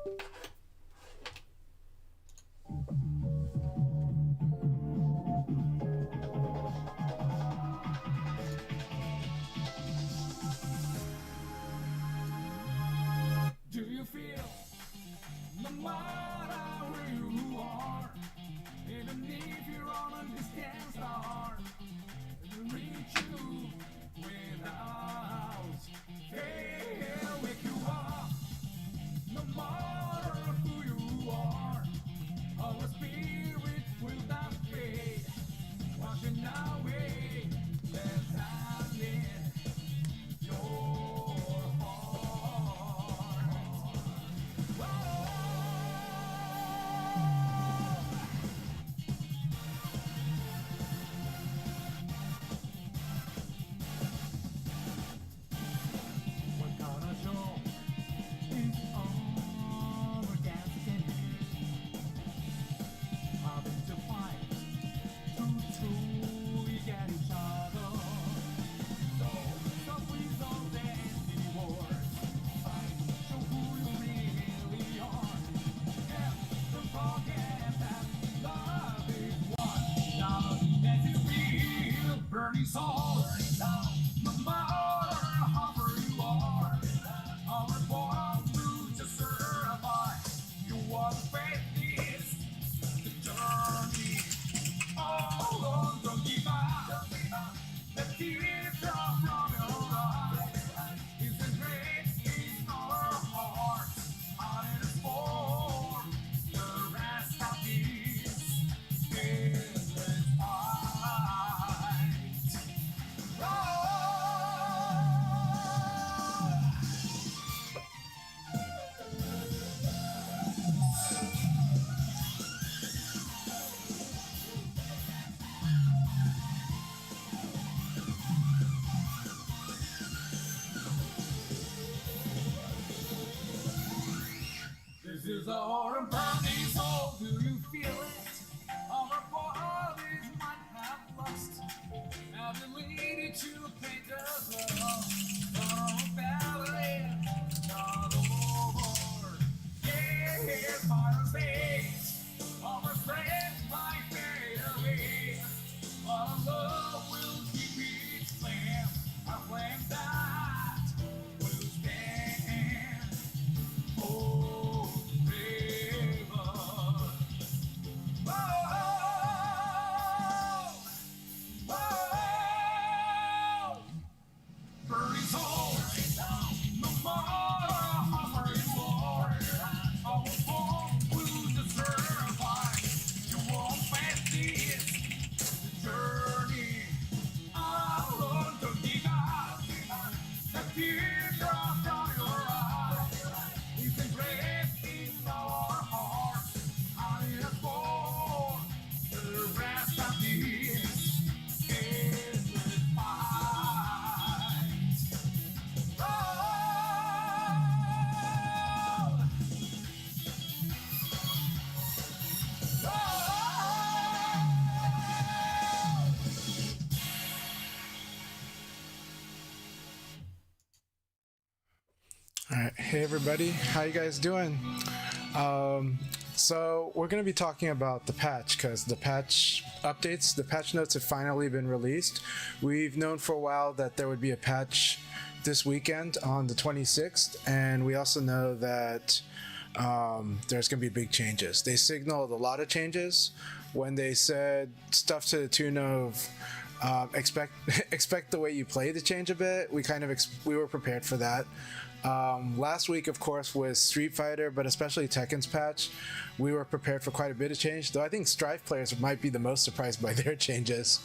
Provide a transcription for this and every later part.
Do you feel no matter where you are, even if you're on a distant star, it'll reach you without fail. Wake you up, no matter who you are, our spirit will not fade. Washing away the time in your heart. What kind of show is over dancing? Having to fight to truly get each other. So please don't dance anymore. Show who you really are. Yeah, don't forget that love is one. Now as you feel burning soul, no matter how far you are, our born to just survive. You want faith is the journey. All alone, don't give up. The teardrop from your eyes is the grace in our hearts. And it's for the rest of this endless fight. Oh! This is our burning soul, do you feel it? Our bodies might have lost ability to paint us love. Our ballet, not over. Yeah, final stage, our friends might fade away. Our love will keep its flame, a flame that will stand forever. Burning soul, no matter how far you are, our form will just survive. You won't face this journey alone. Don't give up. The teardrop from your eyes is the grace in our hearts. And it is for the rest of this endless fight. Oh! All right, hey everybody, how you guys doing? So we're going to be talking about the patch because the patch updates, the patch notes have finally been released. We've known for a while that there would be a patch this weekend on the 26th, and we also know that there's going to be big changes. They signaled a lot of changes when they said stuff to the tune of expect expect the way you play to change a bit. We were prepared for that. Last week, of course, was Street Fighter, but especially Tekken's patch. We were prepared for quite a bit of change, though I think Strife players might be the most surprised by their changes.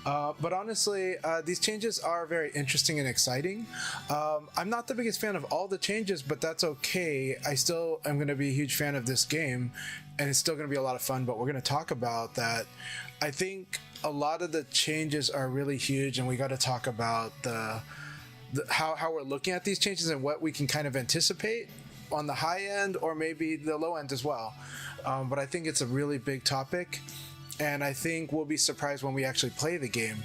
But honestly, these changes are very interesting and exciting. I'm not the biggest fan of all the changes, but that's okay. I still am going to be a huge fan of this game, and it's still going to be a lot of fun, but we're going to talk about that. I think a lot of the changes are really huge, and we got to talk about how we're looking at these changes and what we can kind of anticipate on the high end or maybe the low end as well. But I think it's a really big topic, and I think we'll be surprised when we actually play the game.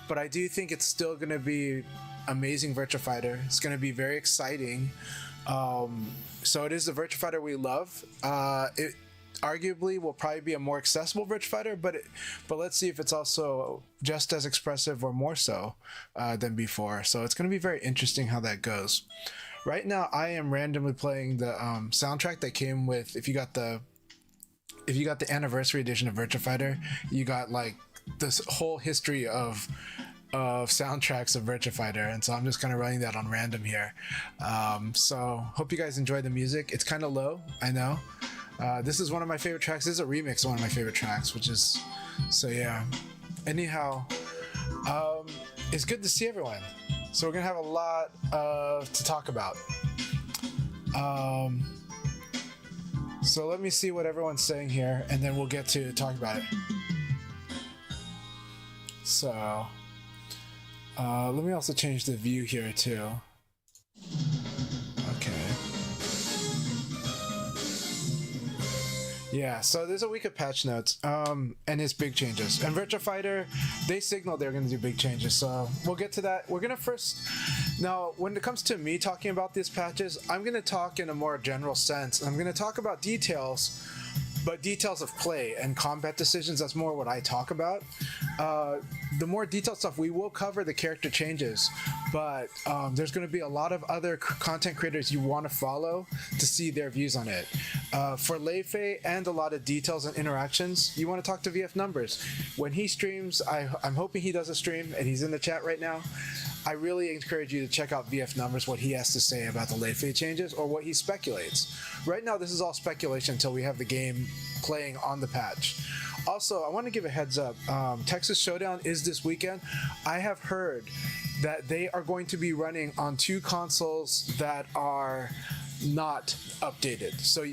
But I do think it's still going to be amazing Virtua Fighter. It's going to be very exciting. So it is the Virtua Fighter we love. It arguably will probably be a more accessible Virtua Fighter, but let's see if it's also just as expressive or more so than before. So it's going to be very interesting how that goes. Right now, I am randomly playing the soundtrack that came with. If you got the anniversary edition of Virtua Fighter, you got like this whole history of soundtracks of Virtua Fighter, and so I'm just kind of running that on random here. So hope you guys enjoy the music. It's kind of low, I know. This is one of my favorite tracks. This is a remix of one of my favorite tracks, which is so yeah. Anyhow, it's good to see everyone. So we're gonna have a lot to talk about. So let me see what everyone's saying here, and then we'll get to talk about it. So let me also change the view here too. Okay. Yeah, so there's a week of patch notes, and it's big changes. And Virtua Fighter, they signaled they're going to do big changes, so we'll get to that. We're going to first... Now, when it comes to me talking about these patches, I'm going to talk in a more general sense. I'm going to talk about details, but details of play and combat decisions, that's more what I talk about. The more detailed stuff, we will cover the character changes, but there's going to be a lot of other content creators you want to follow to see their views on it. For Leifei and a lot of details and interactions, you want to talk to VF Numbers. When he streams, I'm hoping he does a stream, and he's in the chat right now. I really encourage you to check out VF Numbers, what he has to say about the Leifei changes, or what he speculates. Right now, this is all speculation until we have the game playing on the patch. Also, I want to give a heads up. Texas Showdown is this weekend. I have heard that they are going to be running on 2 consoles that are not updated. So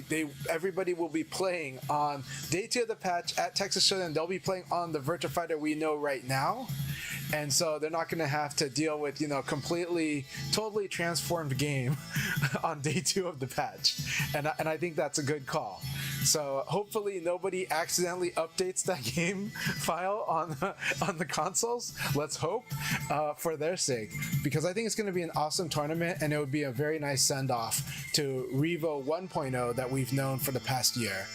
everybody will be playing on day 2 of the patch at Texas Showdown. They'll be playing on the Virtua Fighter we know right now. And so they're not going to have to deal with, totally transformed game on day 2 of the patch. And I think that's a good call. So hopefully nobody accidentally updates that game file on the consoles. Let's hope for their sake, because I think it's going to be an awesome tournament, and it would be a very nice send-off to Revo 1.0 that we've known for the past year.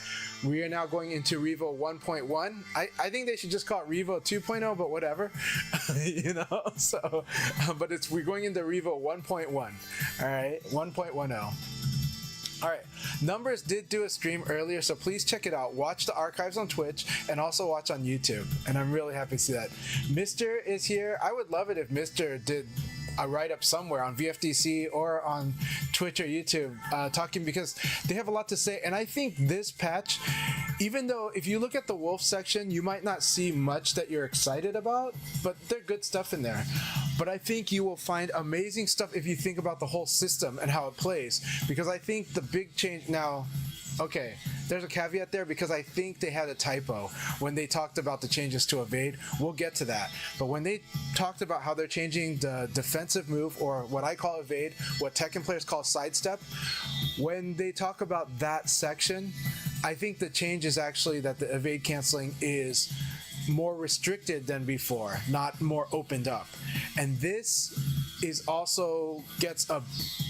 We are now going into Revo 1.1. I think they should just call it Revo 2.0, but whatever, So, but we're going into Revo 1.1. All right, 1.10. All right, Numbers did do a stream earlier, so please check it out. Watch the archives on Twitch and also watch on YouTube, and I'm really happy to see that. Mr. is here. I would love it if Mr. did a write-up somewhere on VFDC or on Twitch or YouTube talking, because they have a lot to say. And I think this patch, even though if you look at the Wolf section, you might not see much that you're excited about, but there's good stuff in there. But I think you will find amazing stuff if you think about the whole system and how it plays, because I think the big change now... Okay, there's a caveat there, because I think they had a typo when they talked about the changes to evade. We'll get to that. But when they talked about how they're changing the defensive move, or what I call evade, what Tekken players call sidestep, when they talk about that section, I think the change is actually that the evade canceling is more restricted than before, not more opened up. And this is also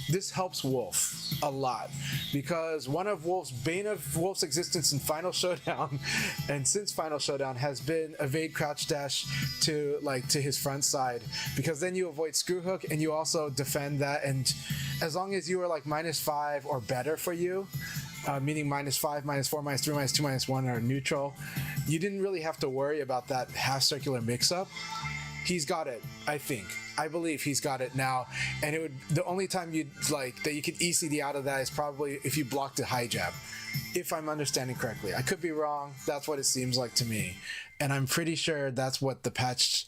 this helps Wolf a lot, because one of Wolf's bane of Wolf's existence in Final Showdown and since Final Showdown has been evade crouch dash to his front side, because then you avoid screw hook and you also defend that, and as long as you are like -5 or better for you, meaning -5, -4, -3, -2, -1 are neutral, you didn't really have to worry about that half circular mix-up. He's got it, I think. I believe he's got it now, and the only time that you could ECD out of that is probably if you blocked a high jab, if I'm understanding correctly. I could be wrong. That's what it seems like to me, and I'm pretty sure that's what the patch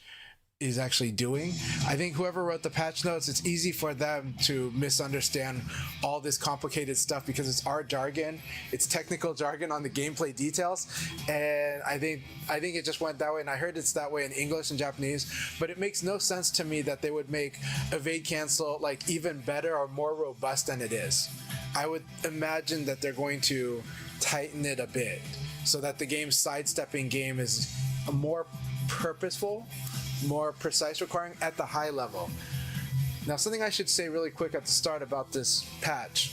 is actually doing. I think whoever wrote the patch notes, it's easy for them to misunderstand all this complicated stuff because it's our jargon, it's technical jargon on the gameplay details, and I think it just went that way, and I heard it's that way in English and Japanese, but it makes no sense to me that they would make evade cancel even better or more robust than it is. I would imagine that they're going to tighten it a bit so that the game's sidestepping game is more purposeful, more precise, requiring at the high level. Now, something I should say really quick at the start about this patch.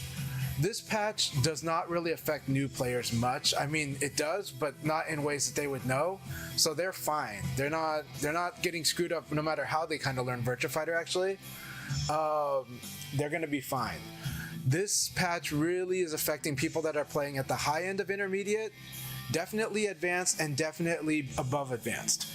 This patch does not really affect new players much. I mean, it does, but not in ways that they would know. So they're fine. They're not getting screwed up no matter how they kind of learn Virtua Fighter, actually. They're going to be fine. This patch really is affecting people that are playing at the high end of intermediate, definitely advanced, and definitely above advanced.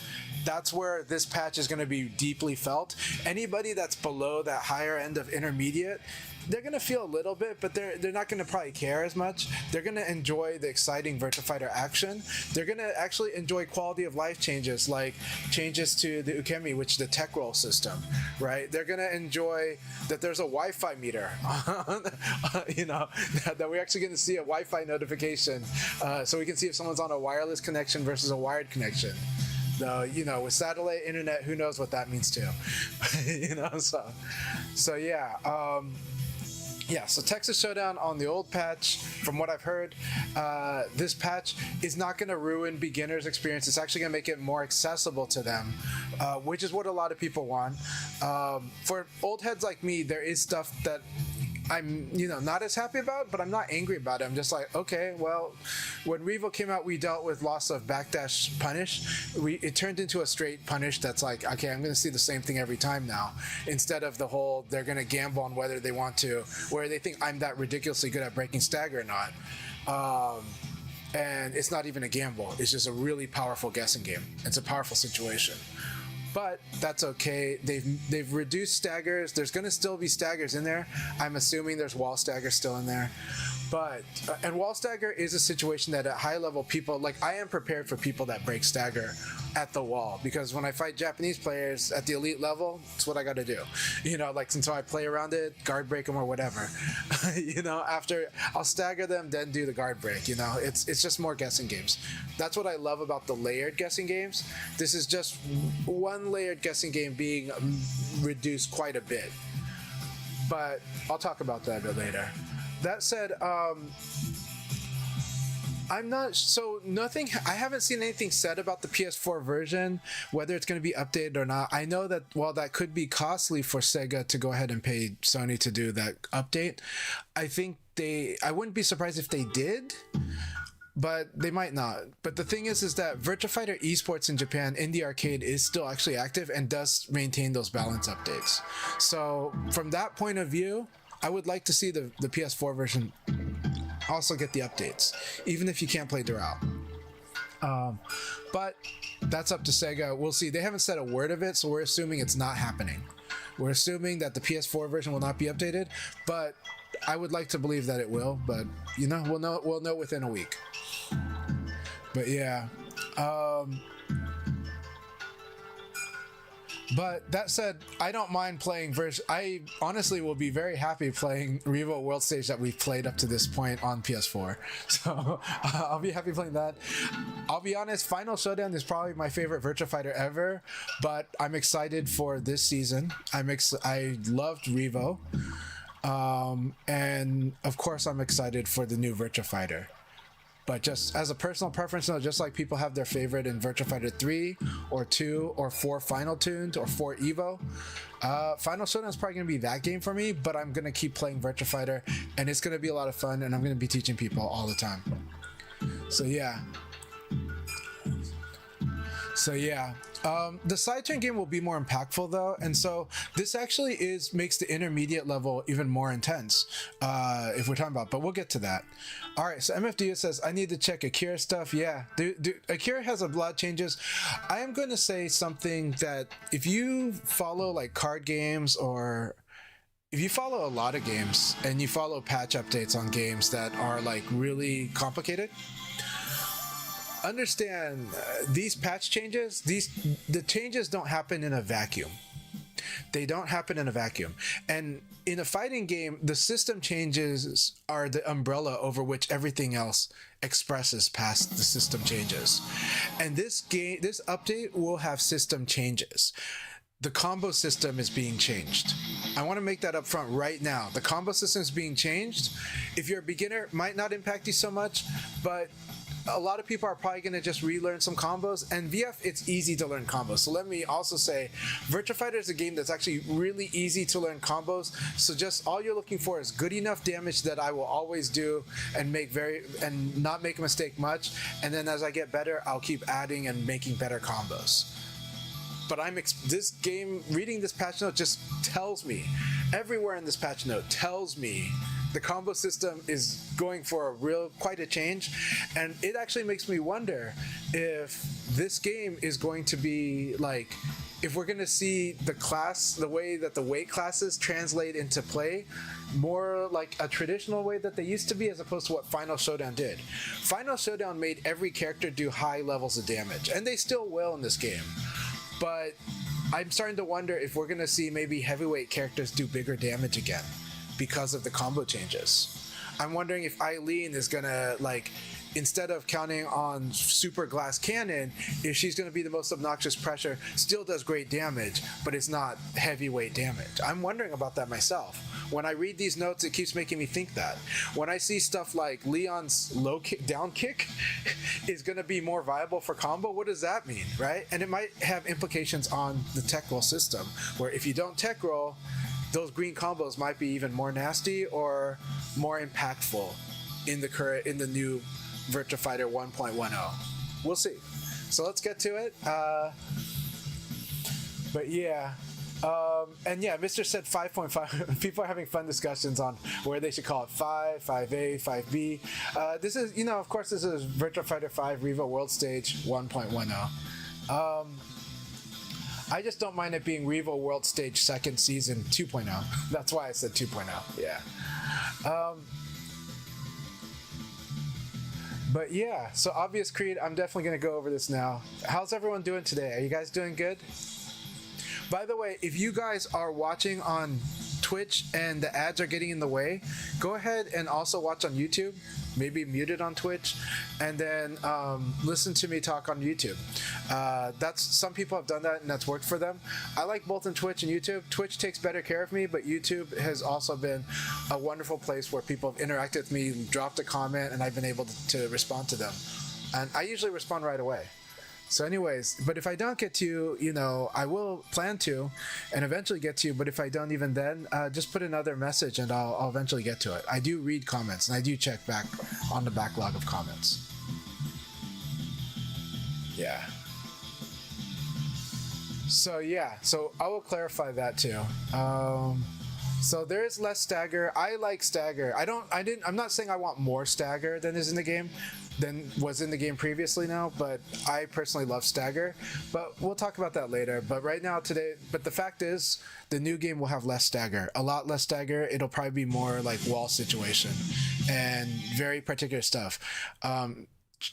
That's where this patch is going to be deeply felt. Anybody that's below that higher end of intermediate, they're going to feel a little bit, but they're not going to probably care as much. They're going to enjoy the exciting Virtua Fighter action. They're going to actually enjoy quality of life changes, like changes to the Ukemi, which is the tech roll system, right? They're going to enjoy that there's a Wi-Fi meter, you know, that we're actually going to see a Wi-Fi notification, so we can see if someone's on a wireless connection versus a wired connection. Though, you know, with satellite internet, who knows what that means too. You know, so yeah. Yeah, so Texas Showdown on the old patch, from what I've heard, this patch is not going to ruin beginners' experience. It's actually going to make it more accessible to them, which is what a lot of people want. For old heads like me, there is stuff that I'm, you know, not as happy about, but I'm not angry about it. I'm just like, okay, well, when Revo came out, we dealt with loss of backdash punish. It turned into a straight punish that's like, okay, I'm going to see the same thing every time now, instead of the whole they're going to gamble on whether they want to, where they think I'm that ridiculously good at breaking stagger or not. And it's not even a gamble. It's just a really powerful guessing game. It's a powerful situation. But that's okay. They've reduced staggers. There's going to still be staggers in there. I'm assuming there's wall staggers still in there. But and wall stagger is a situation that at high level people, like, I am prepared for people that break stagger at the wall, because when I fight Japanese players at the elite level, it's what I got to do. You know, like, since I play around it, guard break them or whatever. You know, after I'll stagger them, then do the guard break. You know, it's just more guessing games. That's what I love about the layered guessing games. This is just one layered guessing game being reduced quite a bit. But I'll talk about that a bit later. That said, I'm not, so nothing, I haven't seen anything said about the PS4 version, whether it's going to be updated or not. I know that while that could be costly for Sega to go ahead and pay Sony to do that update, I think I wouldn't be surprised if they did, but they might not. But the thing is that Virtua Fighter esports in Japan in the arcade is still actually active and does maintain those balance updates. So from that point of view, I would like to see the PS4 version also get the updates, even if you can't play Doral. But that's up to Sega. We'll see. They haven't said a word of it, so we're assuming it's not happening. We're assuming that the PS4 version will not be updated, but I would like to believe that it will. But you know, we'll know within a week. But yeah. But that said, I don't mind playing I honestly will be very happy playing Revo World Stage that we've played up to this point on PS4. So I'll be happy playing that. I'll be honest, Final Showdown is probably my favorite Virtua Fighter ever, but I'm excited for this season. I loved Revo. And of course I'm excited for the new Virtua Fighter. But just as a personal preference, no, just like people have their favorite in Virtua Fighter 3 or 2 or 4 Final Tuned or 4 Evo, Final Showdown is probably going to be that game for me, but I'm going to keep playing Virtua Fighter, and it's going to be a lot of fun, and I'm going to be teaching people all the time. So yeah. The side turn game will be more impactful though, and so this actually makes the intermediate level even more intense, if we're talking about, but we'll get to that. All right, so MFD says, I need to check Akira stuff. Yeah, Akira has a lot of changes. I am going to say something that if you follow like card games, or if you follow a lot of games and you follow patch updates on games that are like really complicated, understand these patch changes, the changes don't happen in a vacuum. They don't happen in a vacuum. And in a fighting game, the system changes are the umbrella over which everything else expresses past the system changes. And this update will have system changes. The combo system is being changed. I want to make that up front right now. The combo system is being changed. If you're a beginner, it might not impact you so much, but a lot of people are probably going to just relearn some combos, and VF, it's easy to learn combos. So let me also say, Virtua Fighter is a game that's actually really easy to learn combos. So just all you're looking for is good enough damage that I will always do and not make a mistake much. And then as I get better, I'll keep adding and making better combos. But this game, reading this patch note just tells me, everywhere in this patch note tells me the combo system is going for quite a change, and it actually makes me wonder if this game is going to be like, if we're going to see the way that the weight classes translate into play more like a traditional way that they used to be, as opposed to what Final Showdown did. Final Showdown made every character do high levels of damage, and they still will in this game. But I'm starting to wonder if we're going to see maybe heavyweight characters do bigger damage again because of the combo changes. I'm wondering if Eileen is going to, like, instead of counting on Super Glass Cannon, if she's going to be the most obnoxious pressure, still does great damage, but it's not heavyweight damage. I'm wondering about that myself. When I read these notes, it keeps making me think that. When I see stuff like Leon's down kick is going to be more viable for combo, what does that mean, right? And it might have implications on the tech roll system, where if you don't tech roll, those green combos might be even more nasty or more impactful in the new Virtua Fighter 1.10. We'll see. So let's get to it. But yeah. And yeah, Mr. said 5.5. People are having fun discussions on where they should call it 5, 5A, 5B. This is, of course, this is Virtua Fighter 5 Revo World Stage 1.10. I just don't mind it being Revo World Stage second season 2.0. That's why I said 2.0. Yeah. But yeah, so Obvious Creed, I'm definitely going to go over this now. How's everyone doing today? Are you guys doing good? By the way, if you guys are watching on Twitch and the ads are getting in the way, go ahead and also watch on YouTube. Maybe mute it on Twitch, and then listen to me talk on YouTube. Some people have done that, and that's worked for them. I like both in Twitch and YouTube. Twitch takes better care of me, but YouTube has also been a wonderful place where people have interacted with me, dropped a comment, and I've been able to respond to them. And I usually respond right away. So anyways, but if I don't get to you, I will plan to and eventually get to you, but if I don't even then, just put another message and I'll eventually get to it. I do read comments and I do check back on the backlog of comments. Yeah. So yeah, so I will clarify that too. So there is less stagger. I like stagger. I'm not saying I want more stagger than was in the game previously now, but I personally love stagger. But we'll talk about that later. But right now but the fact is, the new game will have less stagger, a lot less stagger. It'll probably be more like wall situation and very particular stuff.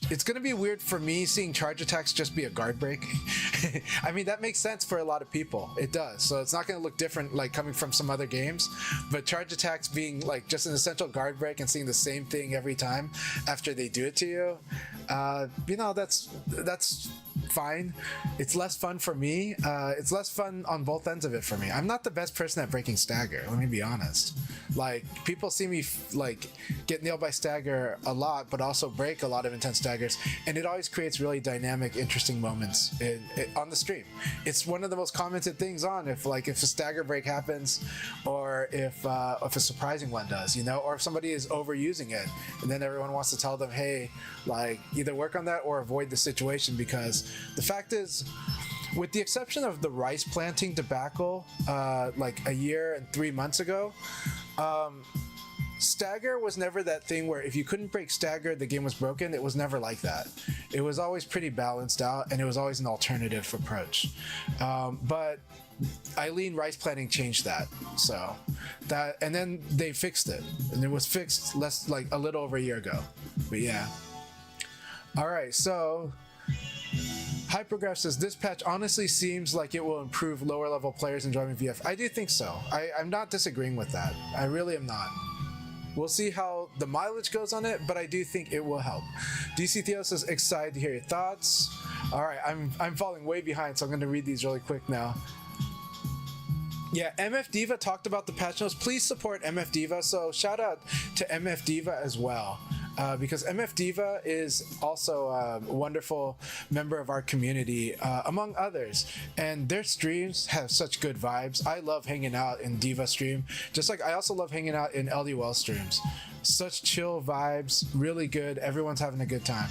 It's going to be weird for me seeing charge attacks just be a guard break. I mean, that makes sense for a lot of people. It does. So it's not going to look different like coming from some other games. But charge attacks being like just an essential guard break and seeing the same thing every time after they do it to you, that's fine. It's less fun for me. It's less fun on both ends of it for me. I'm not the best person at breaking stagger. Let me be honest. Like, people see me get nailed by stagger a lot, but also break a lot of intense staggers, and it always creates really dynamic, interesting moments on the stream. It's one of the most commented things on if a stagger break happens, or if a surprising one does, or if somebody is overusing it, and then everyone wants to tell them, hey, either work on that or avoid the situation, because the fact is, with the exception of the rice planting debacle, a year and 3 months ago, stagger was never that thing where if you couldn't break stagger, the game was broken. It was never like that. It was always pretty balanced out, and it was always an alternative approach. But Eileen rice planting changed that. So and then they fixed it, and it was fixed a little over a year ago. But yeah. All right, so Hypergraph says, this patch honestly seems like it will improve lower level players' enjoyment of VF. I do think so. I'm not disagreeing with that. I really am not. We'll see how the mileage goes on it, but I do think it will help. DC Theo says, excited to hear your thoughts. All right, I'm falling way behind, so I'm going to read these really quick now. Yeah, MF Diva talked about the patch notes. Please support MF Diva. So shout out to MF Diva as well. because MF Diva is also a wonderful member of our community, among others. And their streams have such good vibes. I love hanging out in Diva stream, just like I also love hanging out in LD Well streams. Such chill vibes, really good. Everyone's having a good time.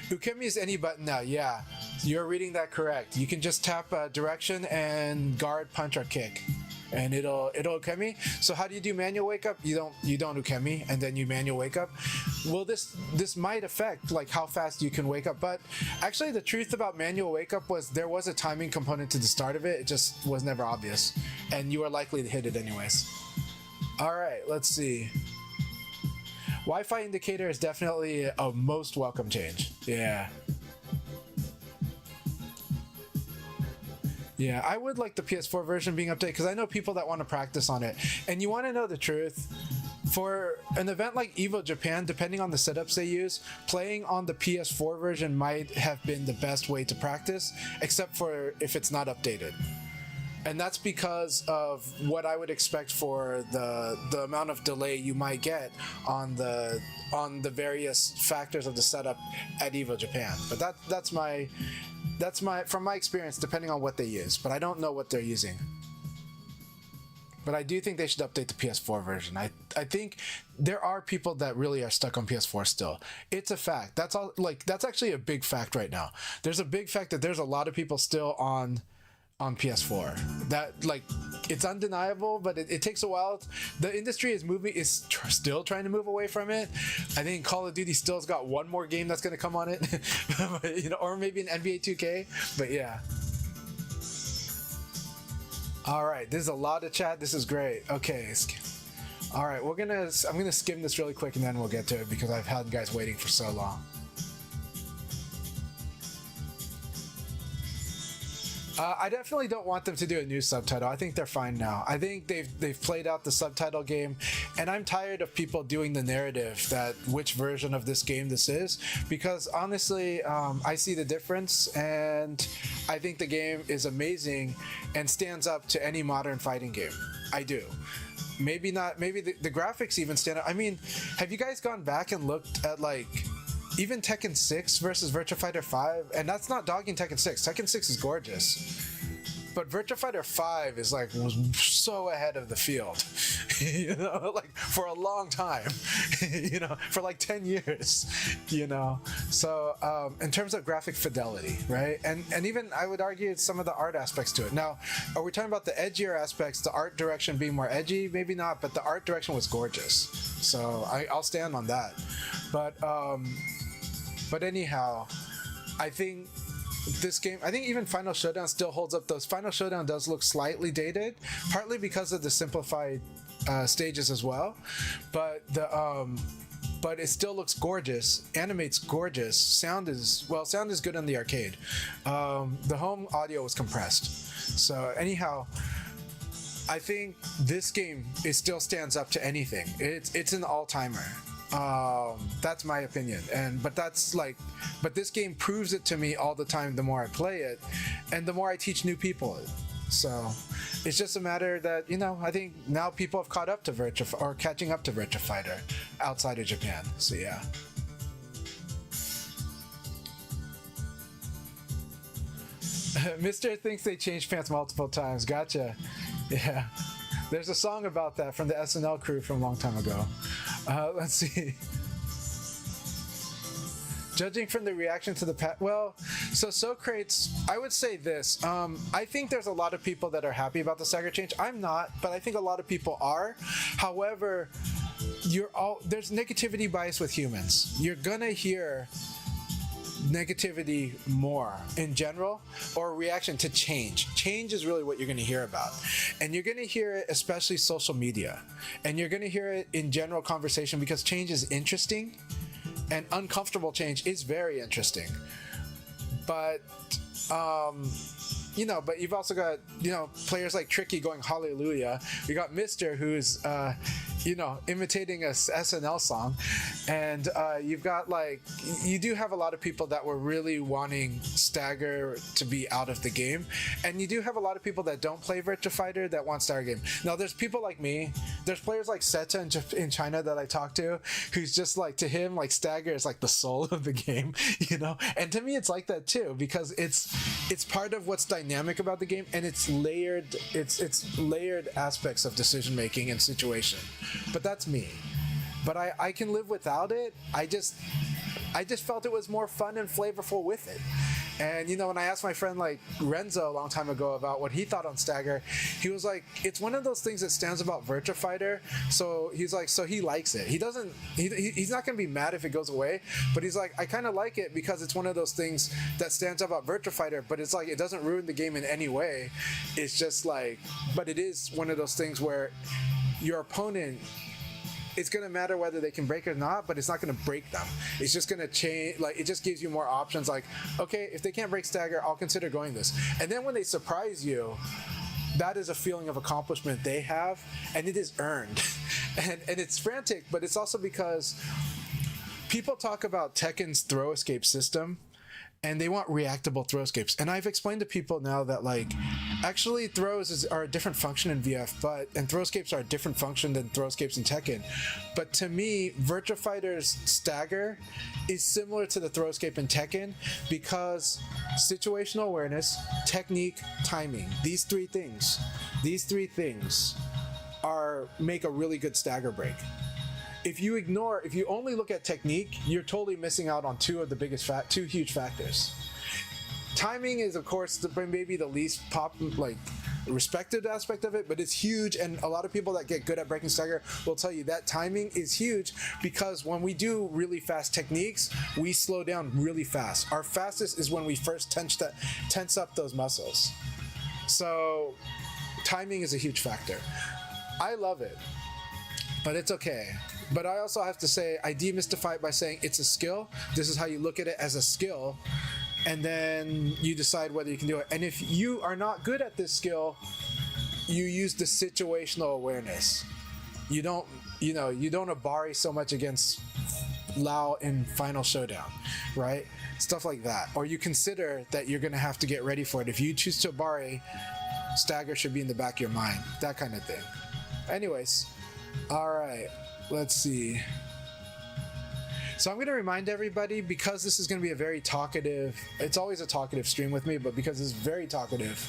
Ukemi is any button now. Yeah, you're reading that correct. You can just tap direction and guard, punch, or kick, and it'll ukemi. So how do you do manual wake up? You don't ukemi and then you manual wake up. Well, this might affect like how fast you can wake up, but actually the truth about manual wake up was there was a timing component to the start of it. It just was never obvious, and you were likely to hit it anyways. All right, let's see. Wi-Fi indicator is definitely a most welcome change. Yeah. Yeah, I would like the PS4 version being updated because I know people that want to practice on it. And you want to know the truth? For an event like EVO Japan, depending on the setups they use, playing on the PS4 version might have been the best way to practice, except for if it's not updated. And that's because of what I would expect for the amount of delay you might get on the various factors of the setup at EVO Japan. But that's my from my experience, depending on what they use. But I don't know what they're using. But I do think they should update the PS4 version. I think there are people that really are stuck on PS4 still. It's a fact. That's all. Like that's actually a big fact right now. There's a big fact that there's a lot of people still on PS4. That like it's undeniable, but it takes a while. The industry is still trying to move away from it. I think Call of Duty still's got one more game that's going to come on it, you know, or maybe an NBA 2K. But yeah. All right, there's a lot of chat. This is great. Okay. All right, I'm gonna skim this really quick and then we'll get to it because I've had guys waiting for so long. I definitely don't want them to do a new subtitle. I think they're fine now. I think they've played out the subtitle game, and I'm tired of people doing the narrative that which version of this game this is, because honestly, I see the difference, and I think the game is amazing and stands up to any modern fighting game. I do. Maybe not. Maybe the graphics even stand up. I mean, have you guys gone back and looked at like even Tekken 6 versus Virtua Fighter 5, and that's not dogging Tekken 6. Tekken 6 is gorgeous, but Virtua Fighter 5 is like was so ahead of the field, you know, like for a long time, you know, for like 10 years, you know. So in terms of graphic fidelity, right, and even I would argue some of the art aspects to it. Now, are we talking about the edgier aspects, the art direction being more edgy? Maybe not, but the art direction was gorgeous. So I'll stand on that, But anyhow, I think this game, I think even Final Showdown still holds up. Those Final Showdown does look slightly dated, partly because of the simplified stages as well. But but it still looks gorgeous, animates gorgeous. Sound is good on the arcade. The home audio was compressed. So anyhow, I think this game still stands up to anything. It's an all-timer. That's my opinion, but this game proves it to me all the time. The more I play it, and the more I teach new people it. So it's just a matter that, you know, I think now people have caught up to Virtua, or catching up to Virtua Fighter outside of Japan. So yeah. Mr. thinks they changed pants multiple times. Gotcha. Yeah. There's a song about that from the SNL crew from a long time ago. Let's see. Judging from the reaction to the well, so Socrates, I would say this. I think there's a lot of people that are happy about the stagger change. I'm not, but I think a lot of people are. However, there's negativity bias with humans. You're gonna hear negativity more in general, or reaction to change. Change is really what you're going to hear about, and you're going to hear it especially social media, and you're going to hear it in general conversation, because change is interesting, and uncomfortable change is very interesting. But you know, but you've also got, you know, players like Tricky going hallelujah. You got Mr. who's imitating a SNL song, and you've got like you do have a lot of people that were really wanting Stagger to be out of the game, and you do have a lot of people that don't play Virtua Fighter that want Stagger game. Now there's people like me, there's players like Seta in China that I talk to, who's just like, to him, like Stagger is like the soul of the game, and to me it's like that too, because it's part of what's dynamic about the game, and it's layered aspects of decision making and situation. But that's me. But I can live without it. I just felt it was more fun and flavorful with it. And when I asked my friend like Renzo a long time ago about what he thought on Stagger, he was like, it's one of those things that stands about Virtua Fighter. So he's like, so he likes it. He's not gonna be mad if it goes away, but he's like, I kind of like it because it's one of those things that stands out about Virtua Fighter, but it's like, it doesn't ruin the game in any way. It's just like, but it is one of those things where your opponent, it's going to matter whether they can break it or not, but it's not going to break them. It's just going to change, like, it just gives you more options, like, okay, if they can't break Stagger, I'll consider going this. And then when they surprise you, that is a feeling of accomplishment they have, and it is earned. and it's frantic, but it's also because people talk about Tekken's throw escape system, and they want reactable throw escapes. And I've explained to people now that, like, actually throws are a different function in VF, and throw escapes are a different function than throw escapes in Tekken. But to me, Virtua Fighter's Stagger is similar to the throw escape in Tekken because situational awareness, technique, timing, these three things make a really good Stagger break. If you only look at technique, you're totally missing out on two huge factors. Timing is, of course, maybe the least respected aspect of it, but it's huge, and a lot of people that get good at breaking Stagger will tell you that timing is huge, because when we do really fast techniques, we slow down really fast. Our fastest is when we first tense up those muscles. So timing is a huge factor. I love it, but it's okay. But I also have to say, I demystify it by saying it's a skill. This is how you look at it, as a skill. And then you decide whether you can do it. And if you are not good at this skill, you use the situational awareness. You don't Abari so much against Lau in Final Showdown, right? Stuff like that. Or you consider that you're going to have to get ready for it. If you choose to Abari, Stagger should be in the back of your mind. That kind of thing. Anyways, all right. Let's see. So I'm going to remind everybody, because this is going to be a very talkative, it's always a talkative stream with me, but because it's very talkative,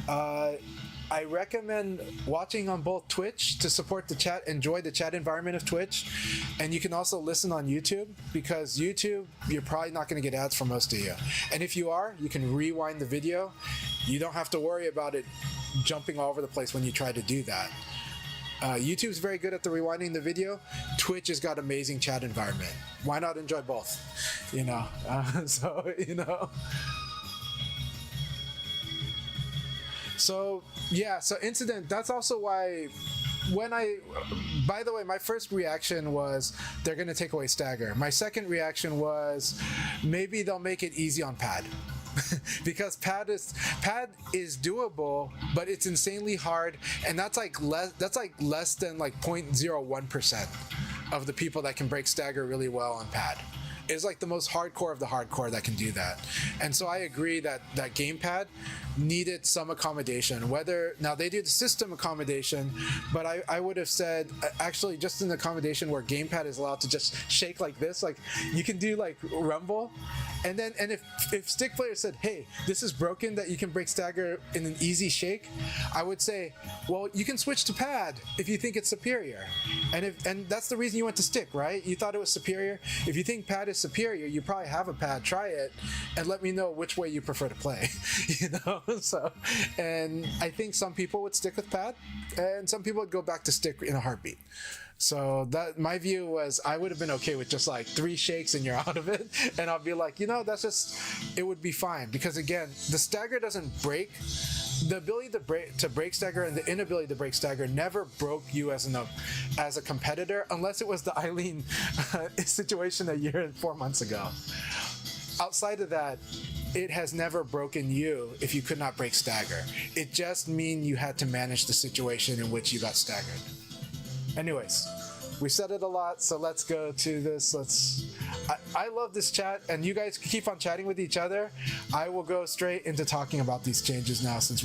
I recommend watching on both Twitch to support the chat, enjoy the chat environment of Twitch, and you can also listen on YouTube, because YouTube, you're probably not going to get ads for most of you. And if you are, you can rewind the video. You don't have to worry about it jumping all over the place when you try to do that. YouTube's very good at the rewinding the video. Twitch has got amazing chat environment. Why not enjoy both? So yeah, so Incident, that's also why by the way, my first reaction was they're going to take away Stagger. My second reaction was maybe they'll make it easy on Pad. Because pad is doable, but it's insanely hard, and that's like less than like 0.01% of the people that can break Stagger really well on Pad. It's like the most hardcore of the hardcore that can do that. And so I agree that gamepad needed some accommodation. Now they did system accommodation, but I would have said actually just an accommodation where gamepad is allowed to just shake like this, like you can do like rumble, and if stick player said, hey, this is broken that you can break Stagger in an easy shake, I would say, well, you can switch to pad if you think it's superior, and that's the reason you went to stick, right? You thought it was superior. If you think pad is superior, you probably have a pad. Try it and let me know which way you prefer to play. So, and I think some people would stick with pad, and some people would go back to stick in a heartbeat. So that my view was I would have been okay with just like 3 shakes and you're out of it, and I'll be like, that's just, it would be fine, because again, the Stagger doesn't break. The ability to break Stagger and the inability to break Stagger never broke you as a competitor, unless it was the Eileen situation a year and 4 months ago. Outside of that, it has never broken you if you could not break Stagger. It just means you had to manage the situation in which you got staggered. Anyways, we said it a lot, so let's go to this. I love this chat, and you guys keep on chatting with each other. I will go straight into talking about these changes now, since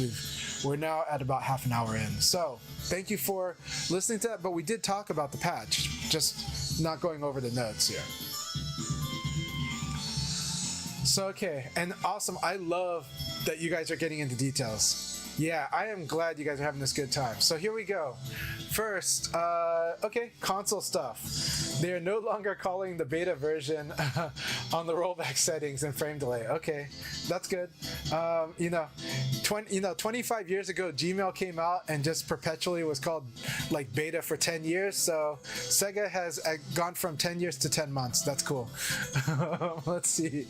we're now at about half an hour in. So thank you for listening to that, but we did talk about the patch, just not going over the notes here. So, okay, and awesome. I love that you guys are getting into details. Yeah, I am glad you guys are having this good time. So here we go. First, okay, console stuff. They are no longer calling the beta version on the rollback settings and frame delay. Okay, that's good. 25 years ago, Gmail came out and just perpetually was called like beta for 10 years. So Sega has gone from 10 years to 10 months. That's cool. Let's see.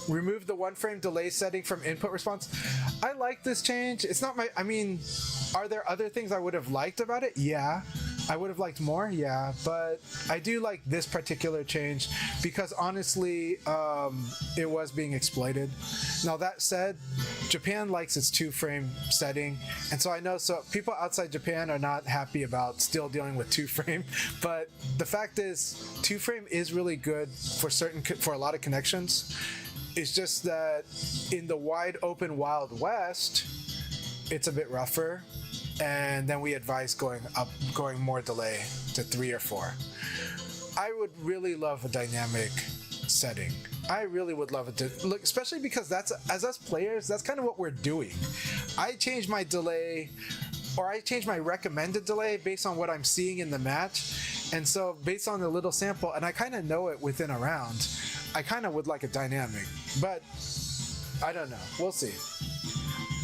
Remove the one frame delay setting from input response. I like this change. It's not I mean, are there other things I would have liked about it? Yeah. I would have liked more, yeah, but I do like this particular change because honestly, it was being exploited. Now that said, Japan likes its 2-frame setting, and so I know people outside Japan are not happy about still dealing with 2-frame, but the fact is, 2-frame is really good for a lot of connections. It's just that in the wide open Wild West, it's a bit rougher. And then we advise going more delay to 3 or 4. I would really love a dynamic setting. I really would love it to look, especially because as us players, that's kind of what we're doing. I change my delay, or I change my recommended delay based on what I'm seeing in the match. And so based on the little sample, and I kind of know it within a round, I kind of would like a dynamic, but I don't know. We'll see.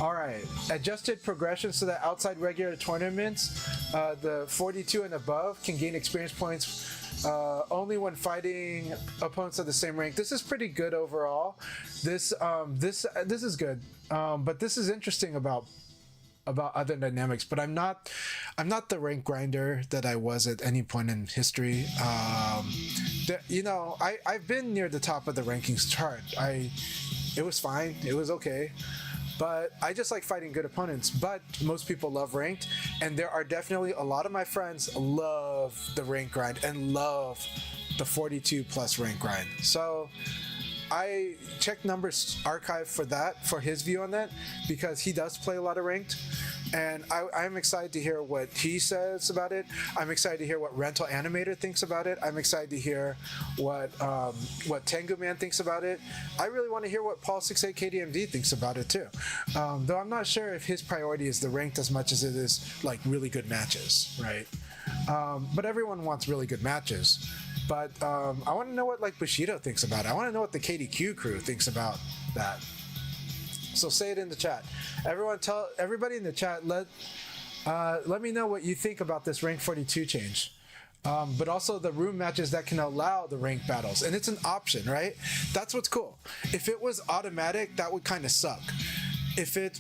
All right, adjusted progression so that outside regular tournaments, the 42 and above can gain experience points only when fighting opponents of the same rank. This is pretty good overall. This is good, but this is interesting about other dynamics. But I'm not the rank grinder that I was at any point in history. I've been near the top of the rankings chart. It was fine. It was okay. But I just like fighting good opponents. But most people love ranked, and there are definitely a lot of my friends love the rank grind and love the 42 plus rank grind. So I checked Numbers archive for his view on that, because he does play a lot of ranked. And I'm excited to hear what he says about it. I'm excited to hear what Rental Animator thinks about it. I'm excited to hear what Tengu Man thinks about it. I really want to hear what Paul 68 KDMD thinks about it too. Though I'm not sure if his priority is the ranked as much as it is like really good matches, right? But everyone wants really good matches. But I want to know what like Bushido thinks about it. I want to know what the KDQ crew thinks about that. So say it in the chat. Everybody in the chat, let me know what you think about this rank 42 change. But also the room matches that can allow the rank battles, and it's an option, right? That's what's cool. If it was automatic, that would kind of suck.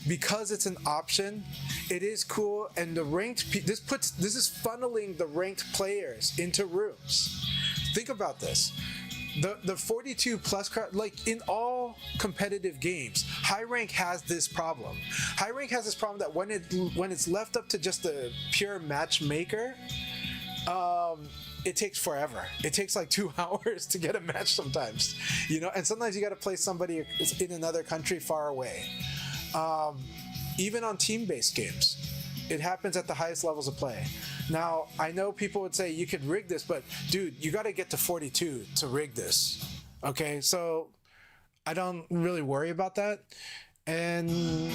Because it's an option, it is cool, and the ranked this is funneling the ranked players into rooms. Think about this. The 42 plus crowd, like in all competitive games, high rank has this problem. High rank has this problem that when it's left up to just a pure matchmaker, it takes forever. It takes like 2 hours to get a match sometimes, and sometimes you got to play somebody in another country far away. Even on team-based games, it happens at the highest levels of play. Now, I know people would say you could rig this, but dude, you got to get to 42 to rig this. Okay, so I don't really worry about that. And,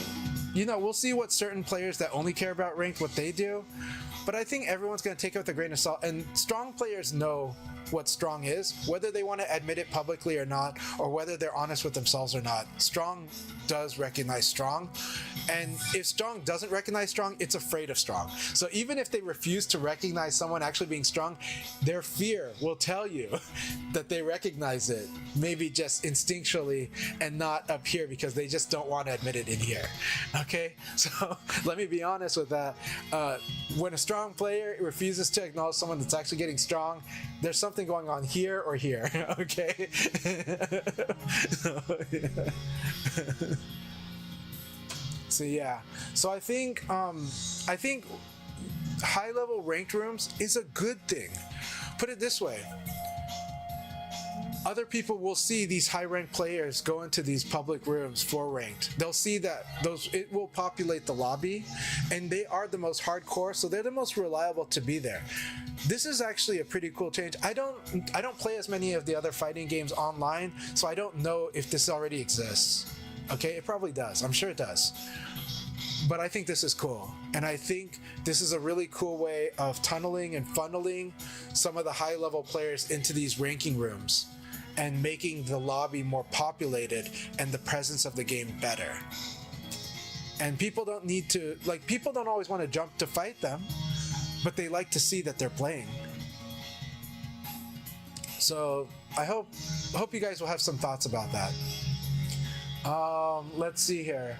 we'll see what certain players that only care about ranked, what they do. But I think everyone's going to take it with a grain of salt. And strong players know what strong is, whether they want to admit it publicly or not, or whether they're honest with themselves or not. Strong does recognize strong. And if strong doesn't recognize strong, it's afraid of strong. So even if they refuse to recognize someone actually being strong, their fear will tell you that they recognize it, maybe just instinctually and not up here because they just don't want to admit it in here. Okay? So let me be honest with that. When a strong player refuses to acknowledge someone that's actually getting strong, there's something going on here or here. Okay? So yeah. So I think high-level ranked rooms is a good thing. Put it this way. Other people will see these high-ranked players go into these public rooms for ranked. They'll see that it will populate the lobby, and they are the most hardcore, so they're the most reliable to be there. This is actually a pretty cool change. I don't play as many of the other fighting games online, so I don't know if this already exists. Okay, it probably does. I'm sure it does. But I think this is cool, and I think this is a really cool way of tunneling and funneling some of the high-level players into these ranking rooms and making the lobby more populated and the presence of the game better. And people don't need to, like, people don't always want to jump to fight them, but they like to see that they're playing. So I hope you guys will have some thoughts about that. Let's see here.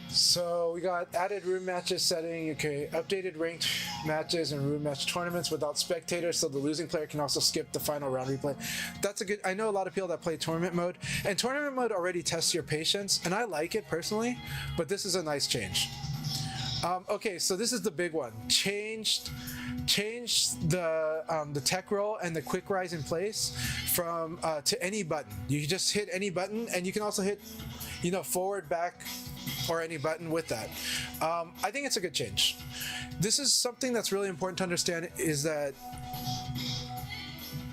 So we got added room matches setting, okay, updated ranked matches and room match tournaments without spectators, so the losing player can also skip the final round replay. That's a good, I know a lot of people that play tournament mode, and tournament mode already tests your patience, and I like it personally, but this is a nice change. Okay, so this is the big one. Changed the tech roll and the quick rise in place from to any button. You can just hit any button, and you can also hit, you know, forward, back, or any button with that. I think it's a good change. This is something that's really important to understand, is that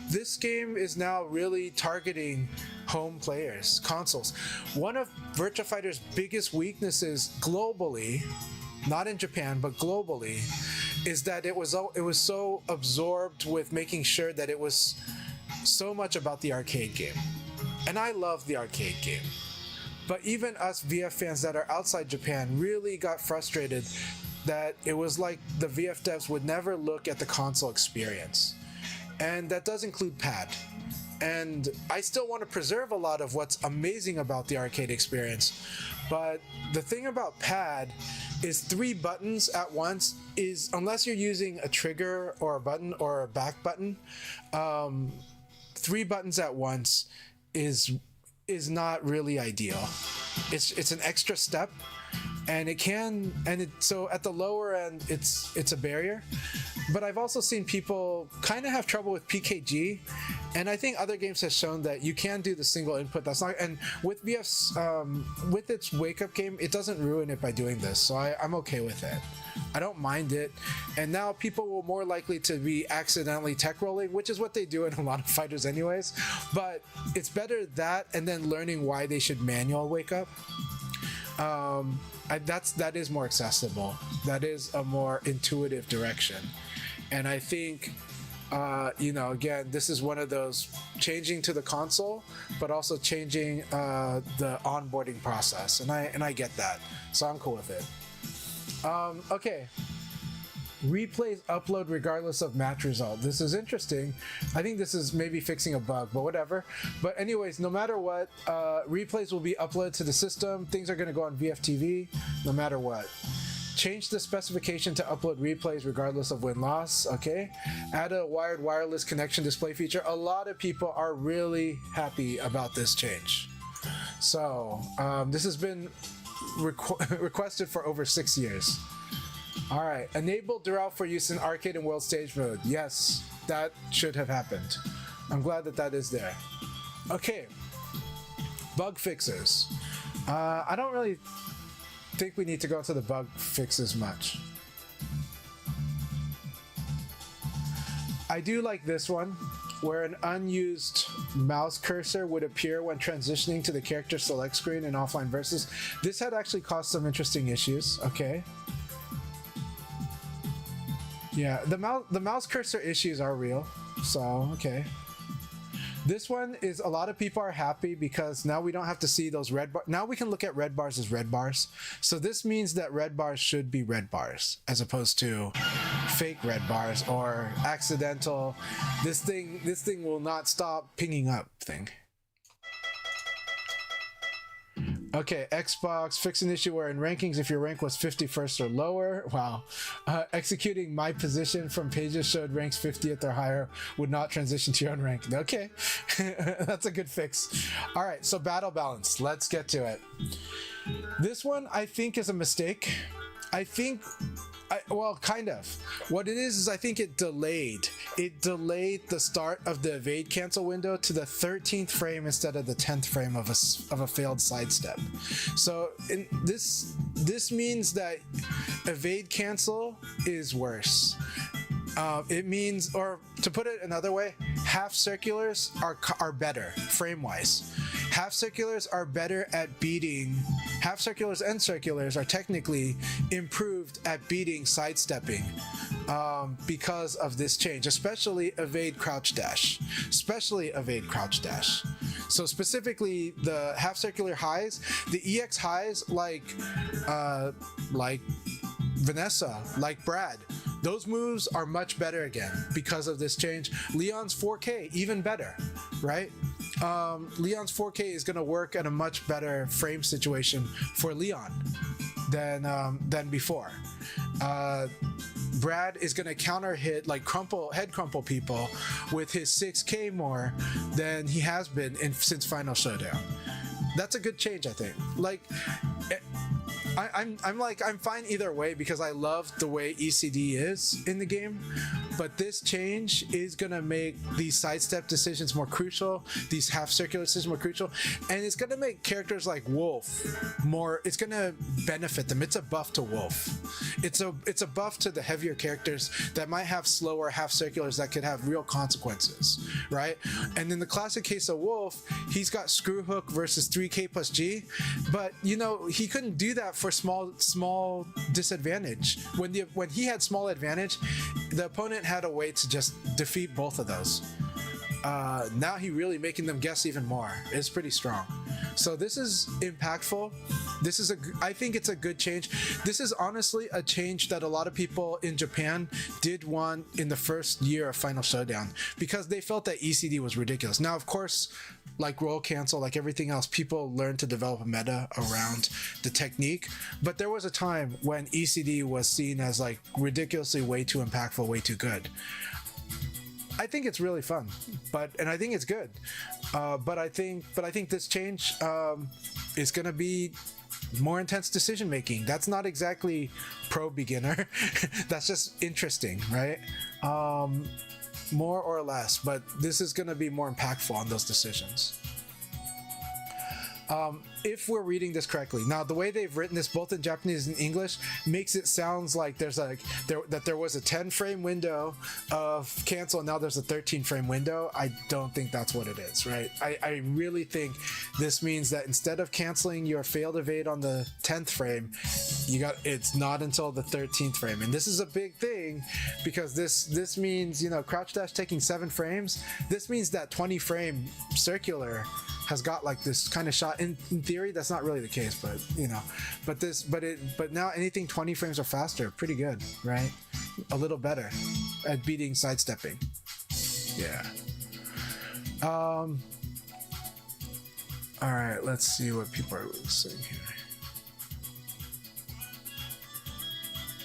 this game is now really targeting home players, consoles. One of Virtua Fighter's biggest weaknesses globally, not in Japan, but globally, is that it was so absorbed with making sure that it was so much about the arcade game. And I love the arcade game. But even us VF fans that are outside Japan really got frustrated that it was like the VF devs would never look at the console experience. And that does include pad. And I still want to preserve a lot of what's amazing about the arcade experience. But the thing about pad is 3 buttons at once is, unless you're using a trigger or a button or a back button, 3 buttons at once is not really ideal. It's an extra step, and so at the lower end it's a barrier. But I've also seen people kind of have trouble with PKG, and I think other games have shown that you can do the single input. That's not, and with VF's with its wake up game, it doesn't ruin it by doing this, so I'm okay with it. I don't mind it, and now people will more likely to be accidentally tech rolling, which is what they do in a lot of fighters anyways, but it's better that and then learning why they should manual wake up. That is more accessible. That is a more intuitive direction, and I think you know, again, this is one of those changing to the console, but also changing the onboarding process, and I get that, so I'm cool with it. Okay, replays upload regardless of match result. This is interesting. I think this is maybe fixing a bug, but whatever. But anyways, no matter what, replays will be uploaded to the system. Things are going to go on VFTV no matter what. Change the specification to upload replays regardless of win-loss. Okay, add a wired wireless connection display feature. A lot of people are really happy about this change. So this has been requested for over 6 years. All right, enable Dural for use in arcade and world stage mode. Yes, that should have happened. I'm glad that is there. Okay, bug fixes. I don't really think we need to go into the bug fixes much. I do like this one, where an unused mouse cursor would appear when transitioning to the character select screen in offline versus. This had actually caused some interesting issues. Okay. Yeah, the mouse cursor issues are real. So, okay. This one is, a lot of people are happy because now we don't have to see those red bars. Now we can look at red bars as red bars. So this means that red bars should be red bars as opposed to fake red bars or accidental. This thing will not stop pinging up thing. Okay, Xbox, fix an issue where in rankings, if your rank was 51st or lower, wow. Executing my position from pages showed ranks 50th or higher would not transition to your own rank. Okay, that's a good fix. All right, so battle balance, let's get to it. This one I think is a mistake. I think, well, kind of. What it is I think it delayed. It delayed the start of the evade cancel window to the 13th frame instead of the 10th frame of a failed sidestep. So this means that evade cancel is worse. It means, or to put it another way, half circulars are better frame-wise. Half circulars are better at beating. Half circulars and circulars are technically improved at beating sidestepping because of this change, especially evade crouch dash. So specifically, the half circular highs, the EX highs, like Vanessa, like Brad. Those moves are much better again because of this change. Leon's 4K, even better, right? Leon's 4K is going to work at a much better frame situation for Leon than before. Brad is going to counter hit, like head crumple people with his 6K more than he has been since Final Showdown. That's a good change, I think. Like, I'm fine either way because I love the way ECD is in the game, but this change is gonna make these sidestep decisions more crucial, these half circular decisions more crucial, and it's gonna make characters like Wolf more. It's gonna benefit them. It's a buff to Wolf. It's a buff to the heavier characters that might have slower half circulars that could have real consequences, right? And in the classic case of Wolf, he's got screw hook versus 3K plus G, but you know he couldn't do that for small disadvantage. When he had small advantage, the opponent had a way to just defeat both of those. Now he really making them guess even more. It's pretty strong. So this is impactful. I think it's a good change. This is honestly a change that a lot of people in Japan did want in the first year of Final Showdown because they felt that ECD was ridiculous. Now, of course, like roll cancel, like everything else, people learned to develop a meta around the technique. But there was a time when ECD was seen as like ridiculously way too impactful, way too good. I think it's really fun, and I think it's good. But I think this change is going to be more intense decision making. That's not exactly pro beginner. That's just interesting, right? More or less, but this is going to be more impactful on those decisions. If we're reading this correctly. Now, the way they've written this both in Japanese and English makes it sounds like there was a 10 frame window of cancel and now there's a 13 frame window. I don't think that's what it is, right? I really think this means that instead of canceling your failed evade on the 10th frame, it's not until the 13th frame. And this is a big thing because this means, crouch dash taking 7 frames. This means that 20 frame circular has got like this kind of shot. In theory, that's not really the case, but now anything 20 frames or faster, pretty good, right? A little better at beating sidestepping. Yeah. All right, let's see what people are saying here.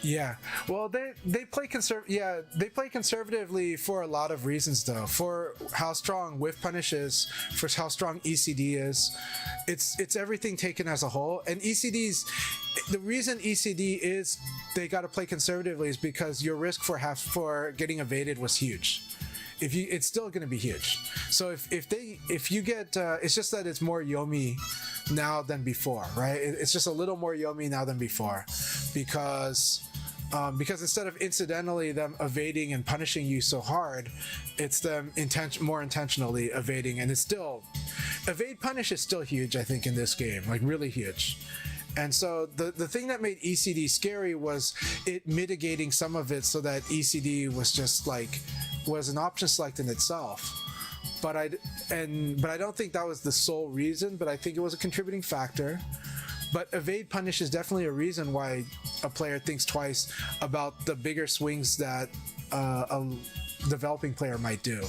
Yeah, well, they play conservatively for a lot of reasons, though. For how strong whiff punish is, for how strong ECD is, it's everything taken as a whole. And the reason ECD is they got to play conservatively is because your risk for getting evaded was huge. It's still going to be huge. So if you get, it's just that it's more Yomi now than before, right? It's just a little more Yomi now than before, because instead of incidentally them evading and punishing you so hard, it's them more intentionally evading, and it's still evade punish is still huge, I think, in this game, like really huge. And so the thing that made ECD scary was it mitigating some of it so that ECD was an option select in itself. But I don't think that was the sole reason, but I think it was a contributing factor. But evade punish is definitely a reason why a player thinks twice about the bigger swings that a developing player might do.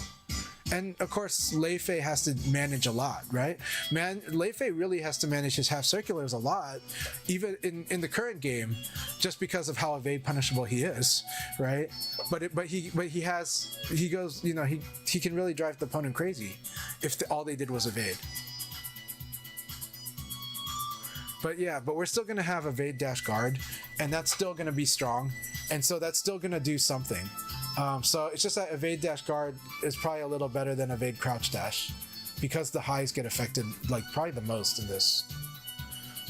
And of course, Lei Fei has to manage a lot, right? Lei Fei really has to manage his half circulars a lot, even in the current game, just because of how evade punishable he is, right? But he can really drive the opponent crazy if all they did was evade. But yeah, but we're still gonna have evade dash guard, and that's still gonna be strong, and so that's still gonna do something. So it's just that evade dash guard is probably a little better than evade crouch dash, because the highs get affected like probably the most in this.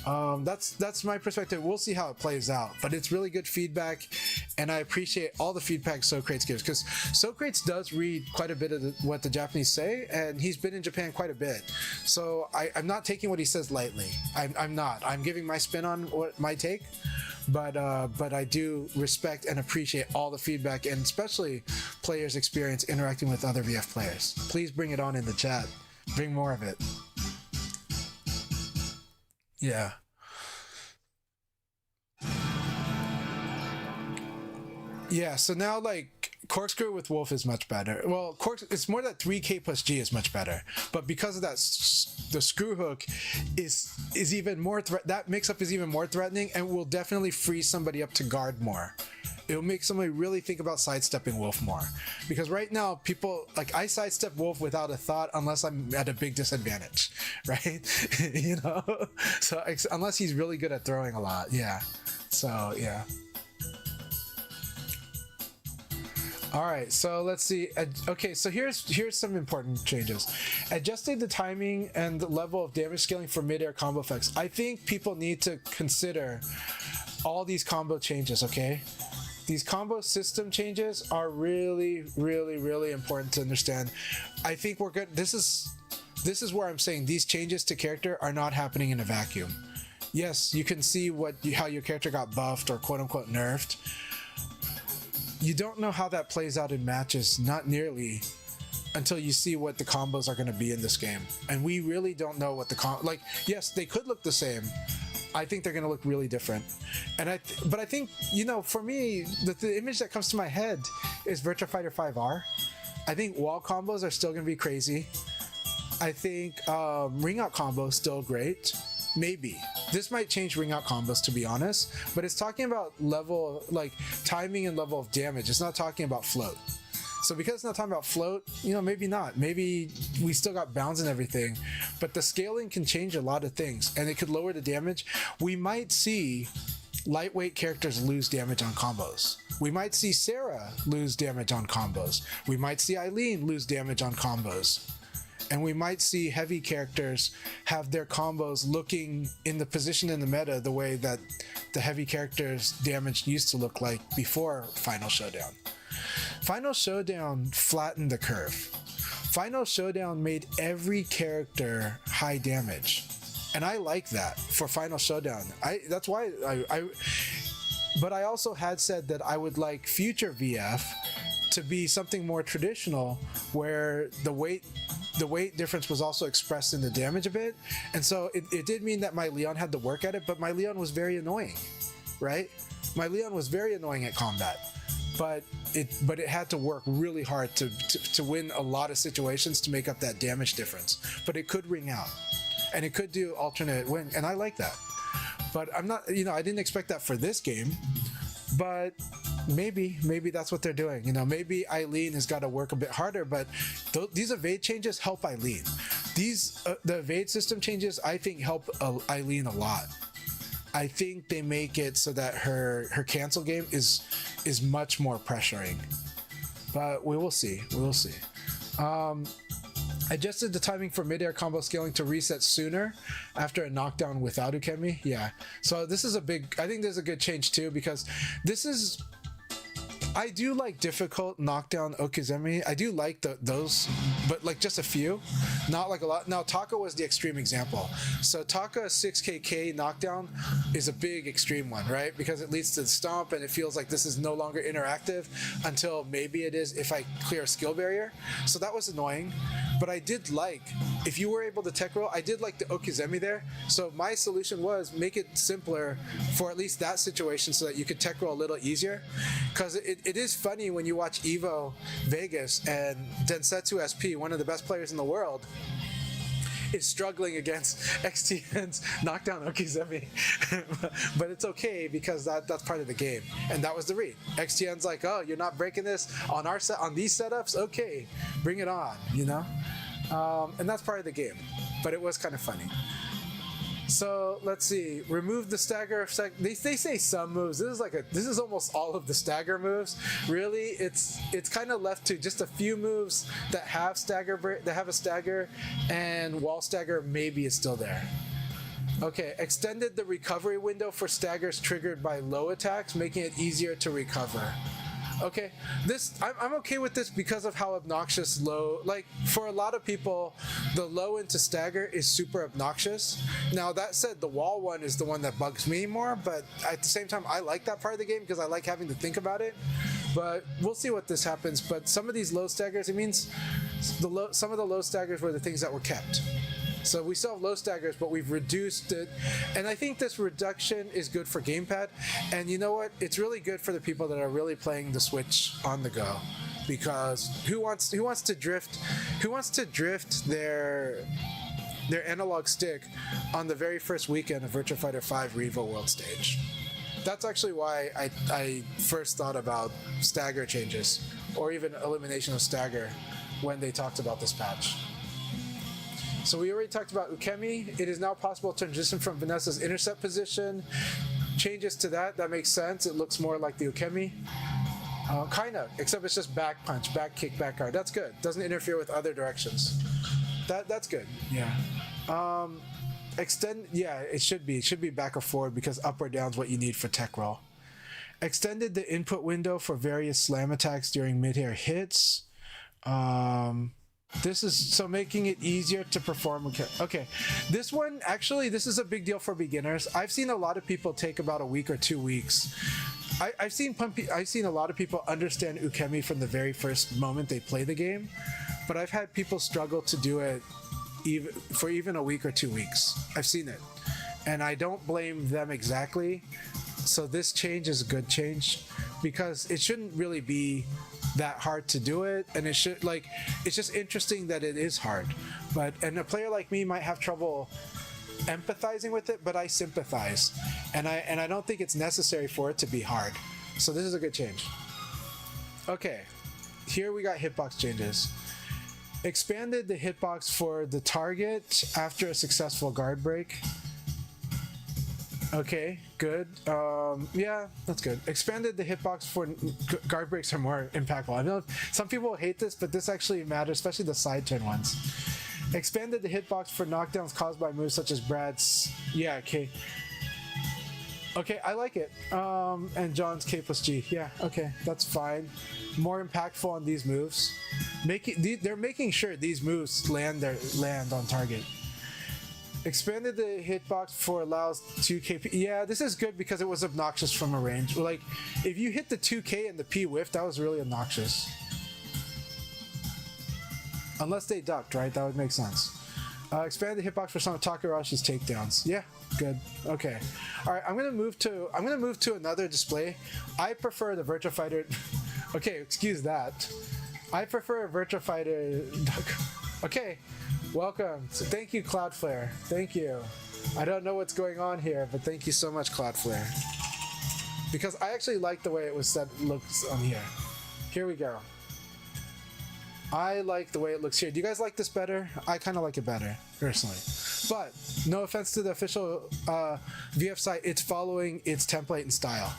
That's my perspective. We'll see how it plays out, but it's really good feedback, and I appreciate all the feedback Socrates gives, because Socrates does read quite a bit of what the Japanese say, and he's been in Japan quite a bit. So I'm not taking what he says lightly. I'm not. I'm giving my spin on what my take, but I do respect and appreciate all the feedback, and especially players' experience interacting with other VF players. Please bring it on in the chat. Bring more of it. Yeah. Yeah, so now like Corkscrew with Wolf is much better. Well, it's more that 3K plus G is much better, but because of that, the screw hook is even more that mix-up is even more threatening, and will definitely free somebody up to guard more. It'll make somebody really think about sidestepping Wolf more, because right now people like, I sidestep Wolf without a thought unless I'm at a big disadvantage, right? You know, so unless he's really good at throwing a lot, yeah. So yeah. All right, so let's see. Okay, so here's some important changes. Adjusting the timing and the level of damage scaling for mid-air combo effects. I think people need to consider all these combo changes, okay? These combo system changes are really, really, really important to understand. I think we're good. This is where I'm saying these changes to character are not happening in a vacuum. Yes, you can see how your character got buffed or quote-unquote nerfed. You don't know how that plays out in matches, not nearly, until you see what the combos are going to be in this game. And we really don't know what like, yes, they could look the same. I think they're going to look really different. And but I think, you know, for me, the image that comes to my head is Virtua Fighter 5R. I think wall combos are still going to be crazy. I think ring out combos still great. Maybe this might change ring out combos, to be honest, but it's talking about level, like timing and level of damage. It's not talking about float. So because it's not talking about float, you know, maybe not. Maybe we still got bounds and everything, but the scaling can change a lot of things, and it could lower the damage. We might see lightweight characters lose damage on combos. We might see Sarah lose damage on combos. We might see Eileen lose damage on combos. And we might see heavy characters have their combos looking in the position in the meta the way that the heavy characters' damage used to look like before Final Showdown. Final Showdown flattened the curve. Final Showdown made every character high damage. And I like that for Final Showdown. That's why but I also had said that I would like future VF to be something more traditional, where the weight difference was also expressed in the damage a bit. And so it did mean that my Leon had to work at it, but my Leon was very annoying, right? My Leon was very annoying at combat, but it had to work really hard to win a lot of situations to make up that damage difference. But it could ring out, and it could do alternate win, and I like that. But I'm not, you know, I didn't expect that for this game, but maybe that's what they're doing. You know, maybe Eileen has got to work a bit harder, but these evade changes help Eileen. The evade system changes, I think, help Eileen a lot. I think they make it so that her cancel game is much more pressuring, but we will see. Adjusted the timing for mid-air combo scaling to reset sooner after a knockdown without Ukemi. Yeah, so this is I think there's a good change too, because I do like difficult knockdown Okizeme. I do like those, but like just a few, not like a lot. Now Taka was the extreme example. So Taka 6KK knockdown is a big extreme one, right? Because it leads to the stomp, and it feels like this is no longer interactive until maybe it is if I clear a skill barrier. So that was annoying. But I did like, if you were able to tech roll, I did like the Okizeme there. So my solution was make it simpler for at least that situation so that you could tech roll a little easier. Because it is funny when you watch Evo Vegas and Densetsu SP, one of the best players in the world, is struggling against XTN's knockdown Okizeme. But it's okay, because that's part of the game. And that was the read. XTN's like, oh, you're not breaking this on these setups? Okay, bring it on, you know? And that's part of the game. But it was kind of funny. So let's see. Remove the stagger effect. They say some moves. This is almost all of the stagger moves. Really, it's kind of left to just a few moves that have a stagger, and wall stagger maybe is still there. Okay, extended the recovery window for staggers triggered by low attacks, making it easier to recover. Okay, I'm okay with this because of how obnoxious low, like for a lot of people, the low into stagger is super obnoxious. Now that said, the wall one is the one that bugs me more, but at the same time, I like that part of the game because I like having to think about it. But we'll see what this happens. But some of these low staggers, it means some of the low staggers were the things that were kept. So we still have low staggers, but we've reduced it. And I think this reduction is good for gamepad. And you know what? It's really good for the people that are really playing the Switch on the go. Because who wants to drift their analog stick on the very first weekend of Virtua Fighter 5 Revo World Stage? That's actually why I first thought about stagger changes, or even elimination of stagger, when they talked about this patch. So we already talked about Ukemi. It is now possible to transition from Vanessa's intercept position. Changes to that makes sense. It looks more like the Ukemi. Kind of, except it's just back punch, back kick, back guard. That's good. Doesn't interfere with other directions. That's good. Yeah. It should be back or forward because up or down is what you need for tech roll. Extended the input window for various slam attacks during mid-air hits. This is so making it easier to perform. Okay, this one actually, this is a big deal for beginners. I've seen a lot of people take about a week or 2 weeks. I've seen a lot of people understand Ukemi from the very first moment they play the game, but I've had people struggle to do it even a week or 2 weeks. I've seen it, and I don't blame them exactly. So this change is a good change because it shouldn't really be that hard to do it, and it's just interesting that it is hard. And a player like me might have trouble empathizing with it, but I sympathize, and I don't think it's necessary for it to be hard. So this is a good change. Okay, here we got hitbox changes. Expanded the hitbox for the target after a successful guard break. Okay, good. Yeah, that's good. Expanded the hitbox for guard breaks are more impactful. I know some people hate this, but this actually matters, especially the side turn ones. Expanded the hitbox for knockdowns caused by moves such as Brad's. Yeah, okay. Okay, I like it. And John's K plus G. Yeah, okay, that's fine. More impactful on these moves. They're making sure these moves land on target. Expanded the hitbox for allows 2k. Yeah, this is good because it was obnoxious from a range. Like, if you hit the 2k and the P whiff, that was really obnoxious. Unless they ducked, right? That would make sense. Expand the hitbox for some of Takarashi's takedowns. Yeah, good. Okay. All right, I'm gonna move to another display. I prefer the Virtua Fighter. Okay, excuse that. I prefer Virtua Fighter. Okay. Welcome. So thank you, Cloudflare. Thank you. I don't know what's going on here, but thank you so much, Cloudflare. Because I actually like the way it was set looks on here. Here we go. I like the way it looks here. Do you guys like this better? I kind of like it better, personally. But no offense to the official VF site, it's following its template and style.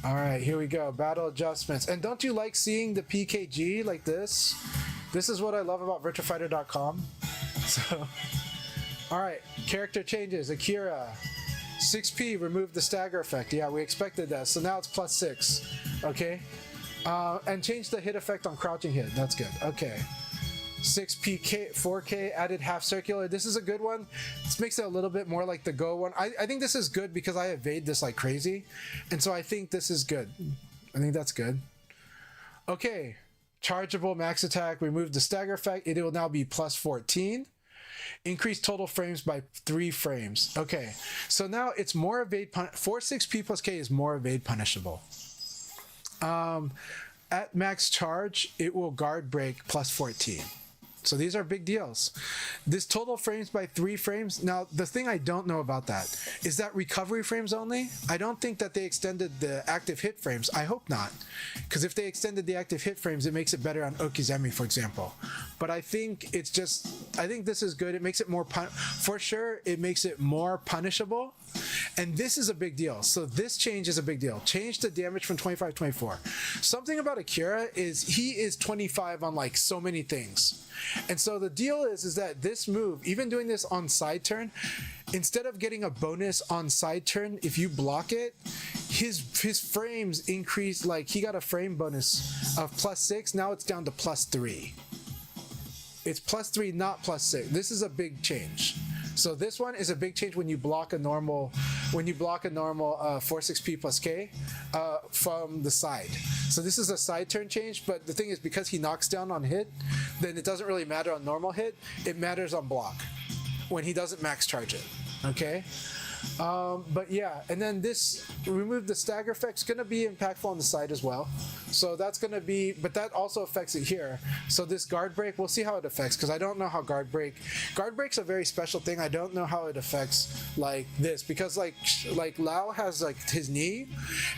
All right, here we go. Battle adjustments. And don't you like seeing the PKG like this? This is what I love about VirtuaFighter.com. So, all right, character changes. Akira, 6P, remove the stagger effect. Yeah, we expected that. So now it's +6. Okay, and change the hit effect on crouching hit. That's good. Okay, 6P, 4K, added half circular. This is a good one. This makes it a little bit more like the Go one. I think this is good because I evade this like crazy, and so I think this is good. I think that's good. Okay. Chargeable max attack, remove the stagger effect. It will now be +14. Increase total frames by 3 frames. Okay, so now it's more evade 4-6P plus K is more evade punishable. At max charge, it will guard break +14. So these are big deals. This total frames by 3 frames. Now, the thing I don't know about that is that recovery frames only. I don't think that they extended the active hit frames. I hope not. Because if they extended the active hit frames, it makes it better on Okizeme, for example. But I think it's just, I think this is good. It makes it more, for sure, it makes it more punishable. And this is a big deal. So this change is a big deal. Change the damage from 25 to 24. Something about Akira is he is 25 on like so many things. And so the deal is that this move, even doing this on side turn, instead of getting a bonus on side turn, if you block it, his frames increase. Like he got a frame bonus of +6. Now it's down to +3. It's +3, not +6. This is a big change. So this one is a big change when you block a normal 4-6p plus K from the side. So this is a side turn change, but the thing is, because he knocks down on hit, then it doesn't really matter on normal hit. It matters on block when he doesn't max charge it. Okay. But yeah, and then this remove the stagger effect's gonna be impactful on the side as well. So that's gonna be, but that also affects it here. So this guard break, we'll see how it affects, because I don't know how guard break's a very special thing. I don't know how it affects like this, because like Lao has like his knee,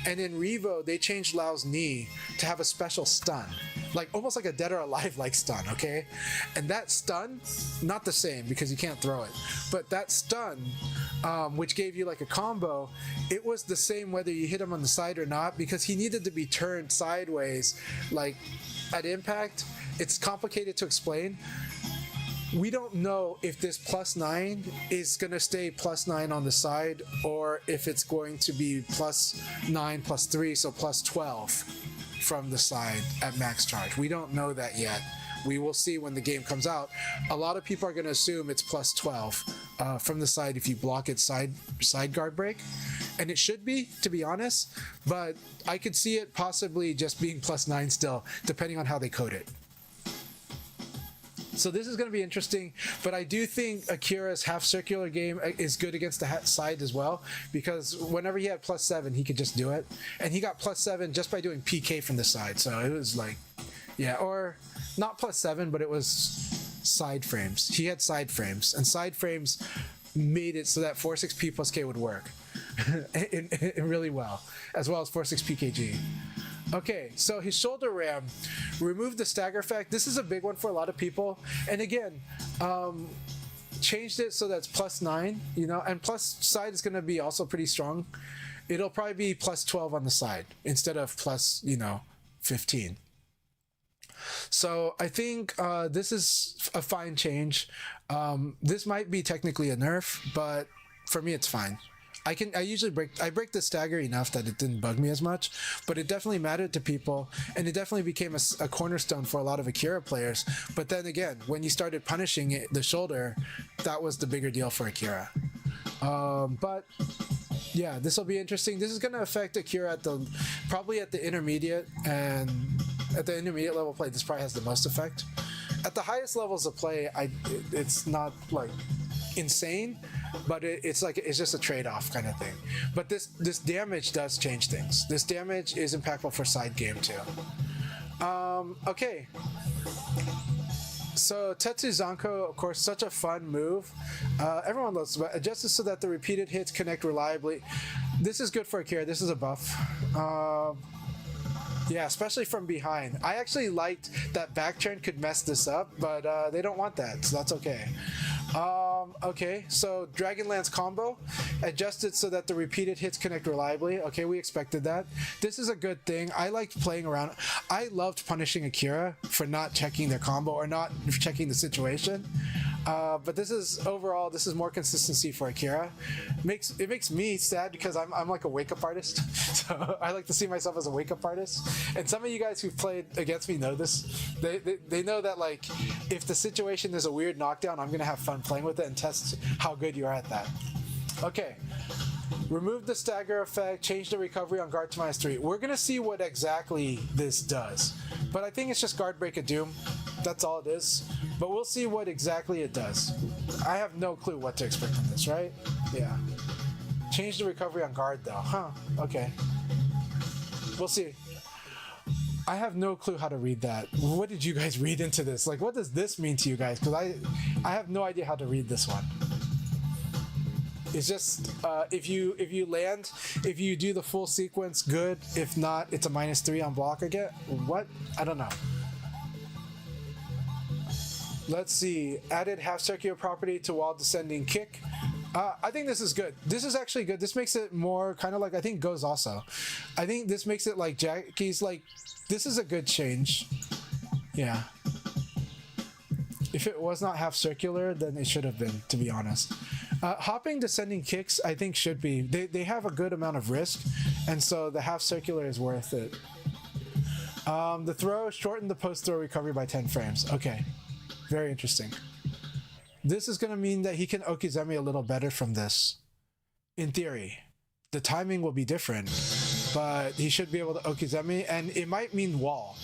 and in Revo they changed Lao's knee to have a special stun, like almost like a dead or alive like stun. Okay, and that stun, not the same because you can't throw it, but that stun, which gave you like a combo, it was the same whether you hit him on the side or not, because he needed to be turned sideways like at impact. It's complicated to explain. We don't know if this +9 is going to stay +9 on the side, or if it's going to be +9 +3, so +12 from the side at max charge. We don't know that yet. We will see when the game comes out. A lot of people are going to assume it's +12 from the side if you block it side guard break. And it should be, to be honest, but I could see it possibly just being +9 still, depending on how they code it. So this is going to be interesting, but I do think Akira's half circular game is good against the side as well, because whenever he had +7, he could just do it. And he got +7 just by doing PK from the side. So it was like, yeah, or not +7, but it was side frames. He had side frames, and side frames made it so that 4-6p plus K would work in really well as 4-6 PKG. Okay, so his shoulder ram, removed the stagger effect. This is a big one for a lot of people. And again, changed it so that's +9, you know, and plus side is going to be also pretty strong. It'll probably be +12 on the side instead of +15. So I think this is a fine change. This might be technically a nerf, but for me it's fine. I usually break the stagger enough that it didn't bug me as much, but it definitely mattered to people, and it definitely became a cornerstone for a lot of Akira players. But then again, when you started punishing it, the shoulder, that was the bigger deal for Akira. But yeah, this will be interesting. This is going to affect Akira probably at the intermediate, and at the intermediate level play, this probably has the most effect. At the highest levels of play, it's not like insane, but it's just a trade-off kind of thing. But this damage does change things. This damage is impactful for side game too. Okay. So Tetsu Zanko, of course, such a fun move. Everyone loves it. Adjusted so that the repeated hits connect reliably. This is good for Akira. This is a buff. Yeah, especially from behind. I actually liked that back turn could mess this up, but they don't want that, so that's okay. Okay, so Dragonlance combo, adjusted so that the repeated hits connect reliably. Okay, we expected that. This is a good thing. I liked playing around. I loved punishing Akira for not checking their combo or not checking the situation. But this is overall, this is more consistency for Akira. It makes me sad because I'm like a wake-up artist. So I like to see myself as a wake-up artist. And some of you guys who've played against me know this. They know that like if the situation is a weird knockdown, I'm gonna have fun playing with it and test how good you are at that. Okay. Remove the stagger effect, change the recovery on guard to -3. We're gonna see what exactly this does. But I think it's just guard break of doom. That's all it is. But we'll see what exactly it does. I have no clue what to expect from this, right? Yeah. Change the recovery on guard though. Huh. Okay. We'll see. I have no clue how to read that. What did you guys read into this? Like, what does this mean to you guys? Because I have no idea how to read this one. It's just if you land, if you do the full sequence, good. If not, it's a -3 on block again. What? I don't know. Let's see. Added half circular property to while descending kick. I think this is good. This is actually good. This makes it more kind of like, I think Goes also. I think this makes it like Jackie's like, this is a good change. Yeah. If it was not half circular, then it should have been, to be honest. Hopping descending kicks, I think should be. They have a good amount of risk, and so the half circular is worth it. The throw, shorten the post throw recovery by 10 frames. Okay. Very interesting. This is going to mean that he can Okizeme a little better from this. In theory. The timing will be different, but he should be able to Okizeme, and it might mean wall.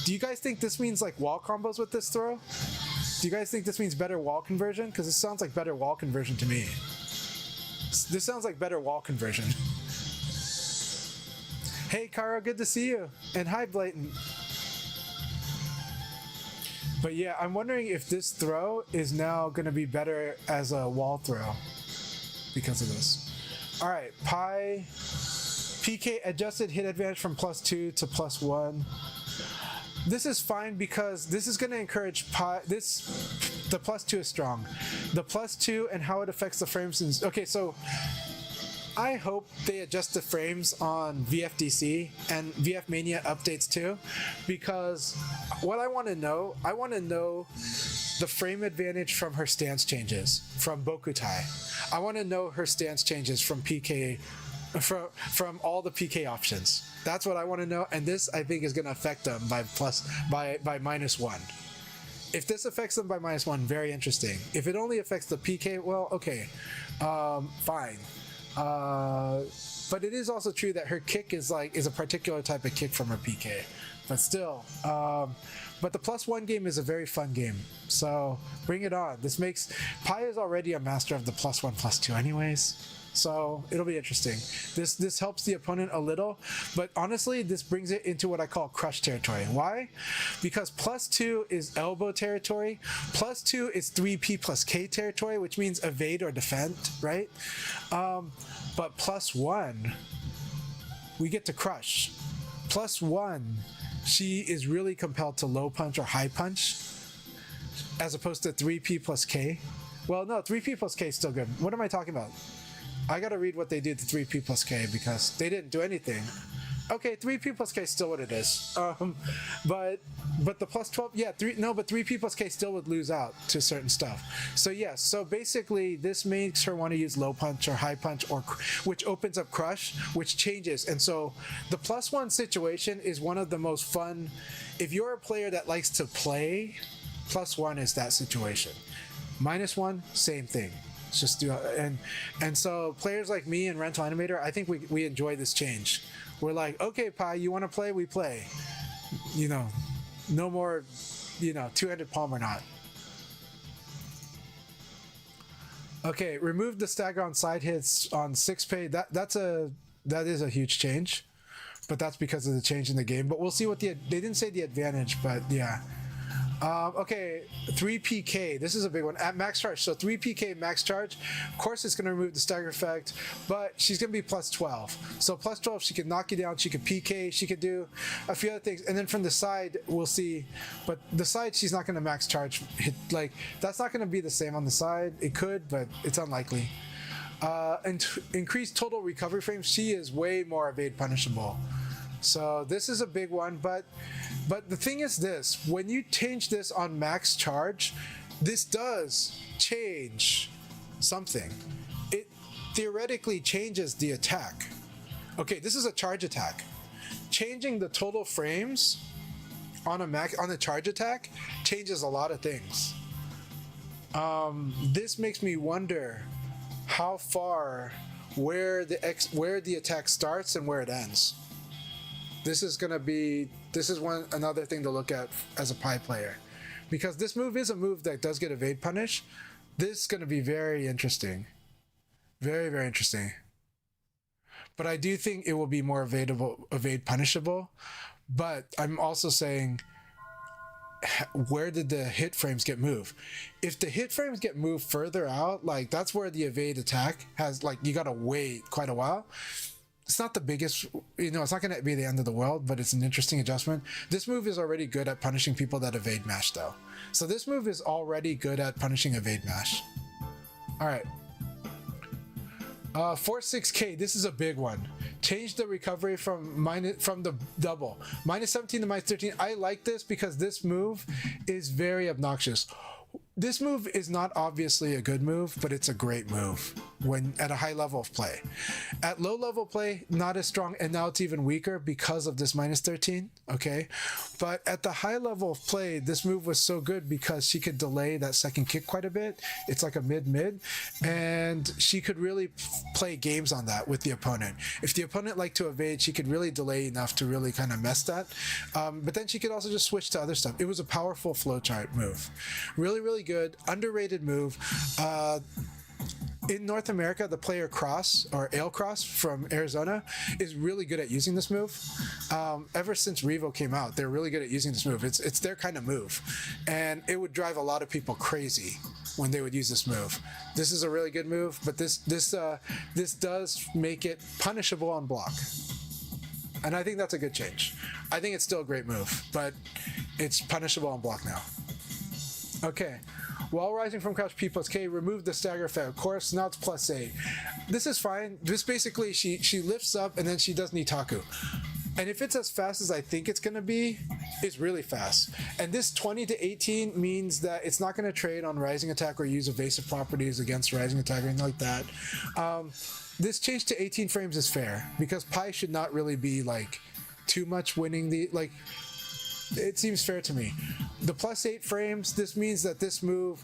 Do you guys think this means like wall combos with this throw? Do you guys think this means better wall conversion? Because it sounds like better wall conversion to me. This sounds like better wall conversion. Hey, Kara, good to see you. And hi, Blatant. But yeah, I'm wondering if this throw is now going to be better as a wall throw because of this. All right, Pi, PK adjusted hit advantage from +2 to +1. This is fine because this is going to encourage Pi. The +2 is strong. The +2 and how it affects the frames. Okay, so I hope they adjust the frames on VFDC and VF Mania updates too, because what I want to know the frame advantage from her stance changes from Bokutai. I want to know her stance changes from PK, from all the PK options. That's what I want to know, and this I think is going to affect them by -1. If this affects them by -1, very interesting. If it only affects the PK, well, okay, fine. But it is also true that her kick is a particular type of kick from her PK. But still, but the +1 game is a very fun game, so bring it on. This makes Pi is already a master of the +1 +2 anyways, so it'll be interesting. This helps the opponent a little, but honestly, this brings it into what I call crush territory. Why? Because +2 is elbow territory, +2 is 3P + K territory, which means evade or defend, right? But +1, we get to crush. +1, she is really compelled to low punch or high punch, as opposed to 3P + K. Well, no, 3P + K is still good. What am I talking about? I gotta read what they did to 3P + K because they didn't do anything. Okay, 3P + K is still what it is. But the +12, yeah, but 3P + K still would lose out to certain stuff. So yes, so basically this makes her want to use low punch or high punch, or which opens up crush, which changes. And so the +1 situation is one of the most fun. If you're a player that likes to play, +1 is that situation. -1, same thing. Just do and so players like me and Rental Animator, I think we enjoy this change. We're like, okay, Pi, you want to play? We play. You know, no more, two-handed palm or not. Okay, remove the stagger on side hits on 6-pay. That is a huge change, but that's because of the change in the game. But we'll see what they didn't say the advantage, but yeah. Okay, 3PK. This is a big one at max charge. So 3PK max charge. Of course, it's going to remove the stagger effect, but she's going to be +12. So +12, she can knock you down. She can PK. She could do a few other things. And then from the side, we'll see. But the side, she's not going to max charge. That's not going to be the same on the side. It could, but it's unlikely. And increased total recovery frames. She is way more evade punishable. So this is a big one, but the thing is this, when you change this on max charge, this does change something. It theoretically changes the attack. Okay, this is a charge attack. Changing the total frames on a charge attack changes a lot of things. This makes me wonder how far, where the attack starts and where it ends. This is another thing to look at as a Pi player, because this move is a move that does get evade punish. This is going to be very interesting, very, very interesting. But I do think it will be more evade punishable. But I'm also saying, where did the hit frames get moved? If the hit frames get moved further out, like that's where the evade attack has, like, you gotta wait quite a while. It's not the biggest, it's not going to be the end of the world, but it's an interesting adjustment. This move is already good at punishing people that evade mash, though. So this move is already good at punishing evade mash. All right. 46K, this is a big one. Change the recovery from the double. -17 to -13. I like this because this move is very obnoxious. This move is not obviously a good move, but it's a great move when at a high level of play. At low level play, not as strong, and now it's even weaker because of this -13, okay? But at the high level of play, this move was so good because she could delay that second kick quite a bit. It's like a mid-mid, and she could really play games on that with the opponent. If the opponent liked to evade, she could really delay enough to really kind of mess that. But then she could also just switch to other stuff. It was a powerful flowchart move. Really, really good, underrated move. In North America, the player Cross, or Ale Cross from Arizona, is really good at using this move. Ever since Revo came out, they're really good at using this move. It's their kind of move, and it would drive a lot of people crazy when they would use this move. This is a really good move, but this does make it punishable on block, and I think that's a good change. I think it's still a great move, but it's punishable on block now. Okay. While rising from crouch, P plus K, remove the stagger effect. Of course, now it's +8. This is fine. This basically, she lifts up and then she does Nitaku. And if it's as fast as I think it's going to be, it's really fast. And this 20 to 18 means that it's not going to trade on rising attack or use evasive properties against rising attack or anything like that. This change to 18 frames is fair because Pi should not really be like too much winning the, like, it seems fair to me. The +8 frames, this means that this move,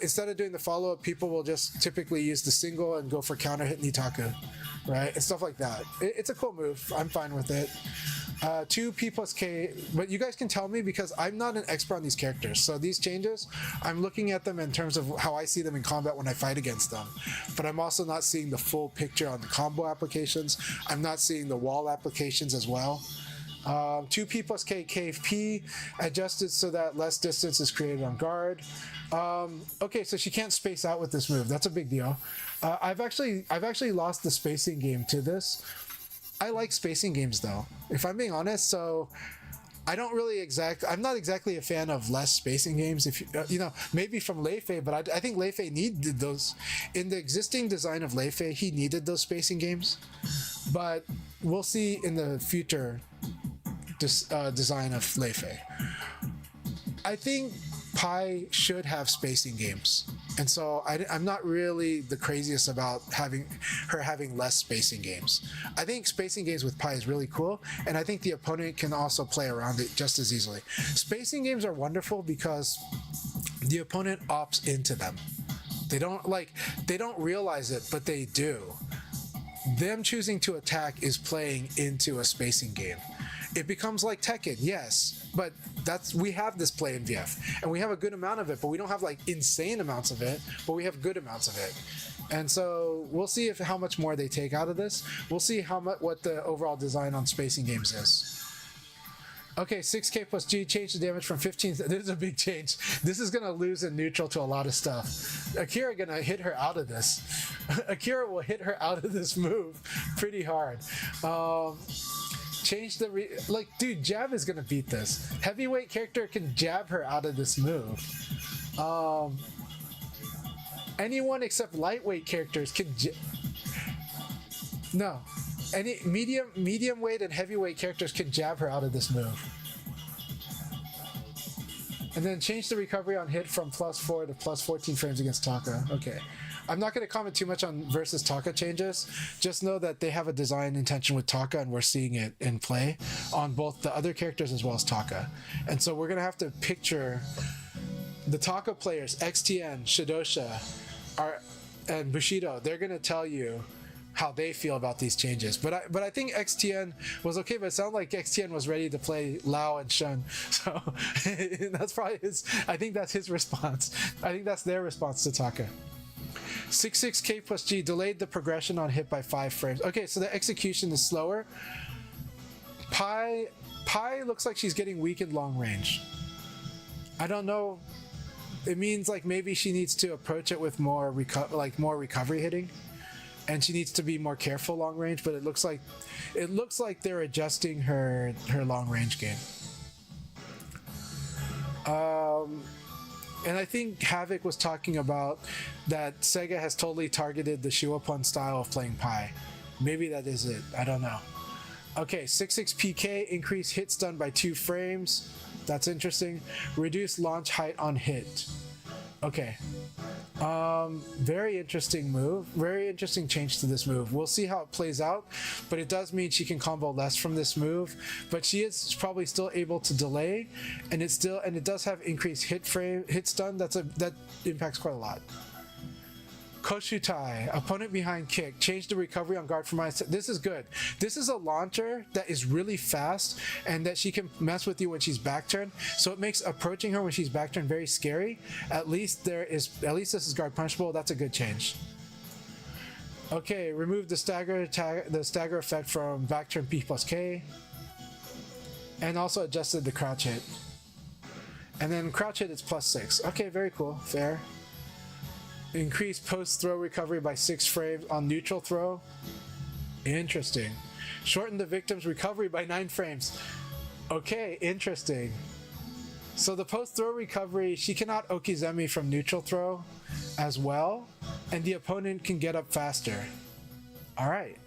instead of doing the follow-up, people will just typically use the single and go for counter hit Nitaku, right? And stuff like that. It's a cool move. I'm fine with it. 2 P plus K, but you guys can tell me because I'm not an expert on these characters. So these changes, I'm looking at them in terms of how I see them in combat when I fight against them. But I'm also not seeing the full picture on the combo applications. I'm not seeing the wall applications as well. 2P plus K, KP, adjusted so that less distance is created on guard. Okay, so she can't space out with this move. That's a big deal. I've actually lost the spacing game to this. I like spacing games though, if I'm being honest. So I don't really I'm not exactly a fan of less spacing games. If maybe from Lei Fei, but I think Lei Fei needed those in the existing design of Lei Fei. He needed those spacing games, but we'll see in the future design of Lei Fei. I think Pi should have spacing games, and so I'm not really the craziest about having less spacing games. I think spacing games with Pi is really cool, and I think the opponent can also play around it just as easily. Spacing games are wonderful because the opponent opts into them. They don't realize it, but they do. Them choosing to attack is playing into a spacing game. It becomes like Tekken, yes, but we have this play in VF, and we have a good amount of it, but we don't have like insane amounts of it, but we have good amounts of it. And so we'll see how much more they take out of this. We'll see what the overall design on spacing games is. Okay, 6K plus G, change the damage from 15. This is a big change. This is going to lose in neutral to a lot of stuff. Akira going to hit her out of this. Akira will hit her out of this move pretty hard. Change the dude, jab is gonna beat this. Heavyweight character can jab her out of this move. Anyone except lightweight characters can no. Any medium weight and heavyweight characters can jab her out of this move. And then change the recovery on hit from +4 to +14 frames against Taka. Okay. I'm not going to comment too much on versus Taka changes. Just know that they have a design intention with Taka, and we're seeing it in play on both the other characters as well as Taka. And so we're going to have to picture the Taka players, XTN, Shidosha, and Bushido. They're going to tell you how they feel about these changes. But I think XTN was okay, but it sounded like XTN was ready to play Lao and Shun. So that's probably I think that's his response. I think that's their response to Taka. 66K plus G, delayed the progression on hit by 5 frames. Okay, so the execution is slower. Pi Pi looks like she's getting weak in long range. I don't know. It means like maybe she needs to approach it with more more recovery hitting, and she needs to be more careful long range. But it looks like they're adjusting her long range game. And I think Havoc was talking about that Sega has totally targeted the Shuopun style of playing Pi. Maybe that is it. I don't know. Okay, 6-6 PK, increase hit stun by 2 frames. That's interesting. Reduce launch height on hit. Okay. Very interesting move. Very interesting change to this move. We'll see how it plays out, but it does mean she can combo less from this move. But she is probably still able to delay, and it does have increased hit stun. That impacts quite a lot. Koshutai, opponent behind kick. Change the recovery on guard for minus. This is good. This is a launcher that is really fast and that she can mess with you when she's back turned. So it makes approaching her when she's back turned very scary. At least this is guard punishable. That's a good change. Okay, remove the stagger effect from back turn P plus K. And also adjusted the crouch hit. And then crouch hit is +6. Okay, very cool. Fair. Increase post-throw recovery by 6 frames on neutral throw. Interesting. Shorten the victim's recovery by 9 frames. Okay, interesting. So the post-throw recovery, she cannot Okizeme from neutral throw as well, and the opponent can get up faster. Alright.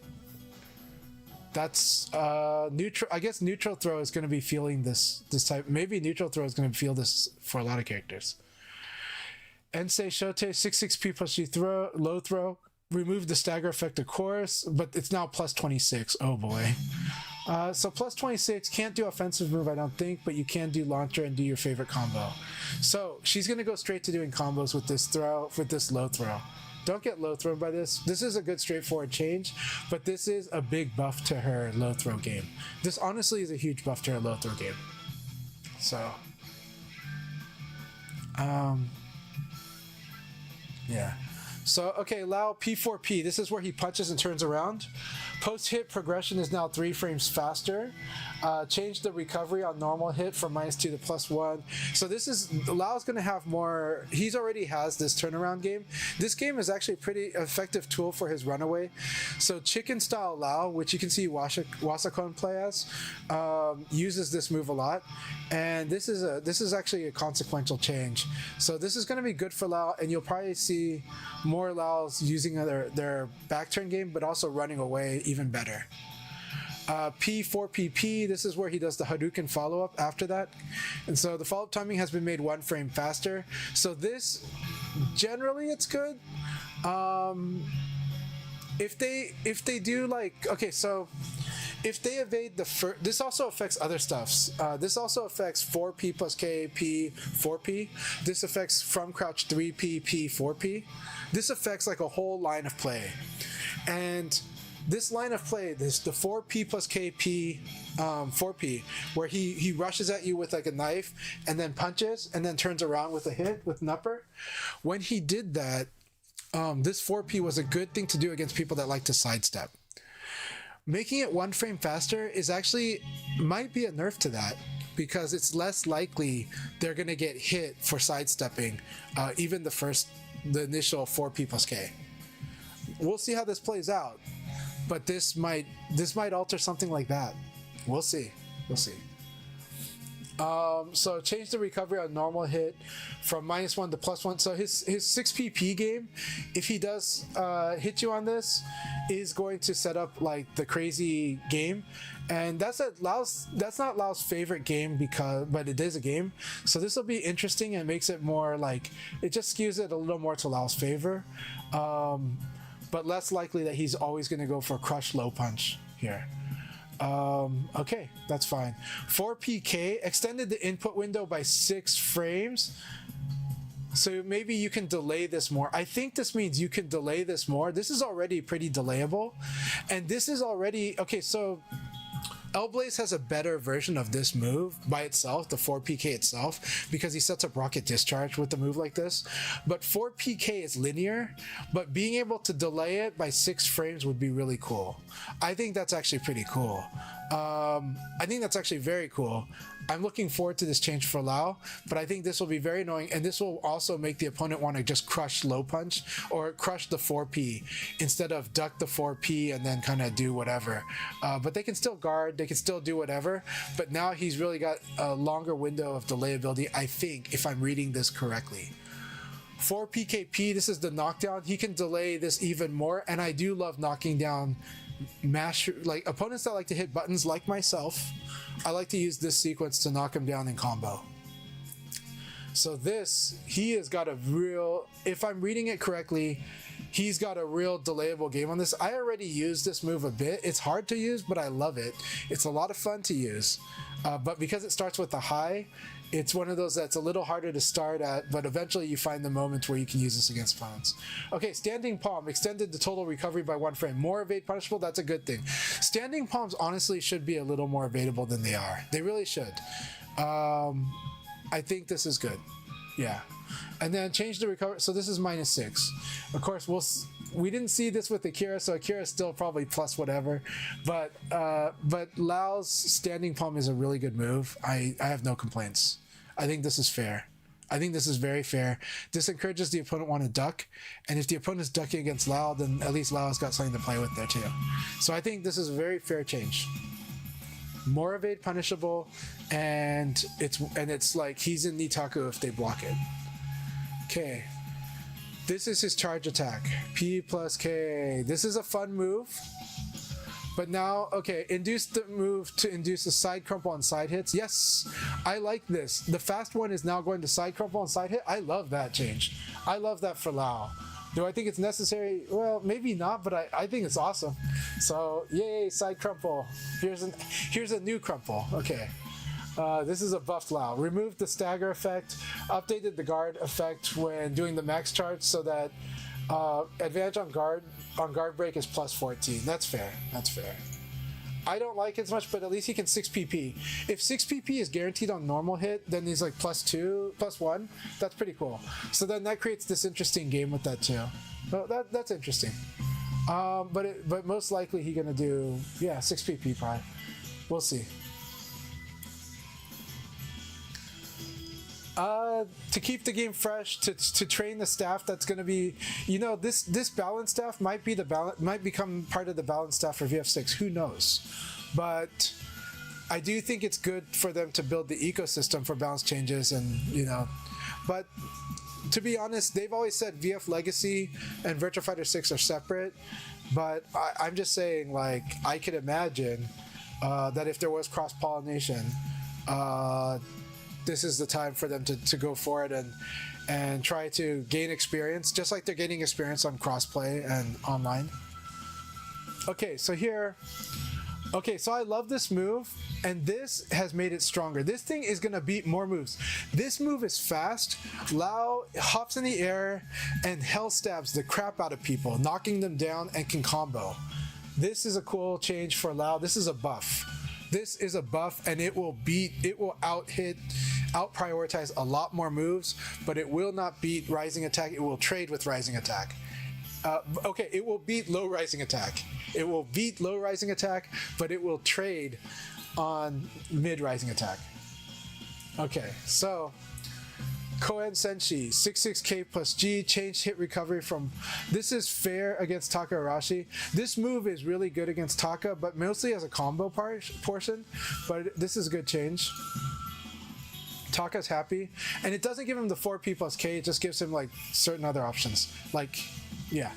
That's neutral. I guess neutral throw is going to be feeling this type. Maybe neutral throw is going to feel this for a lot of characters. Ensei Shote 6-6 P plus G throw, low throw. Remove the stagger effect of course, but it's now +26. Oh boy. So +26, can't do offensive move I don't think, but you can do launcher and do your favorite combo. So she's gonna go straight to doing combos with this low throw. Don't get low thrown by this. This is a good straightforward change, but this is a big buff to her low throw game. This honestly is a huge buff to her low throw game. So yeah. So, okay, Lao P4P. This is where he punches and turns around. Post-hit progression is now 3 frames faster. Change the recovery on normal hit from -2 to +1. So this is, Lao's going to have more, he's already has this turnaround game. This game is actually a pretty effective tool for his runaway. So chicken style Lao, which you can see Wasakon play as, uses this move a lot. And this is actually a consequential change. So this is going to be good for Lao, and you'll probably see more Laos using their back turn game, but also running away even better. P4PP, this is where he does the Hadouken follow-up after that. And so the follow-up timing has been made 1 frame faster. So this, generally it's good. If they do like, okay, so if they evade the first, this also affects other stuffs. This also affects 4P plus K, P, 4P. This affects from crouch 3P, P, 4P. This affects like a whole line of play. And this line of play, the 4P plus KP, 4P, where he rushes at you with like a knife and then punches and then turns around with a hit with an upper. When he did that, this 4P was a good thing to do against people that like to sidestep. Making it 1 frame faster is actually, might be a nerf to that, because it's less likely they're going to get hit for sidestepping, even the initial 4P plus K. We'll see how this plays out, but this might alter something like that. We'll see. So change the recovery on normal hit from -1 to +1. So his 6PP game, if he does hit you on this, is going to set up like the crazy game, and that's not Lao's favorite game, but it is a game. So this will be interesting and makes it more like, it just skews it a little more to Lao's favor, but less likely that he's always going to go for a crush low punch here. Okay, that's fine. 4PK extended the input window by 6 frames. So maybe you can delay this more. I think this means you can delay this more. This is already pretty delayable. And this is already, okay, so L-Blaze has a better version of this move by itself, the 4PK itself, because he sets up rocket discharge with a move like this. But 4PK is linear, but being able to delay it by 6 frames would be really cool. I think that's actually pretty cool. I think that's actually very cool. I'm looking forward to this change for Lao, but I think this will be very annoying, and this will also make the opponent want to just crush low punch or crush the 4P instead of duck the 4P and then kind of do whatever. But they can still guard, they can still do whatever, but now he's really got a longer window of delay ability, I think, if I'm reading this correctly. 4PKP, this is the knockdown. He can delay this even more, and I do love knocking down like opponents that like to hit buttons like myself. I like to use this sequence to knock him down in combo. So this, he has got a real, if I'm reading it correctly, he's got a real delayable game on this. I already used this move a bit. It's hard to use, but I love it. It's a lot of fun to use. But because it starts with the high, it's one of those that's a little harder to start at, but eventually you find the moment where you can use this against opponents. Okay, standing palm, extended the total recovery by 1 frame. More evade punishable, that's a good thing. Standing palms honestly should be a little more evadable than they are. They really should. I think this is good. Yeah. And then change the recovery, so this is -6. Of course, we didn't see this with Akira, so Akira is still probably plus whatever, but Lao's standing palm is a really good move. I have no complaints. I think this is fair. I think this is very fair. This encourages the opponent want to duck, and if the opponent is ducking against Lao, then at least Lao's got something to play with there too. So I think this is a very fair change. More evade punishable, and it's like he's in Nitaku if they block it. Okay. This is his charge attack. P plus K. This is a fun move. But now, okay, induce the move to induce a side crumple on side hits. Yes, I like this. The fast one is now going to side crumple on side hit. I love that change. I love that for Lao. Do I think it's necessary? Well, maybe not, but I think it's awesome. So, yay, side crumple. Here's a new crumple. Okay. This is a buffed Lao. Removed the stagger effect, updated the guard effect when doing the max charge so that advantage on guard break is plus 14. That's fair. That's fair. I don't like it as much, but at least he can 6 PP. If 6 PP is guaranteed on normal hit, then he's like +2, +1. That's pretty cool. So then that creates this interesting game with that too. So that's interesting. But most likely he's gonna do 6 PP probably. We'll see. To keep the game fresh, to train the staff that's going to be, this balance staff might become part of the balance staff for VF6. Who knows? But I do think it's good for them to build the ecosystem for balance changes, and but to be honest, they've always said VF Legacy and Virtua Fighter 6 are separate. But I'm just saying, like, I could imagine that if there was cross pollination. This is the time for them to go for it and try to gain experience, just like they're gaining experience on crossplay and online. Okay, so I love this move, and this has made it stronger. This thing is gonna beat more moves. This move is fast. Lao hops in the air and hell stabs the crap out of people, knocking them down, and can combo. This is a cool change for Lao. This is a buff. This is a buff, and it will out prioritize a lot more moves, but it will not beat rising attack. It will trade with rising attack. Okay, it will beat low rising attack. It will beat low rising attack, but it will trade on mid rising attack. Okay, so Koen Senshi, 66K plus G, changed hit recovery from... This is fair against Taka Arashi. This move is really good against Taka, but mostly as a combo portion, but this is a good change. Taka's happy, and it doesn't give him the 4P plus K, it just gives him like certain other options. Like, yeah.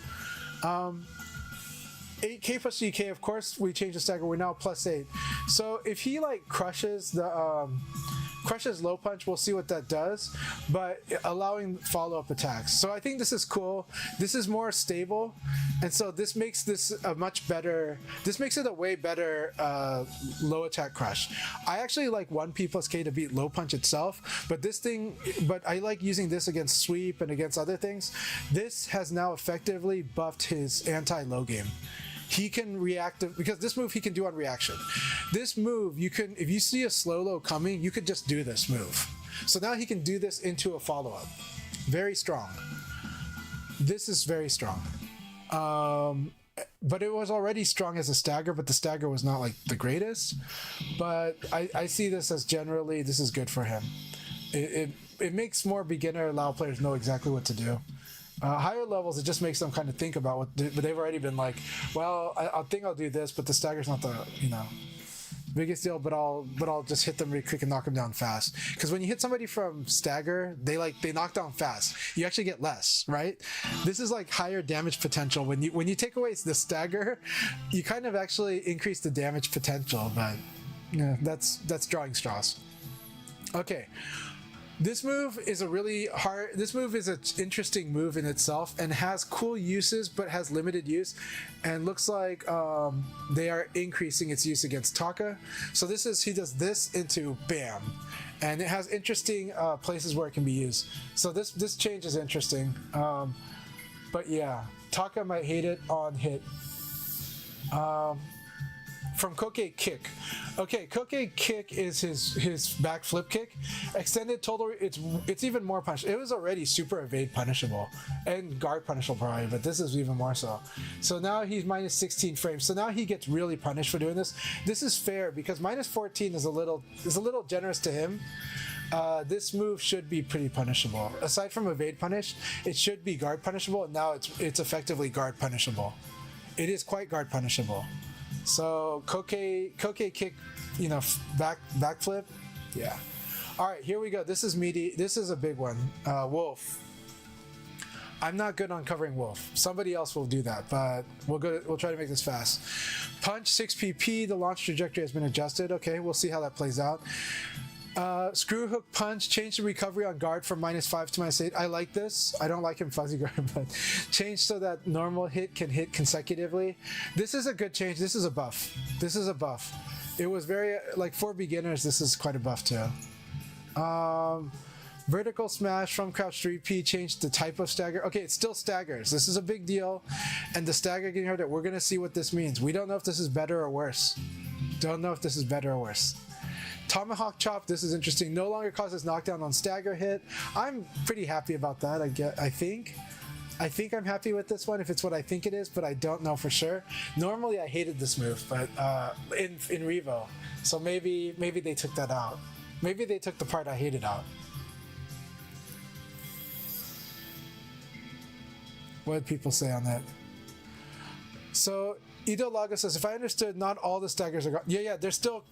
8K plus GK, of course, we changed the stagger, we're now +8. So if he like crushes low punch, we'll see what that does, but allowing follow-up attacks. So I think this is cool. This is more stable, and so this makes this a much better, this makes it a way better low attack crush. I actually like 1P plus K to beat low punch itself, but I like using this against sweep and against other things. This has now effectively buffed his anti-low game. He can react, because this move he can do on reaction. This move, if you see a slow low coming, you could just do this move. So now he can do this into a follow-up. Very strong. This is very strong. but it was already strong as a stagger, but the stagger was not like the greatest. But I see this as generally this is good for him. It makes more beginner LoL players know exactly what to do. Higher levels, it just makes them kind of think about what, but they've already been like, well, I think I'll do this, but the stagger's not the biggest deal. But I'll just hit them really quick and knock them down fast. Because when you hit somebody from stagger, they knock down fast. You actually get less, right? This is like higher damage potential. When you take away the stagger, you kind of actually increase the damage potential. But yeah, that's drawing straws. Okay. This move is an interesting move in itself and has cool uses, but has limited use, and looks like they are increasing its use against Taka. So he does this into bam, and it has interesting places where it can be used. So this change is interesting, but yeah, Taka might hate it on hit. From Koke Kick. Okay, Koke Kick is his back flip kick. Extended total, it's even more punishable. It was already super evade punishable and guard punishable probably, but this is even more so. So now he's minus 16 frames. So now he gets really punished for doing this. This is fair because minus 14 is a little generous to him. This move should be pretty punishable. Aside from evade punish, it should be guard punishable, and now it's effectively guard punishable. It is quite guard punishable. So Koke kick, backflip, yeah. All right, here we go. This is meaty. This is a big one. Wolf. I'm not good on covering Wolf. Somebody else will do that, but we'll try to make this fast. Punch 6 PP. The launch trajectory has been adjusted. Okay, we'll see how that plays out. Screw hook punch, change the recovery on guard from -5 to -8. I like this. I don't like him fuzzy guard, but change so that normal hit can hit consecutively. This is a good change. This is a buff. It was very, like, for beginners, this is quite a buff too. Vertical smash from crouch 3P, changed the type of stagger. Okay, it still staggers. This is a big deal. And the stagger getting hurt, we're gonna see what this means. We don't know if this is better or worse. Tomahawk chop, this is interesting. No longer causes knockdown on stagger hit. I'm pretty happy about that. I think I'm happy with this one if it's what I think it is, but I don't know for sure. Normally I hated this move, but in Revo. So maybe they took that out. Maybe they took the part I hated out. What did people say on that? So Ido Lago says, if I understood, not all the staggers are gone. Yeah, there's still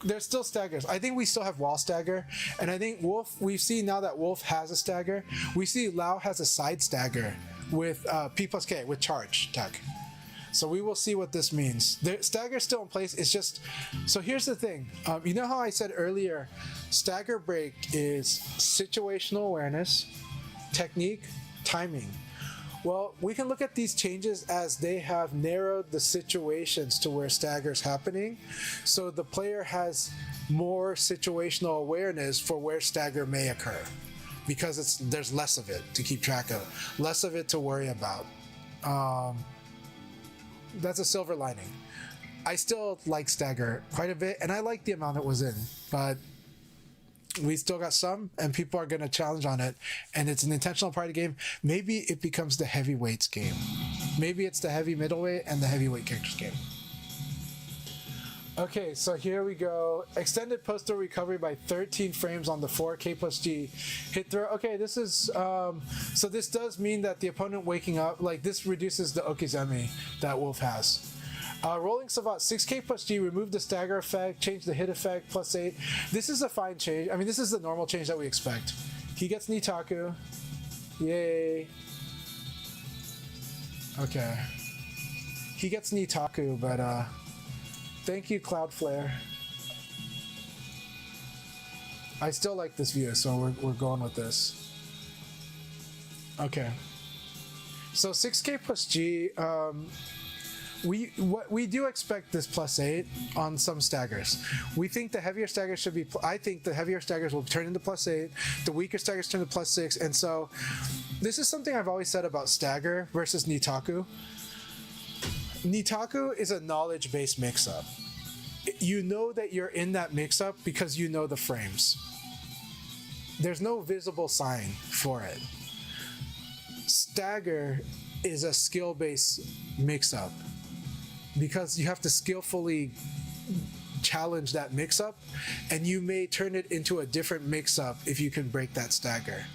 staggers. I think we still have wall stagger, and I think Wolf, we've seen now that Wolf has a stagger. We see Lao has a side stagger with P plus K, with charge tech. So we will see what this means. The stagger's still in place. It's just, so here's the thing. You know how I said earlier, stagger break is situational awareness, technique, timing. Well, we can look at these changes as they have narrowed the situations to where stagger's happening. So the player has more situational awareness for where stagger may occur because there's less of it to keep track of, less of it to worry about. That's a silver lining. I still like stagger quite a bit, and I like the amount it was in, but we still got some, and people are going to challenge on it, and it's an intentional part of the game. Maybe it becomes the heavyweights game. Maybe it's the heavy middleweight and the heavyweight characters game. Okay, so here we go. Extended postal recovery by 13 frames on the 4K plus G hit throw. Okay, this is, so this does mean that the opponent waking up, like this reduces the Okizeme that Wolf has. Rolling Savant, 6K plus G, remove the stagger effect, change the hit effect, +8. This is a fine change. I mean, this is the normal change that we expect. He gets Nitaku. Yay. Okay. He gets Nitaku, but thank you, Cloudflare. I still like this view, so we're going with this. Okay. So 6K plus G, we do expect this +8 on some staggers. We think the heavier staggers should be. I think the heavier staggers will turn into +8. The weaker staggers turn to +6, and so this is something I've always said about stagger versus Nitaku. Nitaku is a knowledge-based mix-up. You know that you're in that mix-up because you know the frames. There's no visible sign for it. Stagger is a skill-based mix-up. because you have to skillfully challenge that mix-up, and you may turn it into a different mix-up if you can break that stagger.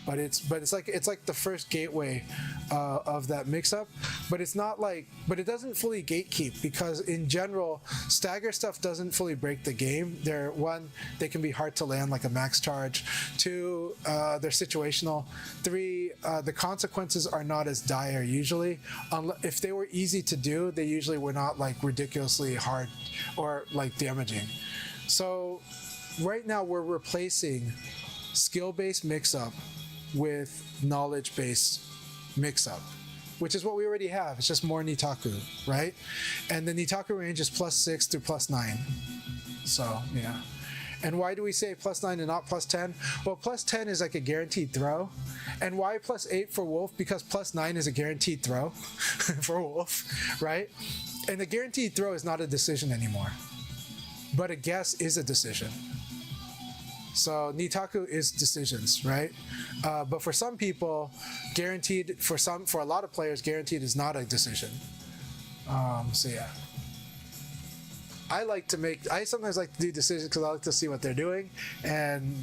But it's like the first gateway of that mix-up, but it's not like, but it doesn't fully gatekeep, because in general stagger stuff doesn't fully break the game. They're, one, they can be hard to land like a max charge. Two, they're situational. Three, the consequences are not as dire usually. If they were easy to do, they usually were not like ridiculously hard or like damaging. So right now we're replacing skill-based mix-up with knowledge-based mix-up, which is what we already have. It's just more Nitaku, right? And the Nitaku range is +6 through +9. So yeah. And why do we say +9 and not +10? Well, +10 is like a guaranteed throw. And why +8 for Wolf? Because +9 is a guaranteed throw for Wolf, right? And the guaranteed throw is not a decision anymore, but a guess is a decision. So Nitaku is decisions, right? But for some people, guaranteed, for a lot of players, guaranteed is not a decision. So yeah. I sometimes like to do decisions because I like to see what they're doing, and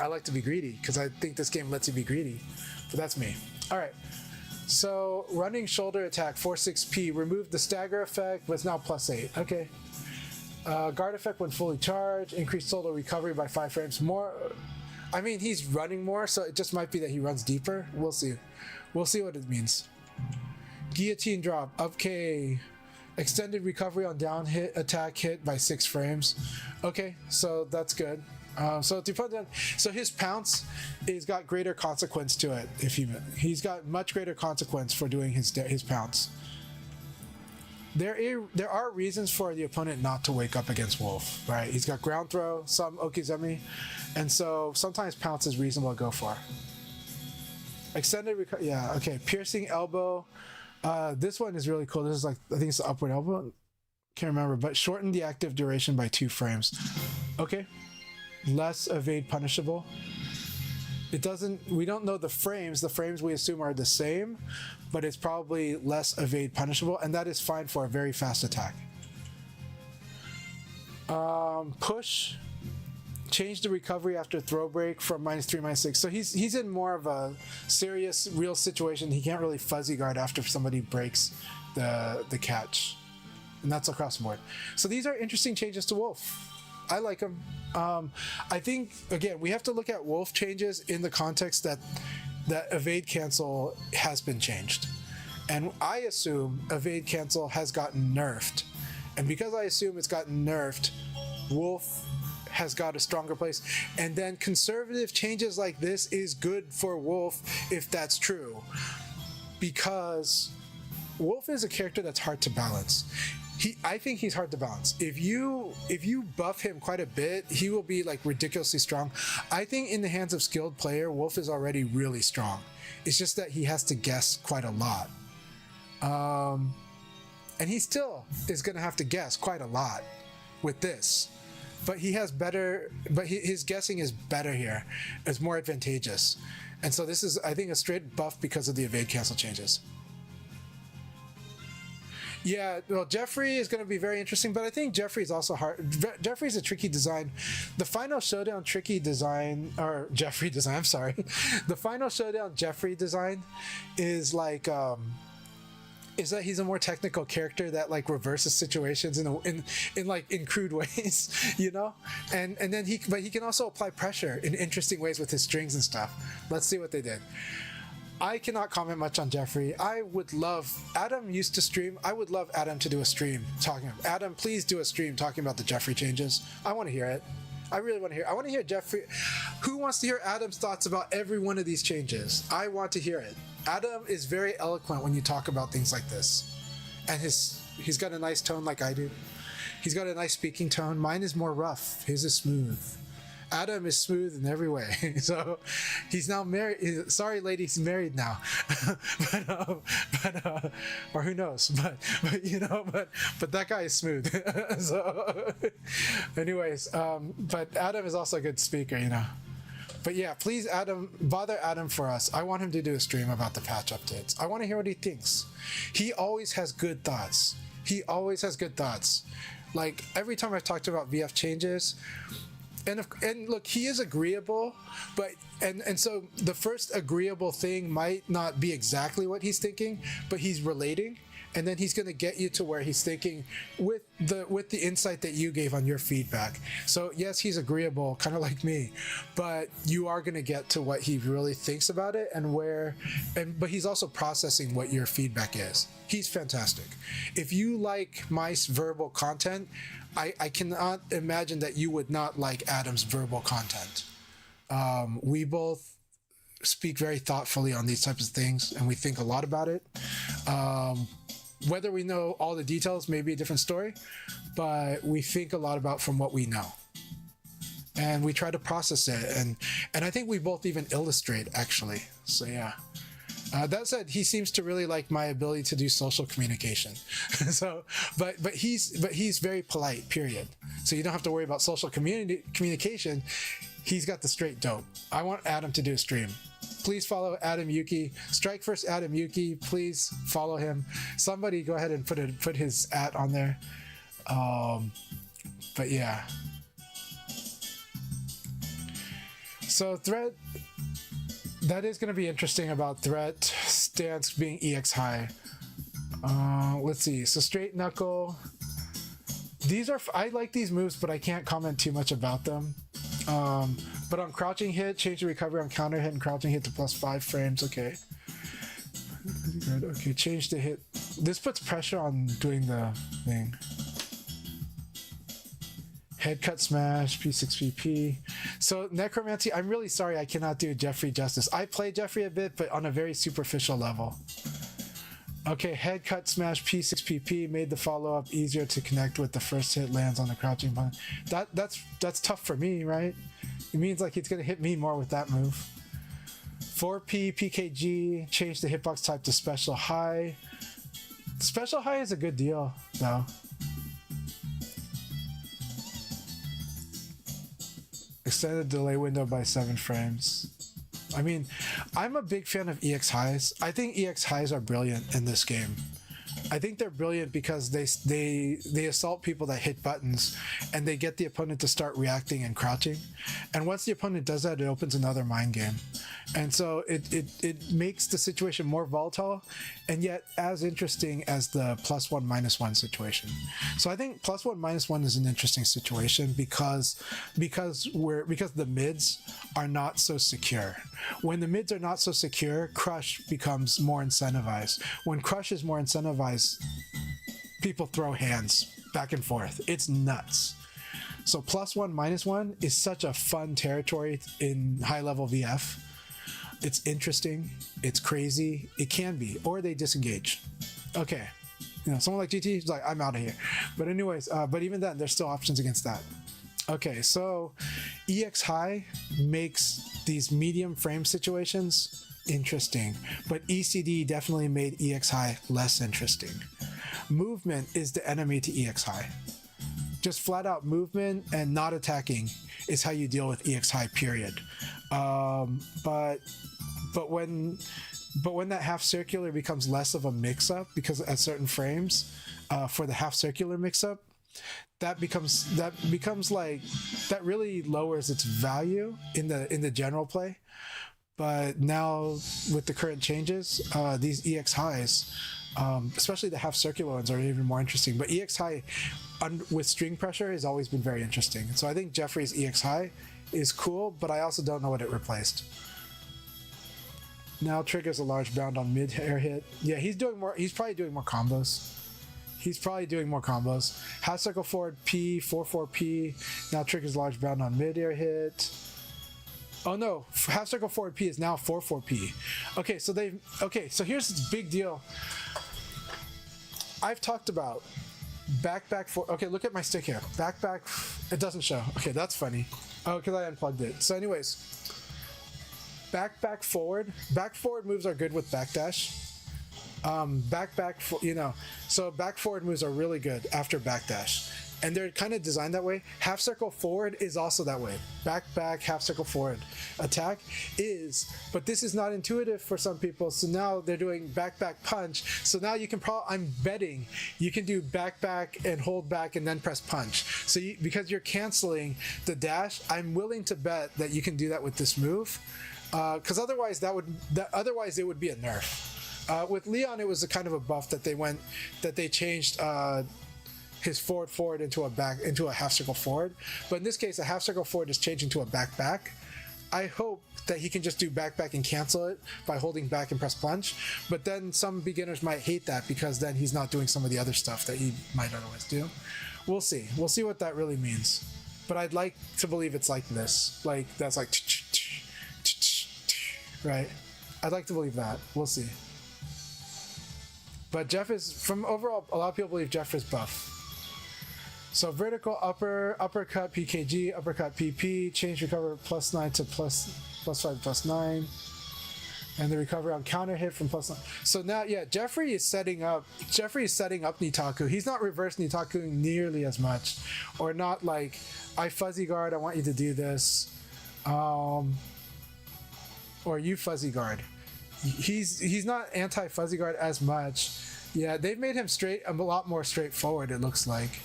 I like to be greedy because I think this game lets you be greedy. But that's me. All right. So running shoulder attack, 4-6P, remove the stagger effect, but it's now +8. Okay. Guard effect when fully charged, increased solo recovery by 5 frames. More, I mean, he's running more, so it just might be that he runs deeper. We'll see. We'll see what it means. Guillotine drop, okay. Extended recovery on down hit, attack hit by 6 frames. Okay, so that's good. So it depends on, so his pounce is got greater consequence to it. If he's got much greater consequence for doing his pounce. There are reasons for the opponent not to wake up against Wolf, right? He's got ground throw, some Okizeme, and so sometimes pounce is reasonable to go for. Extended recovery, yeah, okay. Piercing elbow. This one is really cool. This is like, I think it's the upward elbow. Can't remember, but shorten the active duration by 2 frames. Okay. Less evade punishable. It doesn't, we don't know the frames. The frames we assume are the same, but it's probably less evade punishable, and that is fine for a very fast attack. Push. Change the recovery after throw break from -3, -6. So he's in more of a serious, real situation. He can't really fuzzy guard after somebody breaks the catch, and that's across the board. So these are interesting changes to Wolf. I like them. I think, again, we have to look at Wolf changes in the context that evade cancel has been changed, and I assume evade cancel has gotten nerfed, and because I assume it's gotten nerfed, Wolf has got a stronger place. And then conservative changes like this is good for Wolf if that's true, because Wolf is a character that's hard to balance. I think he's hard to balance. If you buff him quite a bit, he will be like ridiculously strong. I think in the hands of skilled player, Wolf is already really strong. It's just that he has to guess quite a lot. And he still is going to have to guess quite a lot with this. But he has better, but his guessing is better here. It's more advantageous. And so this is, I think, a straight buff because of the evade cancel changes. Yeah, well, Jeffrey is going to be very interesting, but I think Jeffrey is also hard. Jeffrey's a tricky design. The Final Showdown tricky design, or Jeffrey design, I'm sorry. The Final Showdown Jeffrey design is like, is that he's a more technical character that like reverses situations in crude ways, you know? And then he can also apply pressure in interesting ways with his strings and stuff. Let's see what they did. I cannot comment much on Jeffrey. I would love, Adam used to stream, I would love Adam to do a stream talking, Adam, please do a stream talking about the Jeffrey changes. I want to hear it. I really want to hear, I want to hear Jeffrey. Who wants to hear Adam's thoughts about every one of these changes? I want to hear it. Adam is very eloquent when you talk about things like this. And he's got a nice tone like I do. He's got a nice speaking tone. Mine is more rough. His is smooth. Adam is smooth in every way. So he's now married. Sorry, lady, he's married now. Or who knows? But you know, but that guy is smooth. So, anyways, but Adam is also a good speaker, you know. But yeah, please, Adam, bother Adam for us. I want him to do a stream about the patch updates. I want to hear what he thinks. He always has good thoughts. He always has good thoughts. Like every time I've talked about VF changes, and look, he is agreeable, but and so the first agreeable thing might not be exactly what he's thinking, but he's relating, and then he's going to get you to where he's thinking with the insight that you gave on your feedback. So yes, he's agreeable, kind of like me, but you are going to get to what he really thinks about it but he's also processing what your feedback is. He's fantastic. If you like my verbal content, I cannot imagine that you would not like Adam's verbal content. We both speak very thoughtfully on these types of things, and we think a lot about it. Whether we know all the details may be a different story, but we think a lot about from what we know. And we try to process it, and I think we both even illustrate, actually. So yeah. That said, he seems to really like my ability to do social communication. So, but he's very polite. Period. So you don't have to worry about social communication. He's got the straight dope. I want Adam to do a stream. Please follow Adam Yuki. Strike First Adam Yuki. Please follow him. Somebody go ahead and put his @ on there. But yeah. So threat. That is going to be interesting about threat stance being EX high. Let's see. So straight knuckle. These are, I like these moves, but I can't comment too much about them. But on crouching hit, change the recovery on counter hit and crouching hit to +5 frames. Okay. Okay, change the hit. This puts pressure on doing the thing. Head cut smash, P6PP. So necromancy, I'm really sorry I cannot do Jeffrey justice. I play Jeffrey a bit, but on a very superficial level. Okay, head cut smash, P6PP made the follow-up easier to connect with the first hit lands on the crouching punch. That's tough for me, right? It means like it's gonna hit me more with that move. 4P PKG, change the hitbox type to special high. Special high is a good deal, though. Extended delay window by 7 frames. I mean, I'm a big fan of EX highs. I think EX highs are brilliant in this game. I think they're brilliant because they assault people that hit buttons, and they get the opponent to start reacting and crouching. And once the opponent does that, it opens another mind game. And so it makes the situation more volatile, and yet as interesting as the +1 -1 situation. So I think +1 -1 is an interesting situation because the mids are not so secure. When the mids are not so secure, Crush becomes more incentivized. When Crush is more incentivized, people throw hands back and forth. It's nuts. So +1 -1 is such a fun territory in high level VF. It's interesting, it's crazy, it can be, or they disengage. Okay, you know, someone like GT is like, I'm out of here. But anyways, but even then, there's still options against that. Okay, so EX high makes these medium frame situations interesting, but ECD definitely made EX high less interesting. Movement is the enemy to EX high. Just flat out movement and not attacking is how you deal with EX high, period. But when that half circular becomes less of a mix-up, because at certain frames, for the half circular mix-up, that really lowers its value in the general play. But now with the current changes, these EX highs, especially the half circular ones, are even more interesting. But EX high with string pressure has always been very interesting. So I think Jeffrey's EX high is cool, but I also don't know what it replaced. Now triggers a large bound on mid air hit. Yeah, he's probably doing more combos. Half circle forward P, 4-4P. Now triggers large bound on mid air hit. Oh no, half circle forward P is now 4-4P. Okay, so here's this big deal. I've talked about back forward. Okay, look at my stick here. Back. It doesn't show. Okay, that's funny. Oh, because I unplugged it. So anyways, back forward. Back forward moves are good with backdash. So back forward moves are really good after backdash. and they're kind of designed that way. Half circle forward is also that way. Back, half circle forward. Attack is, but this is not intuitive for some people. So now they're doing back punch. So now you can I'm betting you can do back and hold back and then press punch. So because you're canceling the dash, I'm willing to bet that you can do that with this move. Because otherwise otherwise it would be a nerf. With Leon, it was a kind of a buff that they changed his forward into a half circle forward. But in this case, a half circle forward is changing to a back. I hope that he can just do back and cancel it by holding back and press punch. But then some beginners might hate that because then he's not doing some of the other stuff that he might otherwise do. We'll see. We'll see what that really means. But I'd like to believe it's like this. Like, that's like, right? I'd like to believe that. We'll see. But Jeff is, from overall, a lot of people believe Jeff is buff. So vertical uppercut PKG, uppercut PP, change recover +9 to +5 +9, and the recovery on counter hit from +9. So now, yeah, Jeffrey is setting up Nitaku. He's not reverse Nitakuing nearly as much, or not like, I fuzzy guard, I want you to do this, or you fuzzy guard. He's not anti fuzzy guard as much. Yeah, they've made him a lot more straightforward, it looks like.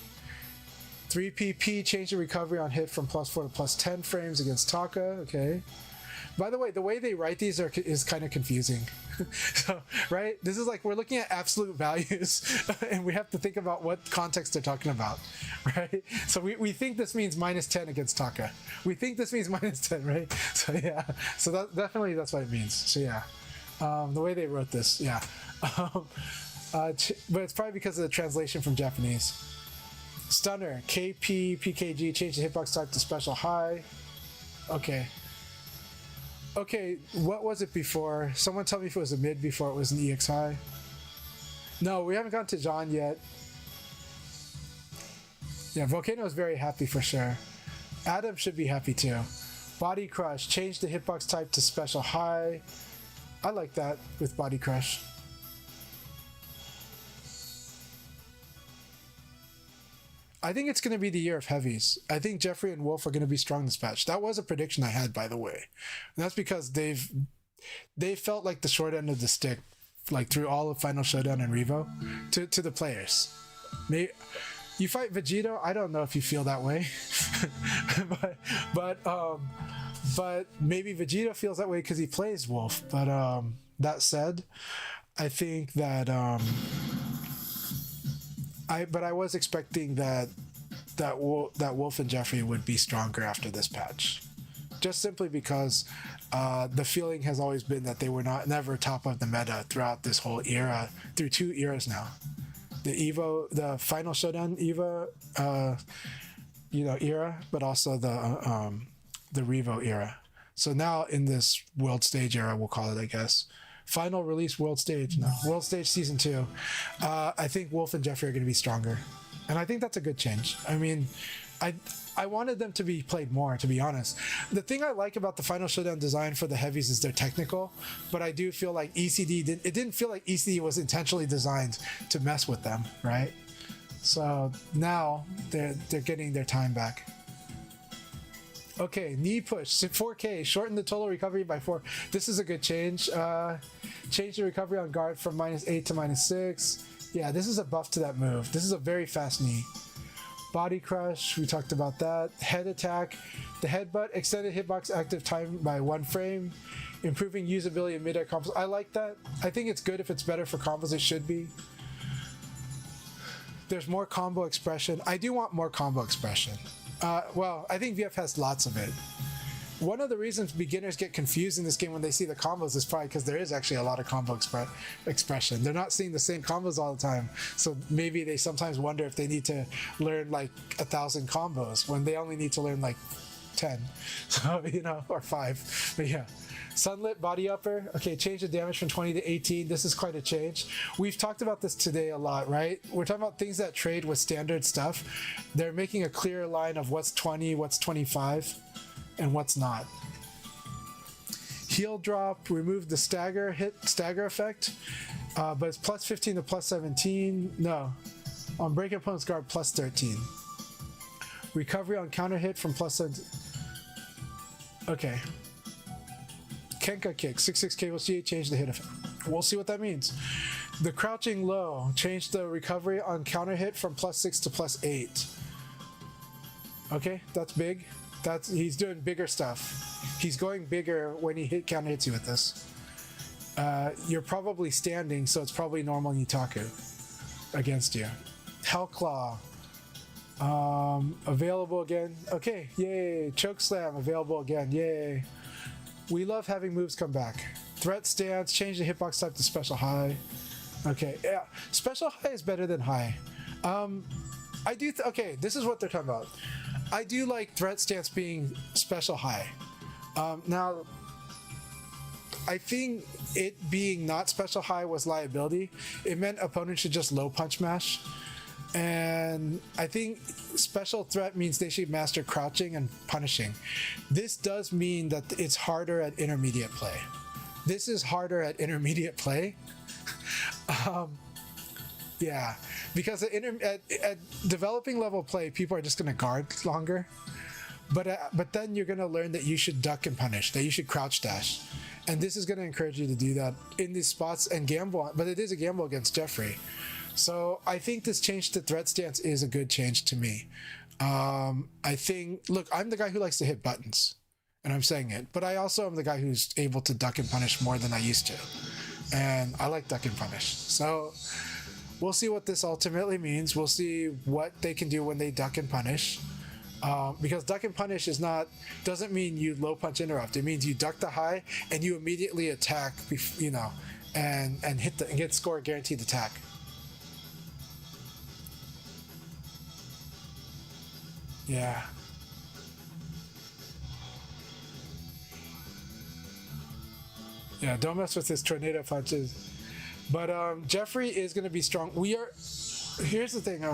3 PP, change the recovery on hit from +4 to +10 frames against Taka. Okay. By the way they write these is kind of confusing. So, right? This is like, we're looking at absolute values and we have to think about what context they're talking about, right? So we think this means -10 against Taka. We think this means -10, right? So yeah, so definitely that's what it means. So yeah, the way they wrote this, yeah. But it's probably because of the translation from Japanese. Stunner, KP, PKG, change the hitbox type to special high. Okay, what was it before? Someone tell me if it was a mid before it was an EX high. No, we haven't gone to John yet. Yeah, Volcano is very happy for sure. Adam should be happy too. Body Crush, change the hitbox type to special high. I like that with Body Crush. I think it's going to be the year of heavies. I think Jeffrey and Wolf are going to be strong this patch. That was a prediction I had, by the way. And that's because they felt like the short end of the stick, like through all of Final Showdown and Revo, to the players. You fight Vegito, I don't know if you feel that way, but maybe Vegito feels that way because he plays Wolf. But that said, I think that. I was expecting that Wolf and Jeffrey would be stronger after this patch, just simply because the feeling has always been that they were never top of the meta throughout this whole era, through 2 eras now. The Final Showdown EVO, era, but also the Revo era. So now in this World Stage era, we'll call it, I guess. Final release World Stage. No, World Stage Season 2. I think Wolf and Jeffrey are going to be stronger. And I think that's a good change. I mean, I wanted them to be played more, to be honest. The thing I like about the Final Showdown design for the heavies is they're technical, but I do feel like it didn't feel like ECD was intentionally designed to mess with them, right? So now they're getting their time back. Okay, knee push, 4K, shorten the total recovery by 4. This is a good change. Change the recovery on guard from -8 to -6. Yeah, this is a buff to that move. This is a very fast knee. Body Crush, we talked about that. Head attack, the headbutt, extended hitbox active time by 1 frame. Improving usability in mid-air combos. I like that. I think it's good if it's better for combos, it should be. There's more combo expression. I do want more combo expression. Well, I think VF has lots of it. One of the reasons beginners get confused in this game when they see the combos is probably because there is actually a lot of combo expression. They're not seeing the same combos all the time, so maybe they sometimes wonder if they need to learn like 1,000 combos when they only need to learn like 10, so or 5. But yeah. Sunlit body upper. Okay, change the damage from 20 to 18. This is quite a change. We've talked about this today a lot, right? We're talking about things that trade with standard stuff. They're making a clear line of what's 20, what's 25, and what's not. Heal drop, remove the stagger effect, but it's +15 to +17. No, on break opponent's guard +13. Recovery on counter hit from plus. Okay. Kenka kick 6/6 KOC, change the hit effect. We'll see what that means. The crouching low, change the recovery on counter hit from +6 to +8. Okay, that's big. He's doing bigger stuff. He's going bigger when he counter hits you with this. You're probably standing, so it's probably normal Nitaku against you. Hellclaw. Available again. Okay, yay. Chokeslam available again. Yay. We love having moves come back. Threat stance, change the hitbox type to special high. Okay, yeah. Special high is better than high. I do. Okay, this is what they're talking about. I do like threat stance being special high. Now, I think it being not special high was liability. It meant opponents should just low punch mash. And I think special threat means they should master crouching and punishing. This does mean that it's harder at intermediate play. This is harder at intermediate play. Yeah, because at developing level play, people are just going to guard longer. But then you're going to learn that you should duck and punish, that you should crouch dash. And this is going to encourage you to do that in these spots and gamble. But it is a gamble against Jeffrey. So I think this change to threat stance is a good change to me. I think, look, I'm the guy who likes to hit buttons, and I'm saying it, but I also am the guy who's able to duck and punish more than I used to. And I like duck and punish. So we'll see what this ultimately means. We'll see what they can do when they duck and punish. Because duck and punish doesn't mean you low punch interrupt. It means you duck the high and you immediately attack, and hit and get score guaranteed attack. Yeah. Yeah, don't mess with his tornado punches. But Jeffrey is going to be strong. Here's the thing.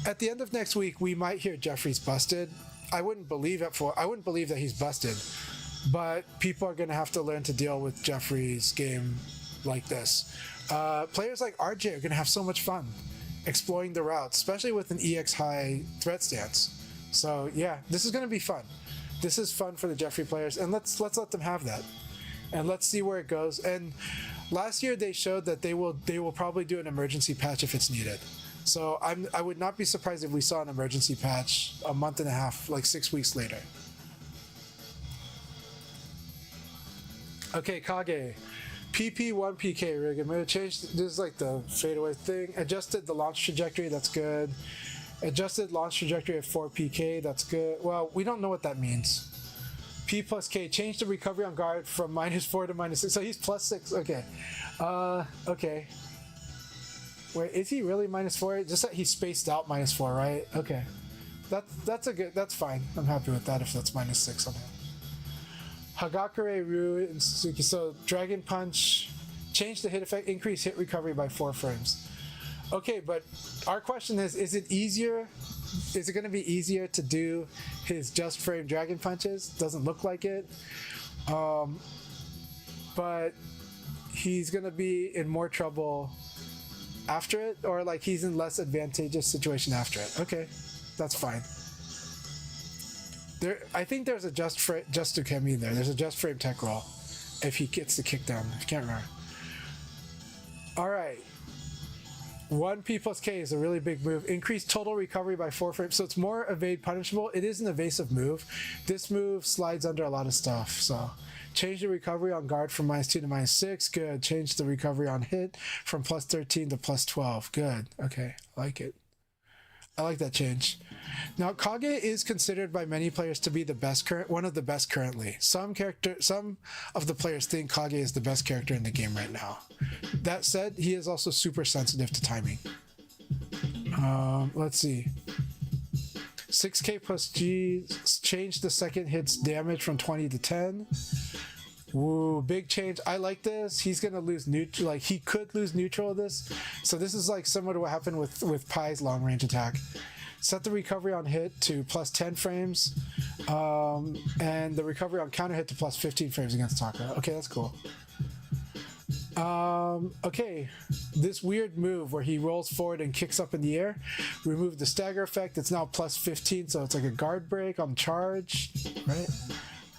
At the end of next week, we might hear Jeffrey's busted. I wouldn't believe that he's busted. But people are going to have to learn to deal with Jeffrey's game like this. Players like RJ are going to have so much fun exploring the routes, especially with an EX high threat stance. So yeah, this is going to be fun. This is fun for the Jeffrey players, and let's let them have that, and let's see where it goes. And last year they showed that they will probably do an emergency patch if it's needed. So I would not be surprised if we saw an emergency patch a month and a half, like 6 weeks later. Okay, Kage. PP1 PK rig. I'm gonna change. This is like the fadeaway thing. Adjusted the launch trajectory. That's good. Adjusted launch trajectory of 4 PK. That's good. Well, we don't know what that means. P plus K. Change the recovery on guard from -4 to -6. So he's +6. Okay. Okay. Wait, is he really -4? Just that he's spaced out -4, right? Okay. That's fine. I'm happy with that if that's -6 on him. Hagakure, Ryu, and Suzuki. So Dragon Punch, change the hit effect, increase hit recovery by 4 frames. Okay, but our question is it easier? Is it going to be easier to do his just frame Dragon Punches? Doesn't look like it. But he's going to be in more trouble after it, or like he's in less advantageous situation after it. Okay, that's fine. I think there's a just to Kemi there. There's a just frame tech roll if he gets the kick down. I can't remember. All right. 1P plus K is a really big move. Increase total recovery by 4 frames. So it's more evade punishable. It is an evasive move. This move slides under a lot of stuff. So change the recovery on guard from -2 to -6. Good. Change the recovery on hit from +13 to +12. Good. Okay. I like it. I like that change. Now, Kage is considered by many players to be one of the best currently. Some of the players think Kage is the best character in the game right now. That said, he is also super sensitive to timing. Let's see. 6K plus G, change the second hit's damage from 20 to 10. Woo, big change. I like this. He's gonna lose neutral. Like he could lose neutral of this. So this is like similar to what happened with Pai's long range attack. Set the recovery on hit to +10 frames, and the recovery on counter hit to +15 frames against Taka. Okay, that's cool. Okay, this weird move where he rolls forward and kicks up in the air. Remove the stagger effect. It's now plus 15, so it's like a guard break on charge, right?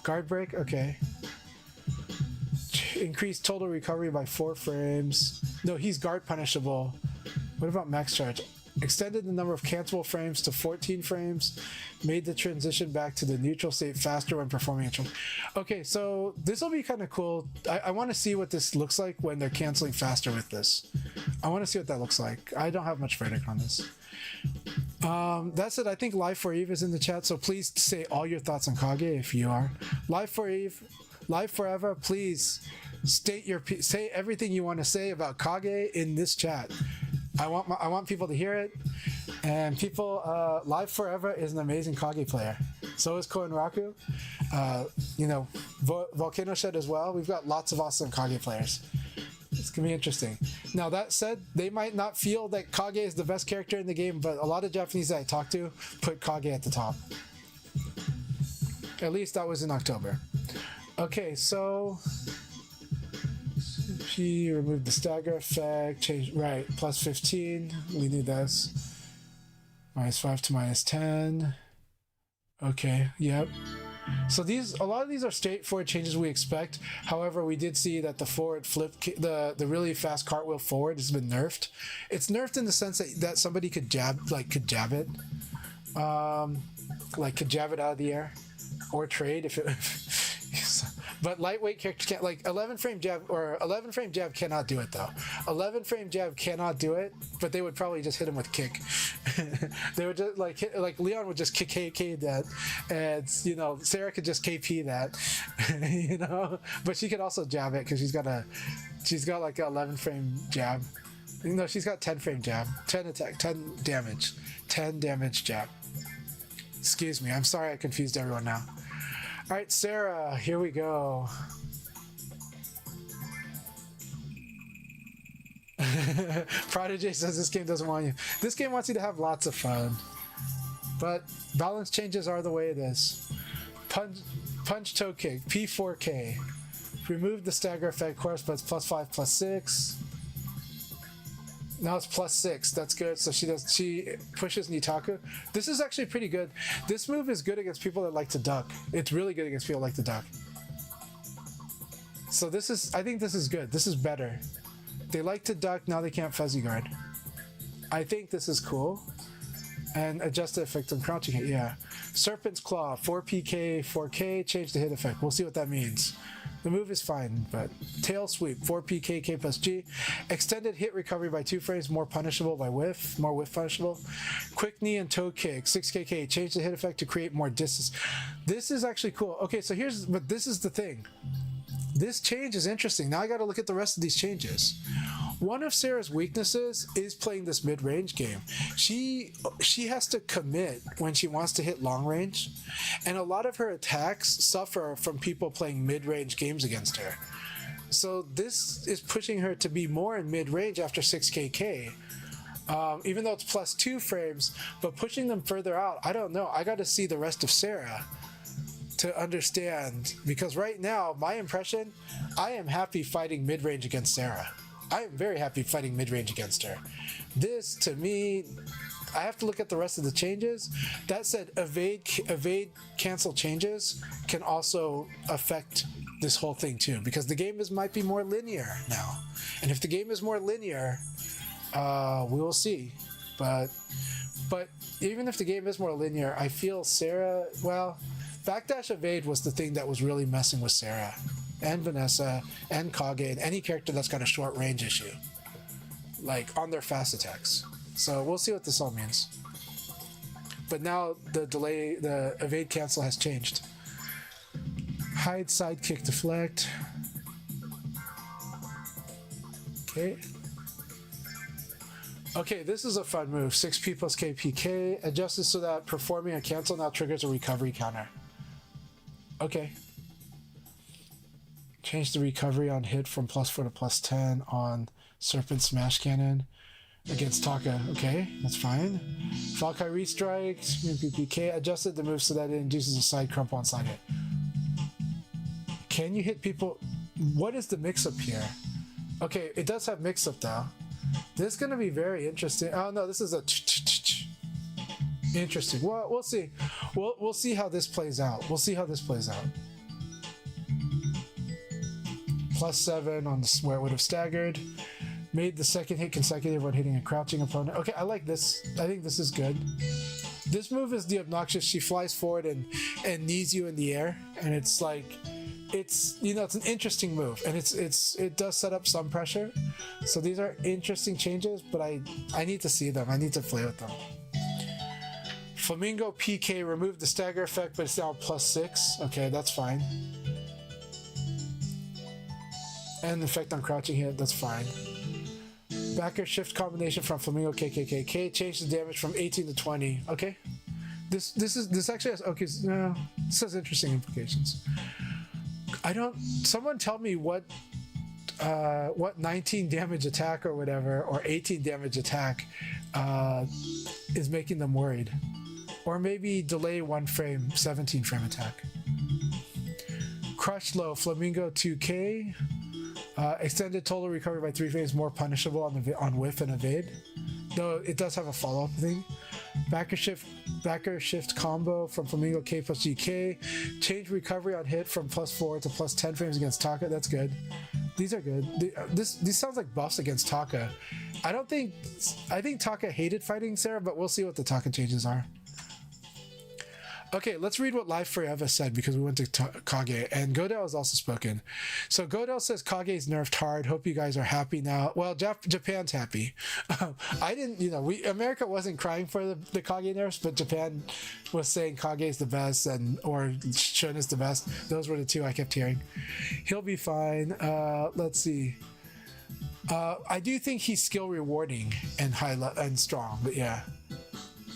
Guard break, okay. Increase total recovery by 4 frames. No, he's guard punishable. What about max charge? Extended the number of cancelable frames to 14 frames. Made the transition back to the neutral state faster when performing a charge. Okay, so this will be kind of cool. I want to see what this looks like when they're canceling faster with this. I want to see what that looks like. I don't have much verdict on this. That's it. I think Live for Eve is in the chat, so please say all your thoughts on Kage if you are. Live for Eve, Live Forever, please say everything you want to say about Kage in this chat. I want people to hear it, and people. Live Forever is an amazing Kage player. So is Koen Raku. Volcano Shed as well. We've got lots of awesome Kage players. It's gonna be interesting. Now that said, they might not feel that Kage is the best character in the game, but a lot of Japanese that I talk to put Kage at the top. At least that was in October. Okay, so she removed the stagger effect, change right, plus 15. We need this. -5 to -10. Okay, yep. So a lot of these are straightforward changes we expect. However, we did see that the forward flip, the really fast cartwheel forward has been nerfed. It's nerfed in the sense that somebody could jab it, could jab it out of the air, or trade if it. But lightweight characters can't, like 11 frame jab cannot do it though. 11 frame jab cannot do it, but they would probably just hit him with kick. They would just like Leon would just kick KK that, and Sarah could just KP that, but she could also jab it because she's got like an 11 frame jab. She's got 10 frame jab, 10 attack, 10 damage jab. Excuse me, I'm sorry I confused everyone now. All right, Sarah, here we go. Prodigy says this game doesn't want you. This game wants you to have lots of fun. But balance changes are the way it is. Punch toe kick, P4K. Remove the stagger effect, course, but it's +5, +6. Now it's +6. That's good. So she pushes Nitaku. This is actually pretty good. This move is good against people that like to duck. It's really good against people that like to duck. So I think this is good. This is better. They like to duck, now they can't fuzzy guard. I think this is cool. And adjust the effect on crouching hit, yeah. Serpent's Claw, 4PK, 4K, change the hit effect. We'll see what that means. The move is fine, but Tail Sweep, 4PK, K plus G. Extended hit recovery by 2 frames, more punishable by whiff, more whiff punishable. Quick Knee and Toe Kick, 6KK, change the hit effect to create more distance. This is actually cool. Okay, so but this is the thing. This change is interesting. Now I gotta look at the rest of these changes. One of Sarah's weaknesses is playing this mid-range game. She has to commit when she wants to hit long range, and a lot of her attacks suffer from people playing mid-range games against her. So this is pushing her to be more in mid-range after 6KK. Even though it's +2 frames, but pushing them further out, I don't know. I got to see the rest of Sarah to understand, because right now, my impression, I am happy fighting mid-range against Sarah. I am very happy fighting mid-range against her. This, to me, I have to look at the rest of the changes. That said, evade cancel changes can also affect this whole thing too, because the game might be more linear now. And if the game is more linear, we will see. But even if the game is more linear, I feel Sarah, well, backdash evade was the thing that was really messing with Sarah and Vanessa and Kage and any character that's got a short range issue, like on their fast attacks. So we'll see what this all means. But now the evade cancel has changed. Hide, sidekick, deflect. Okay. Okay, this is a fun move. 6P plus KPK. Adjusted so that performing a cancel now triggers a recovery counter. Okay. Change the recovery on hit from +4 to +10 on Serpent Smash Cannon against Taka. Okay, that's fine. Valkyrie Strike, PPK. Adjusted the move so that it induces a side crumple on side hit. Can you hit people? What is the mix-up here? Okay, it does have mix-up though. This is gonna be very interesting. Oh no, this is a interesting. Well, we'll see. We'll see how this plays out. We'll see how this plays out. +7 on where it would have staggered. Made the second hit consecutive when hitting a crouching opponent. Okay, I like this. I think this is good. This move is the obnoxious. She flies forward and knees you in the air, and it's like, it's, you know, it's an interesting move, and it does set up some pressure. So these are interesting changes, but I need to see them. I need to play with them. Flamingo PK removed the stagger effect, but it's now +6. Okay, that's fine. And effect on crouching hit, that's fine. Backer shift combination from Flamingo KKKK changed the damage from 18 to 20. Okay, this actually has, okay, no, this has interesting implications. Someone tell me what 19 damage attack or whatever, or 18 damage attack is making them worried, or maybe delay 1 frame, 17 frame attack. Crush low Flamingo 2K. Extended total recovery by 3 frames, more punishable on whiff and evade. Though it does have a follow-up thing. Backer shift combo from Flamingo K plus GK. Change recovery on hit from +4 to +10 frames against Taka. That's good. These are good. These sounds like buffs against Taka. I think Taka hated fighting Sarah, but we'll see what the Taka changes are. Okay, let's read what Live Forever said, because we went to Kage, and Godel has also spoken. So Godel says Kage's nerfed hard. Hope you guys are happy now. Well, Japan's happy. I didn't, you know, America wasn't crying for the Kage nerfs, but Japan was saying Kage's the best, or Shun is the best. Those were the two I kept hearing. He'll be fine. Let's see. I do think he's skill rewarding and and strong, but yeah.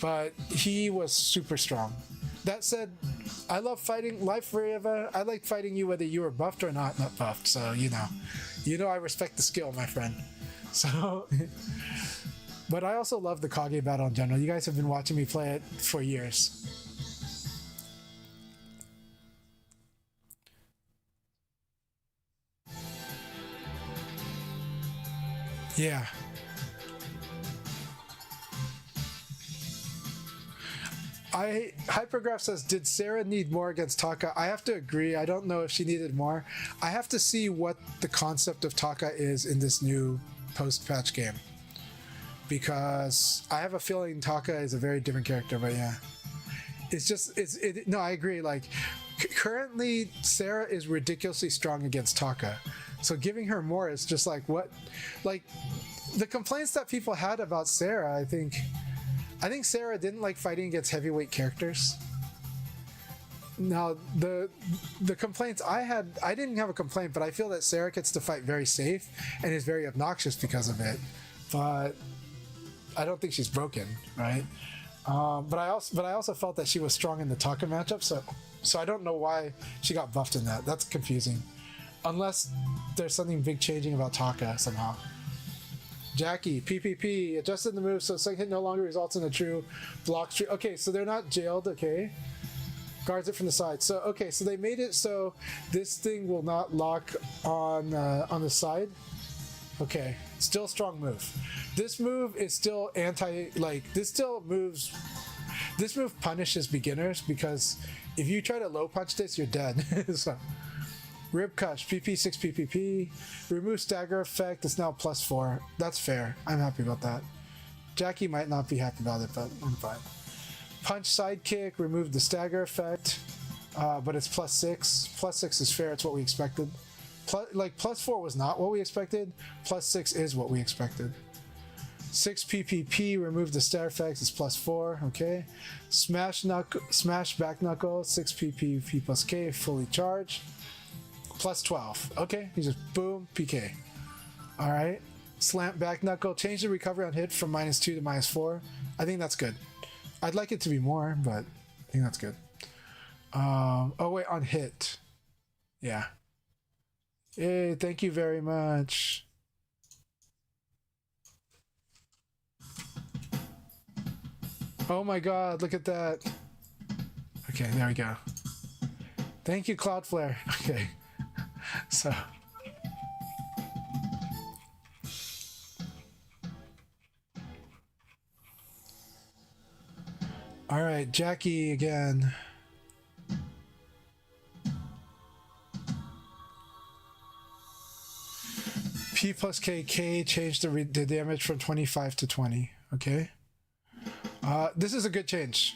But he was super strong. That said, I love fighting Life Forever. I like fighting you whether you were buffed or not buffed. So, you know I respect the skill, my friend. So, but I also love the Kage battle in general. You guys have been watching me play it for years. Yeah. Hypergraph says, did Sarah need more against Taka? I have to agree. I don't know if she needed more. I have to see what the concept of Taka is in this new post-patch game, because I have a feeling Taka is a very different character. But yeah, it's just no, I agree. Like currently Sarah is ridiculously strong against Taka, so giving her more is just like, what, like the complaints that people had about Sarah. I think Sarah didn't like fighting against heavyweight characters. Now, the complaints I had, I didn't have a complaint, but I feel that Sarah gets to fight very safe and is very obnoxious because of it. But I don't think she's broken, right? But I also felt that she was strong in the Taka matchup, so I don't know why she got buffed in that. That's confusing, unless there's something big changing about Taka somehow. Jackie, PPP, adjusted the move so second hit no longer results in a true block streak. Okay, so they're not jailed, okay. Guards it from the side. So, okay, so they made it so this thing will not lock on the side. Okay, still strong move. This move is still this move punishes beginners, because if you try to low punch this, you're dead. So, Rib Cush, PP6 PPP. Remove stagger effect, it's now +4. That's fair. I'm happy about that. Jackie might not be happy about it, but I'm fine. Punch sidekick, remove the stagger effect, but it's +6. +6 is fair, it's what we expected. +4 was not what we expected. +6 is what we expected. 6 PPP, remove the stagger effect, it's +4, okay. Smash back knuckle, 6 PPP plus K, fully charged. +12. Okay, he just boom, PK. Alright. Slant back knuckle. Change the recovery on hit from -2 to -4. I think that's good. I'd like it to be more, but I think that's good. Oh wait, on hit. Yeah. Hey, thank you very much. Oh my god, look at that. Okay, there we go. Thank you, Cloudflare. Okay. So All right, Jackie again. P plus K. K changed the damage from 25 to 20. Okay. This is a good change.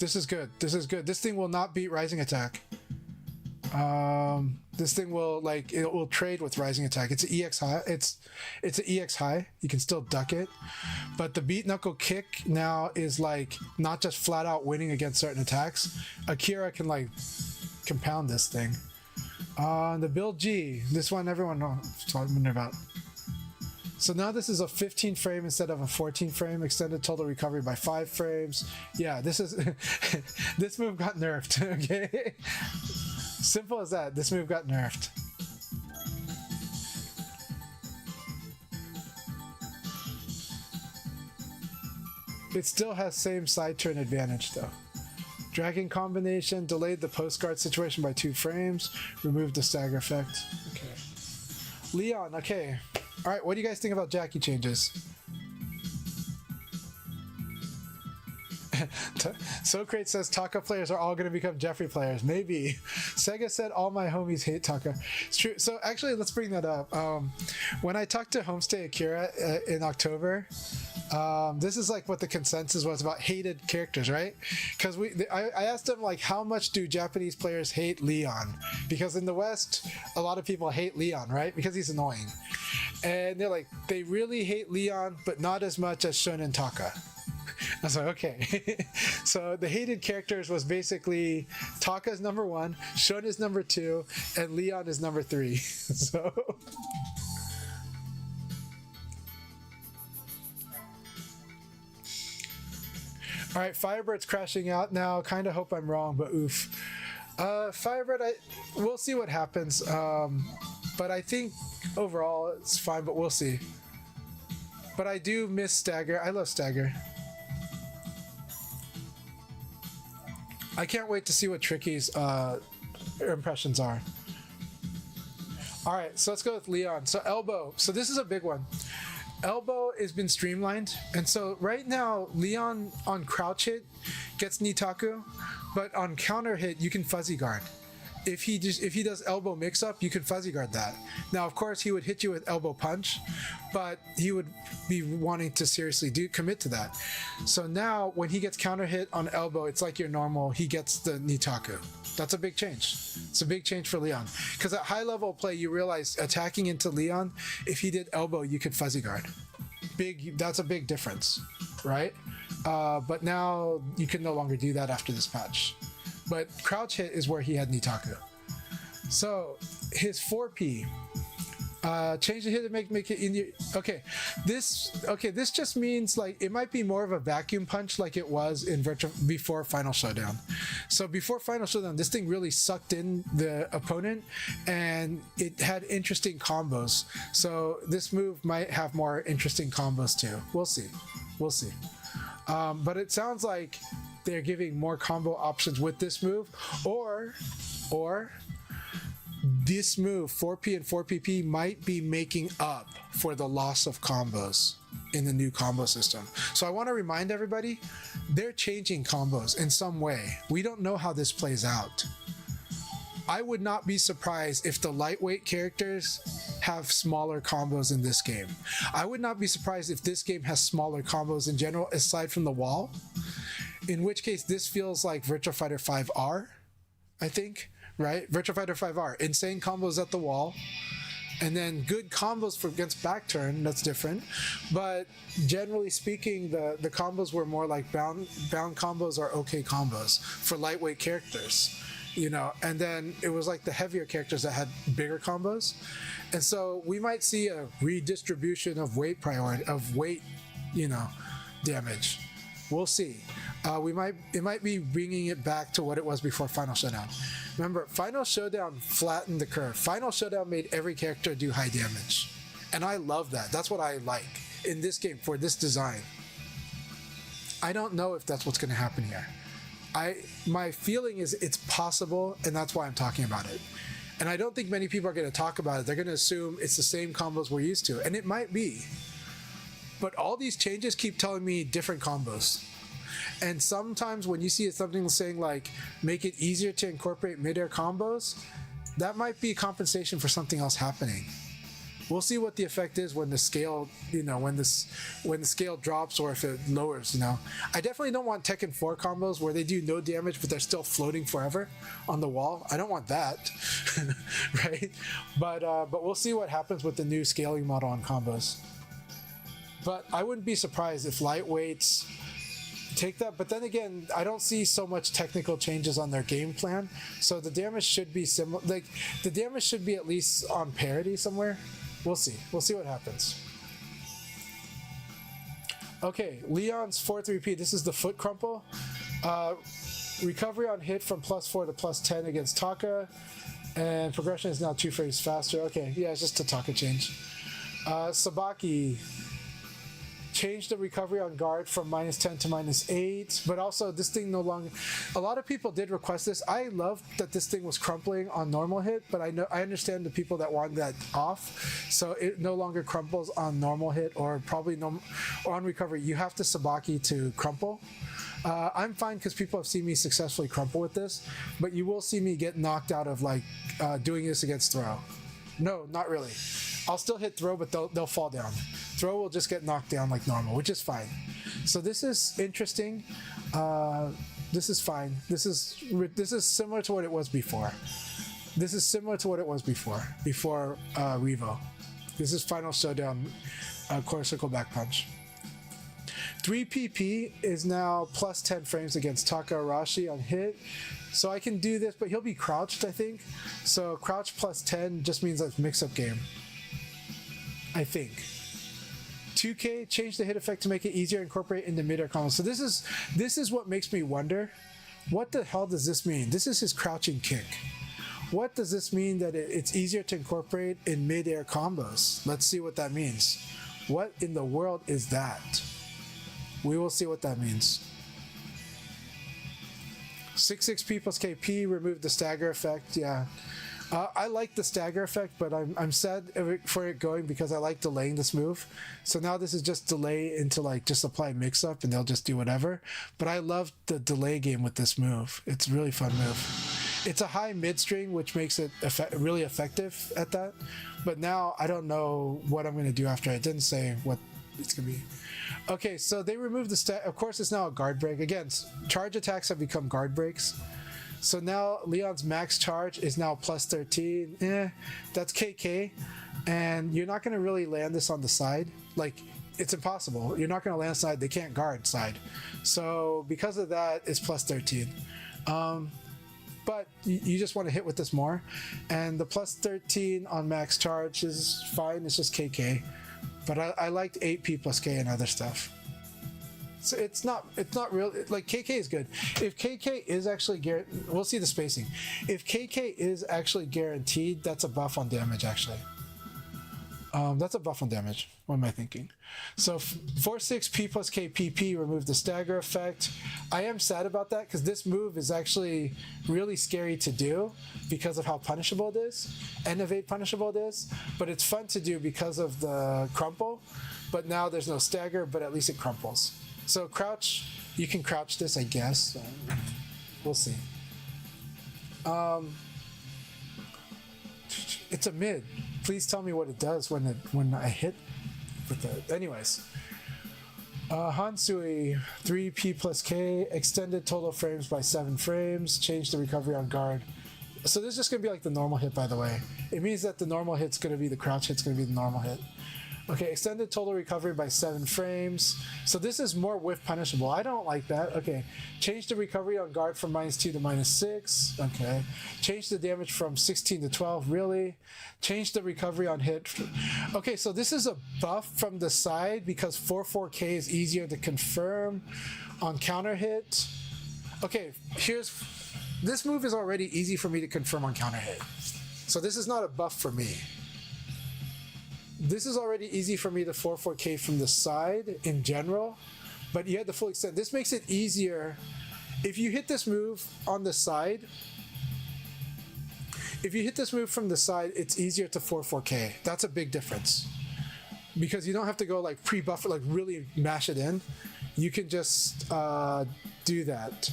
This is good. This is good. This thing will not beat Rising Attack. This thing will it will trade with Rising Attack. It's an EX high. It's an EX high. You can still duck it, but the Beat Knuckle Kick now is like not just flat out winning against certain attacks. Akira can like compound this thing. The Build G. This one everyone knows talking about. So now this is a 15 frame instead of a 14 frame, extended total recovery by 5 frames. Yeah, this is this move got nerfed. Okay. Simple as that. This move got nerfed. It still has same side turn advantage though. Dragon combination delayed the postcard situation by 2 frames. Removed the stagger effect. Okay. Leon. Okay. All right. What do you guys think about Jackie changes? Socrates says Taka players are all going to become Jeffrey players. Maybe. Sega said all my homies hate Taka. It's true. So actually, let's bring that up. When I talked to Homestay Akira in October, this is like what the consensus was about hated characters, right? Because I asked them like, how much do Japanese players hate Leon? Because in the West, a lot of people hate Leon, right? Because he's annoying. And they're like, they really hate Leon, but not as much as Shun and Taka. I was like, okay. So the hated characters was basically Taka's number 1, Shun is number 2, and Leon is number 3. So all right, Firebird's crashing out now. Kind of hope I'm wrong, but oof. Firebird, we'll see what happens. But I think overall it's fine, but we'll see. But I do miss Stagger. I love Stagger. I can't wait to see what Tricky's impressions are. All right, so let's go with Leon. So Elbow. So this is a big one. Elbow has been streamlined, and so right now Leon on crouch hit gets Nitaku, but on counter hit you can fuzzy guard. If he does elbow mix up, you could fuzzy guard that. Now of course he would hit you with elbow punch, but he would be wanting to seriously commit to that. So now when he gets counter hit on elbow, it's like your normal, he gets the Nitaku. That's a big change. It's a big change for Leon. Because at high level play, you realize attacking into Leon, if he did elbow, you could fuzzy guard. That's a big difference, right? But now you can no longer do that after this patch. But crouch hit is where he had Nitaku. So his 4P. Change the hit to make it in your this just means like it might be more of a vacuum punch like it was in before Final Showdown. So before Final Showdown, this thing really sucked in the opponent and it had interesting combos. So this move might have more interesting combos too. We'll see. But it sounds like they're giving more combo options with this move, or this move, 4P and 4PP, might be making up for the loss of combos in the new combo system. So I want to remind everybody, they're changing combos in some way. We don't know how this plays out. I would not be surprised if the lightweight characters have smaller combos in this game. I would not be surprised if this game has smaller combos in general, aside from the wall. In which case, this feels like Virtua Fighter 5R, I think. Right? Virtua Fighter 5R, insane combos at the wall, and then good combos against back turn, that's different. But generally speaking, the combos were more like bound combos or okay combos for lightweight characters, you know, and then it was like the heavier characters that had bigger combos. And so we might see a redistribution of weight damage. We'll see. It might be bringing it back to what it was before Final Showdown. Remember, Final Showdown flattened the curve. Final Showdown made every character do high damage. And I love that. That's what I like in this game for this design. I don't know if that's what's going to happen here. My feeling is it's possible, and that's why I'm talking about it. And I don't think many people are going to talk about it. They're going to assume it's the same combos we're used to. And it might be. But all these changes keep telling me different combos. And sometimes when you see something saying like make it easier to incorporate mid-air combos, that might be compensation for something else happening. We'll see what the effect is when the scale, when the scale drops or if it lowers. I definitely don't want Tekken 4 combos where they do no damage but they're still floating forever on the wall. I don't want that, right? But we'll see what happens with the new scaling model on combos. But I wouldn't be surprised if lightweights take that. But then again, I don't see so much technical changes on their game plan, so the damage should be similar. Like the damage should be at least on parity somewhere. We'll see what happens. Okay, Leon's 4-3P. This is the foot crumple. Recovery on hit from +4 to +10 against Taka, and progression is now 2 frames faster. Okay, yeah, it's just a Taka change. Sabaki changed the recovery on guard from -10 to -8, but also this thing no longer. A lot of people did request this. I love that this thing was crumpling on normal hit, but I understand the people that want that off, so it no longer crumples on normal hit or probably or on recovery. You have to Sabaki to crumple. I'm fine because people have seen me successfully crumple with this, but you will see me get knocked out of like doing this against throw. No, not really. I'll still hit throw, but they'll fall down. Throw will just get knocked down like normal, which is fine. So this is interesting. This is fine. This is similar to what it was before. This is similar to what it was before Revo. This is Final Showdown, quarter circle back punch. 3PP is now +10 frames against Taka Arashi on hit. So I can do this, but he'll be crouched, I think. So crouch +10 just means a mix-up game, I think. 2K changed the hit effect to make it easier to incorporate into mid-air combos. So this is what makes me wonder, what the hell does this mean? This is his crouching kick. What does this mean that it's easier to incorporate in mid-air combos? Let's see what that means. What in the world is that? We will see what that means. 6-6P plus KP removed the stagger effect. Yeah. I like the stagger effect, but I'm sad for it going because I like delaying this move. So now this is just delay into like just apply mix up and they'll just do whatever. But I love the delay game with this move. It's a really fun move. It's a high mid string, which makes it really effective at that. But now I don't know what I'm going to do after. I didn't say what it's going to be. Okay, so they removed the stat. Of course, it's now a guard break. Again, charge attacks have become guard breaks. So now Leon's max charge is now +13. That's KK. And you're not going to really land this on the side. Like, it's impossible. You're not going to land side. They can't guard side. So because of that, it's +13. But you just want to hit with this more. And the +13 on max charge is fine. It's just KK. But I liked 8P plus K and other stuff. So it's not real. Like KK is good. If KK is actually we'll see the spacing. If KK is actually guaranteed, that's a buff on damage actually. That's a buff on damage. What am I thinking? So 4-6P plus KPP removed the stagger effect. I am sad about that because this move is actually really scary to do because of how punishable it is and evade punishable it is. But it's fun to do because of the crumple. But now there's no stagger, but at least it crumples. So crouch, you can crouch this, I guess. We'll see. It's a mid. Please tell me what it does when I hit with it. Anyways, Hansui 3P plus K extended total frames by 7 frames. Changed the recovery on guard. So this is just gonna be like the normal hit, by the way. It means that the normal hit's gonna be the crouch hit's gonna be the normal hit. Okay, extended total recovery by 7 frames. So this is more whiff punishable. I don't like that. Okay, change the recovery on guard from -2 to -6. Okay, change the damage from 16 to 12. Really? Change the recovery on hit. Okay, so this is a buff from the side because 4-4K is easier to confirm on counter hit. Okay, this move is already easy for me to confirm on counter hit. So this is not a buff for me. This is already easy for me to 4-4K from the side in general, but you had the full extent. This makes it easier. If you hit this move on the side, if you hit this move from the side, it's easier to 4-4K. That's a big difference. Because you don't have to go like pre-buffer, like really mash it in. you can just do that.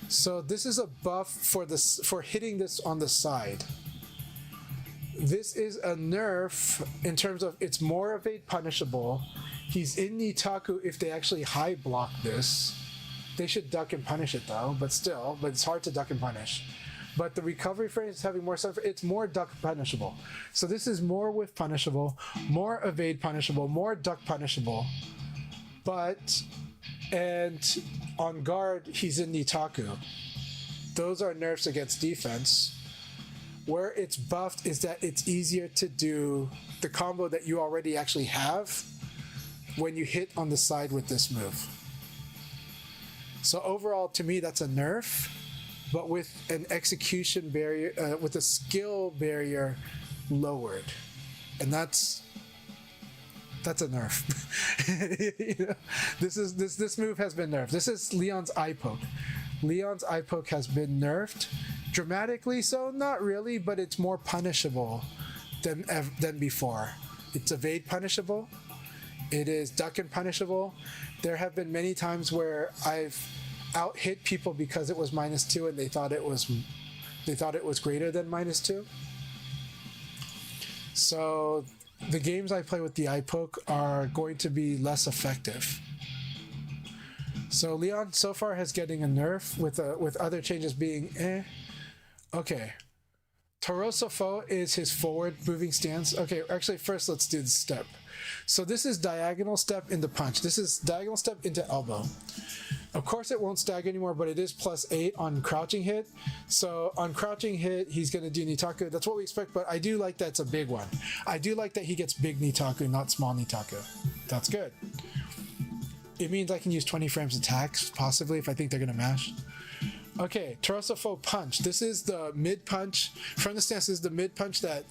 So this is a buff for hitting this on the side. This is a nerf in terms of it's more evade punishable. He's in Nitaku if they actually high block this. They should duck and punish it though, but it's hard to duck and punish. But the recovery frame is having more stuff. It's more duck punishable. So this is more whiff punishable, more evade punishable, more duck punishable. And on guard, he's in Nitaku. Those are nerfs against defense. Where it's buffed is that it's easier to do the combo that you already actually have when you hit on the side with this move. So overall, to me, that's a nerf, but with an execution barrier, with a skill barrier lowered, and that's a nerf. You know, this move has been nerfed. This is Leon's eye poke. Leon's eye poke has been nerfed. Dramatically so, not really, but it's more punishable than before. It's evade punishable. It is duck and punishable. There have been many times where I've out hit people because it was -2 and they thought it was greater than -2. So the games I play with the eye poke are going to be less effective. So Leon so far has getting a nerf with other changes being eh. Okay. Toroso Fo is his forward moving stance. Okay, actually first let's do the step. So this is diagonal step into punch. This is diagonal step into elbow. Of course it won't stagger anymore, but it is +8 on crouching hit. So on crouching hit, he's going to do Nitaku. That's what we expect, but I do like that's a big one. I do like that he gets big Nitaku, not small Nitaku. That's good. It means I can use 20 frames attacks, possibly, if I think they're going to mash. Okay, Toroso Fo punch. This is the mid punch. From the stance, this is the mid punch that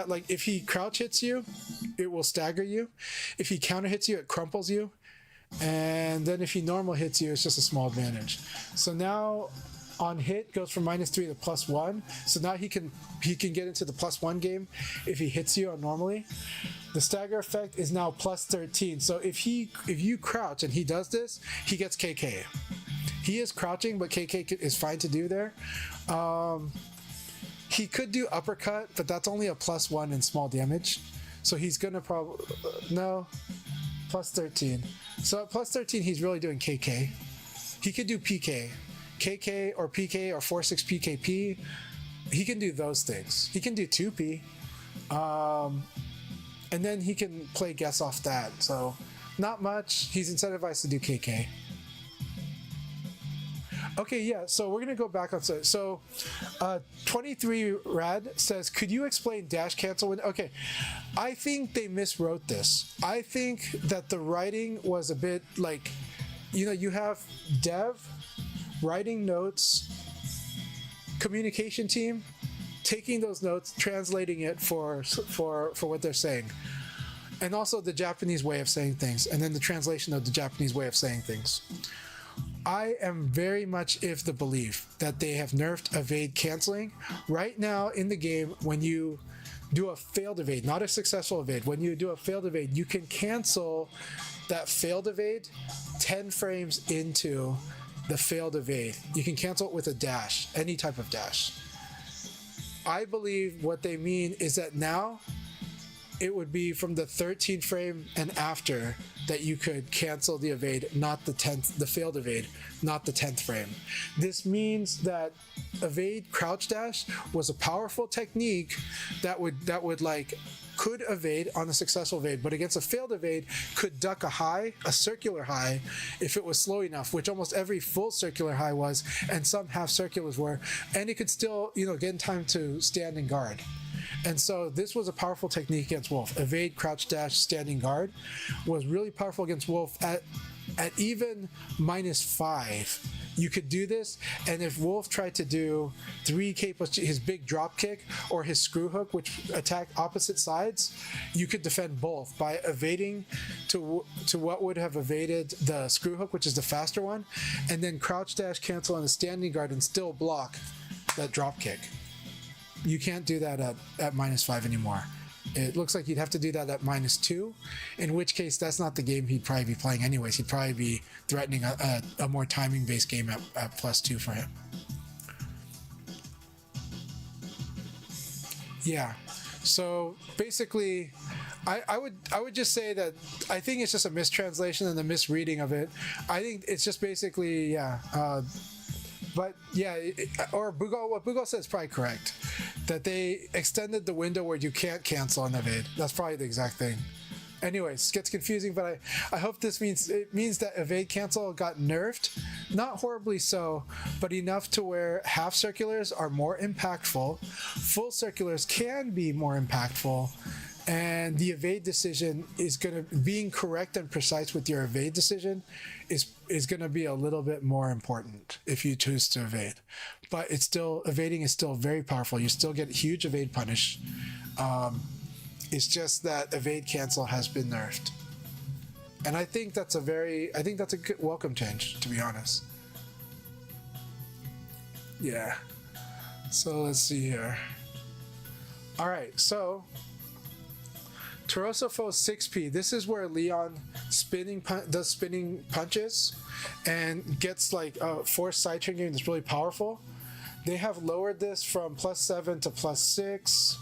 like if he crouch hits you, it will stagger you. If he counter hits you, it crumples you. And then if he normal hits you, it's just a small advantage. So now on hit goes from -3 to +1. So now he can get into the +1 game if he hits you on normally. The stagger effect is now +13. So if you crouch and he does this, he gets KK. He is crouching, but KK is fine to do there. He could do uppercut, but that's only a +1 in small damage. So he's gonna probably no +13. So at +13, he's really doing KK. He could do PK, KK or PK or 4/6 PKP. He can do those things. He can do 2P, and then he can play guess off that. So not much. He's incentivized to do KK. Okay, yeah, so we're going to go back on. So 23 Rad says, could you explain dash cancel? Okay, I think they miswrote this. I think that the writing was a bit like, you have dev, writing notes, communication team, taking those notes, translating it for what they're saying. And also the Japanese way of saying things, and then the translation of the Japanese way of saying things. I am very much of the belief that they have nerfed evade canceling. Right now in the game, when you do a failed evade, not a successful evade, when you do a failed evade, you can cancel that failed evade 10 frames into the failed evade. You can cancel it with a dash, any type of dash. I believe what they mean is that now it would be from the 13th frame and after that you could cancel the evade, not the failed evade, not the 10th frame. This means that evade crouch dash was a powerful technique that would like could evade on a successful evade, but against a failed evade could duck a high, a circular high, if it was slow enough, which almost every full circular high was, and some half circulars were, and it could still, get in time to stand and guard. And so this was a powerful technique against Wolf. Evade, crouch, dash, standing guard was really powerful against Wolf. At even -5, you could do this. And if Wolf tried to do 3K plus his big drop kick or his screw hook, which attacked opposite sides, you could defend both by evading to what would have evaded the screw hook, which is the faster one, and then crouch, dash, cancel on the standing guard and still block that drop kick. You can't do that at -5 anymore. It looks like you'd have to do that at -2, in which case that's not the game he'd probably be playing anyways. He'd probably be threatening a more timing-based game at +2 for him. Yeah. So basically, I would just say that I think it's just a mistranslation and a misreading of it. I think it's just basically but yeah, or Bugal, what Bugal said is probably correct. That they extended the window where you can't cancel an evade. That's probably the exact thing. Anyways, it gets confusing, but I hope this means that evade cancel got nerfed. Not horribly so, but enough to where half circulars are more impactful. Full circulars can be more impactful. And the evade decision is being correct and precise with your evade decision is gonna be a little bit more important if you choose to evade. But evading is still very powerful. You still get huge evade punish. It's just that evade cancel has been nerfed. And I think that's a good welcome change, to be honest. Yeah. So let's see here. All right, so Terosopho 6P. This is where Leon does spinning punches and gets like a force side chain game that's really powerful. They have lowered this from +7 to +6.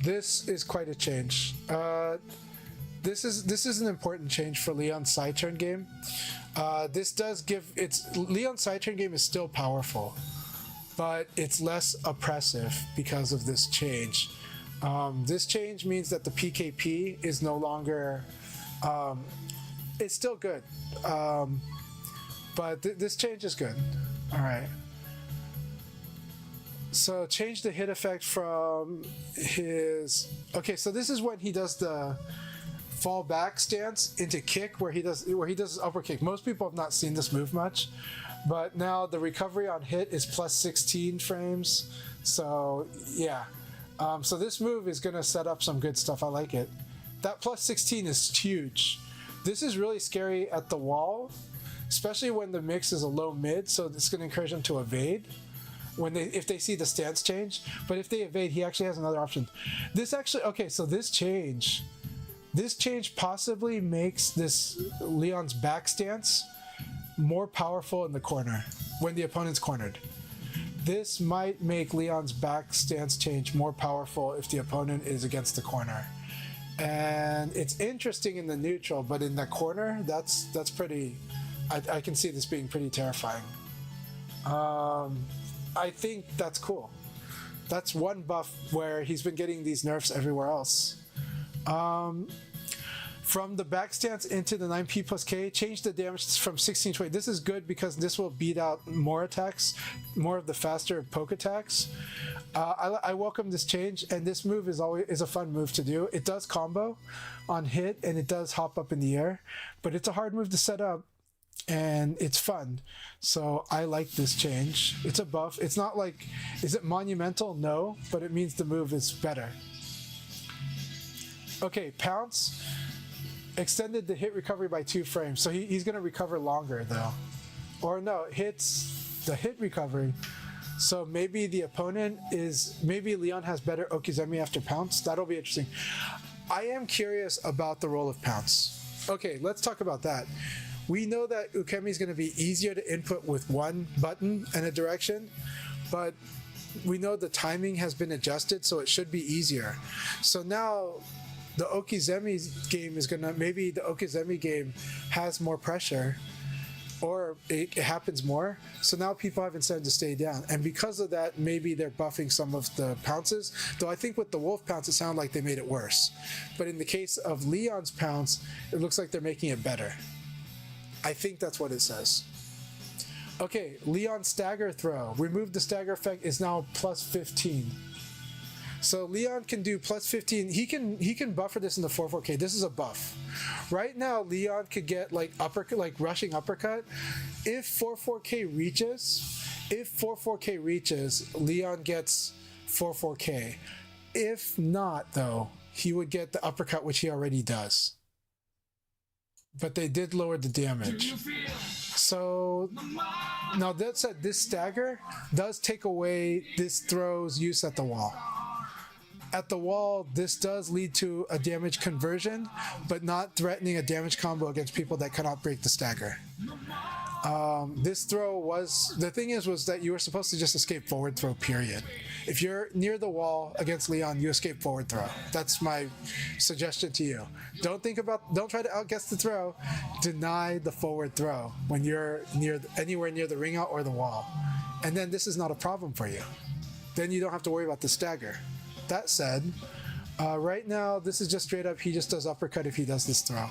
This is quite a change. This is an important change for Leon's side turn game. This does give Leon's side turn game is still powerful, but it's less oppressive because of this change. This change means that the PKP is no longer. It's still good, but this change is good. All right. So change the hit effect from his. Okay, so this is when he does the fall back stance into kick, where he does his upper kick. Most people have not seen this move much, but now the recovery on hit is +16 frames. So yeah, so this move is gonna set up some good stuff. I like it. That +16 is huge. This is really scary at the wall, especially when the mix is a low mid. So it's gonna encourage them to evade if they see the stance change. But if they evade, he actually has another option. So this change possibly makes this Leon's back stance more powerful in the corner when the opponent's cornered. This might make Leon's back stance change more powerful if the opponent is against the corner. And it's interesting in the neutral, but in the corner, that's pretty. I can see this being pretty terrifying. I think that's cool. That's one buff where he's been getting these nerfs everywhere else. From the back stance into the 9P plus K, change the damage from 16 to 8. This is good because this will beat out more attacks, more of the faster poke attacks. I welcome this change, and this move is a fun move to do. It does combo on hit, and it does hop up in the air, but it's a hard move to set up. And it's fun, so I like this change. It's a buff. It's not like, is it monumental? No, but it means the move is better. Okay, Pounce extended the hit recovery by 2 frames, so he's going to recover longer though. Or no, hits the hit recovery. So maybe maybe Leon has better Okizeme after Pounce. That'll be interesting. I am curious about the role of Pounce. Okay, let's talk about that. We know that Ukemi is going to be easier to input with one button and a direction, but we know the timing has been adjusted, so it should be easier. So now the Okizeme game maybe the Okizeme game has more pressure, or it happens more. So now people have incentive to stay down. And because of that, maybe they're buffing some of the pounces. Though I think with the Wolf Pounce, it sounded like they made it worse. But in the case of Leon's Pounce, it looks like they're making it better. I think that's what it says. Okay, Leon stagger throw. Remove the stagger effect is now +15. So Leon can do +15. He can buffer this in the 4-4K. This is a buff. Right now, Leon could get like rushing uppercut. If 4-4K reaches, Leon gets 4-4K. If not, though, he would get the uppercut, which he already does. But they did lower the damage. Do you feel So now that said, this stagger does take away this throw's use at the wall. At the wall, this does lead to a damage conversion, but not threatening a damage combo against people that cannot break the stagger. This throw was, the thing is, was that you were supposed to just escape forward throw, period. If you're near the wall against Leon, you escape forward throw. That's my suggestion to you. Don't try to outguess the throw. Deny the forward throw when you're anywhere near the ring out or the wall. And then this is not a problem for you. Then you don't have to worry about the stagger. That said, right now, this is just straight up, he just does uppercut if he does this throw.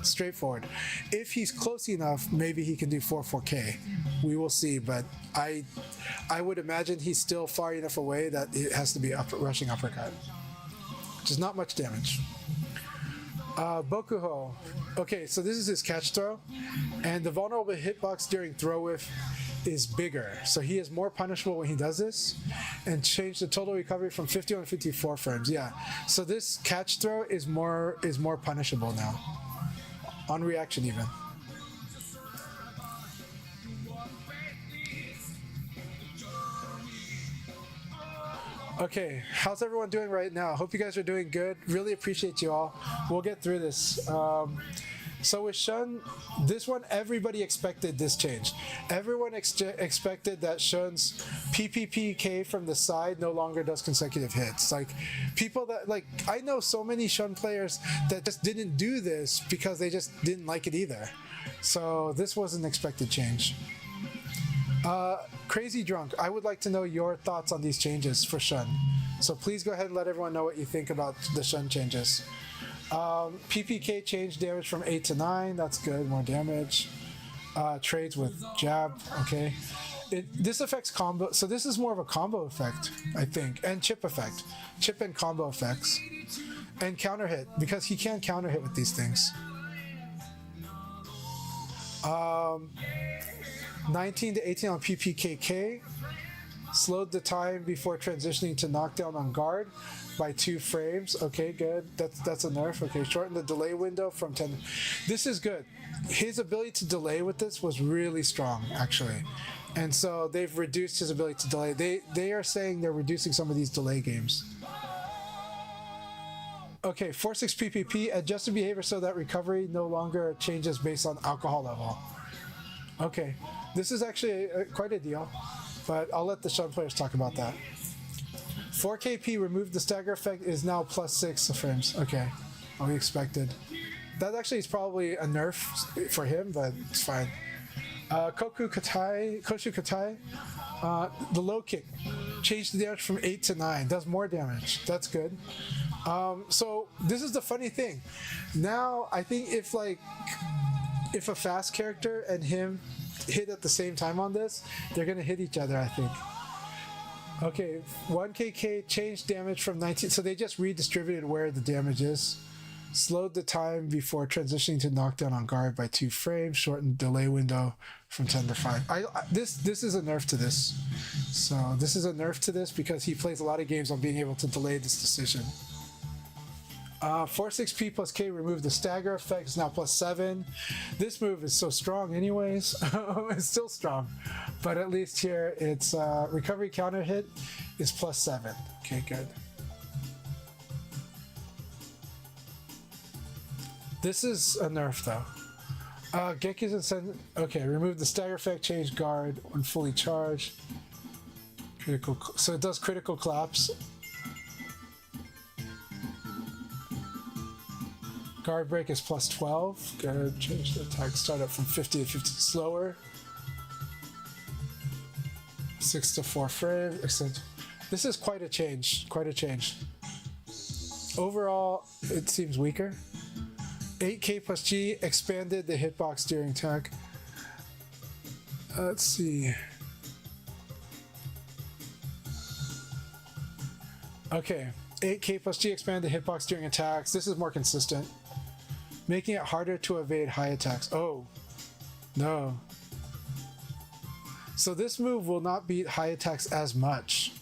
Straightforward. If he's close enough, maybe he can do 4-4K. We will see, but I would imagine he's still far enough away that it has to be rushing uppercut, which is not much damage. Bokuho. Okay, so this is his catch throw, and the vulnerable hitbox during throw whiff is bigger, so he is more punishable when he does this, and change the total recovery from 51 to 54 frames. Yeah, so this catch throw is more punishable now. On reaction even. Okay, how's everyone doing right now? Hope you guys are doing good. Really appreciate you all. We'll get through this. So with Shun, this one, everybody expected this change. Everyone expected that Shun's PPPK from the side no longer does consecutive hits. Like, people that, like, I know so many Shun players that just didn't do this because they just didn't like it either. So this was an expected change. Crazy Drunk, I would like to know your thoughts on these changes for Shun. So please go ahead and let everyone know what you think about the Shun changes. PPK change damage from 8 to 9. That's good, more damage. Trades with jab, okay. This affects combo, so this is more of a combo effect, I think, and chip effect. Chip and combo effects. And counter hit, because he can counter hit with these things. 19 to 18 on PPKK. Slowed the time before transitioning to knockdown on guard by 2 frames. Okay, good. That's a nerf. Okay, shorten the delay window from 10. This is good. His ability to delay with this was really strong, actually. And so they've reduced his ability to delay. They are saying they're reducing some of these delay games. Okay, 4-6 PPP, adjusted behavior so that recovery no longer changes based on alcohol level. Okay, this is actually quite a deal, but I'll let the Shun players talk about that. 4KP removed the stagger effect is now +6 frames. Okay, what we expected. That actually is probably a nerf for him, but it's fine. Koshu Katai, the low kick changed the damage from 8 to 9, does more damage. That's good. So this is the funny thing. Now I think if a fast character and him hit at the same time on this, they're gonna hit each other, I think. Okay, 1KK changed damage from 19, so they just redistributed where the damage is. Slowed the time before transitioning to knockdown on guard by 2 frames, shortened delay window from 10 to 5. This is a nerf to this. So this is a nerf to this because he plays a lot of games on being able to delay this decision. 4-6P plus K removed the stagger effect, is now +7. This move is so strong anyways. It's still strong, but at least here it's recovery counter hit is +7. Okay, good. This is a nerf though. Geki's Ascend. Okay, remove the stagger effect, change guard when fully charged. Critical, so it does critical collapse. Guard break is +12. Good. Change the attack startup from 50 to 50 slower. 6 to 4 frames. This is quite a change. Quite a change. Overall, it seems weaker. 8K plus G expanded the hitbox during attack. Let's see. Okay. 8K plus G expanded the hitbox during attacks. This is more consistent. Making it harder to evade high attacks. Oh, no. So this move will not beat high attacks as much.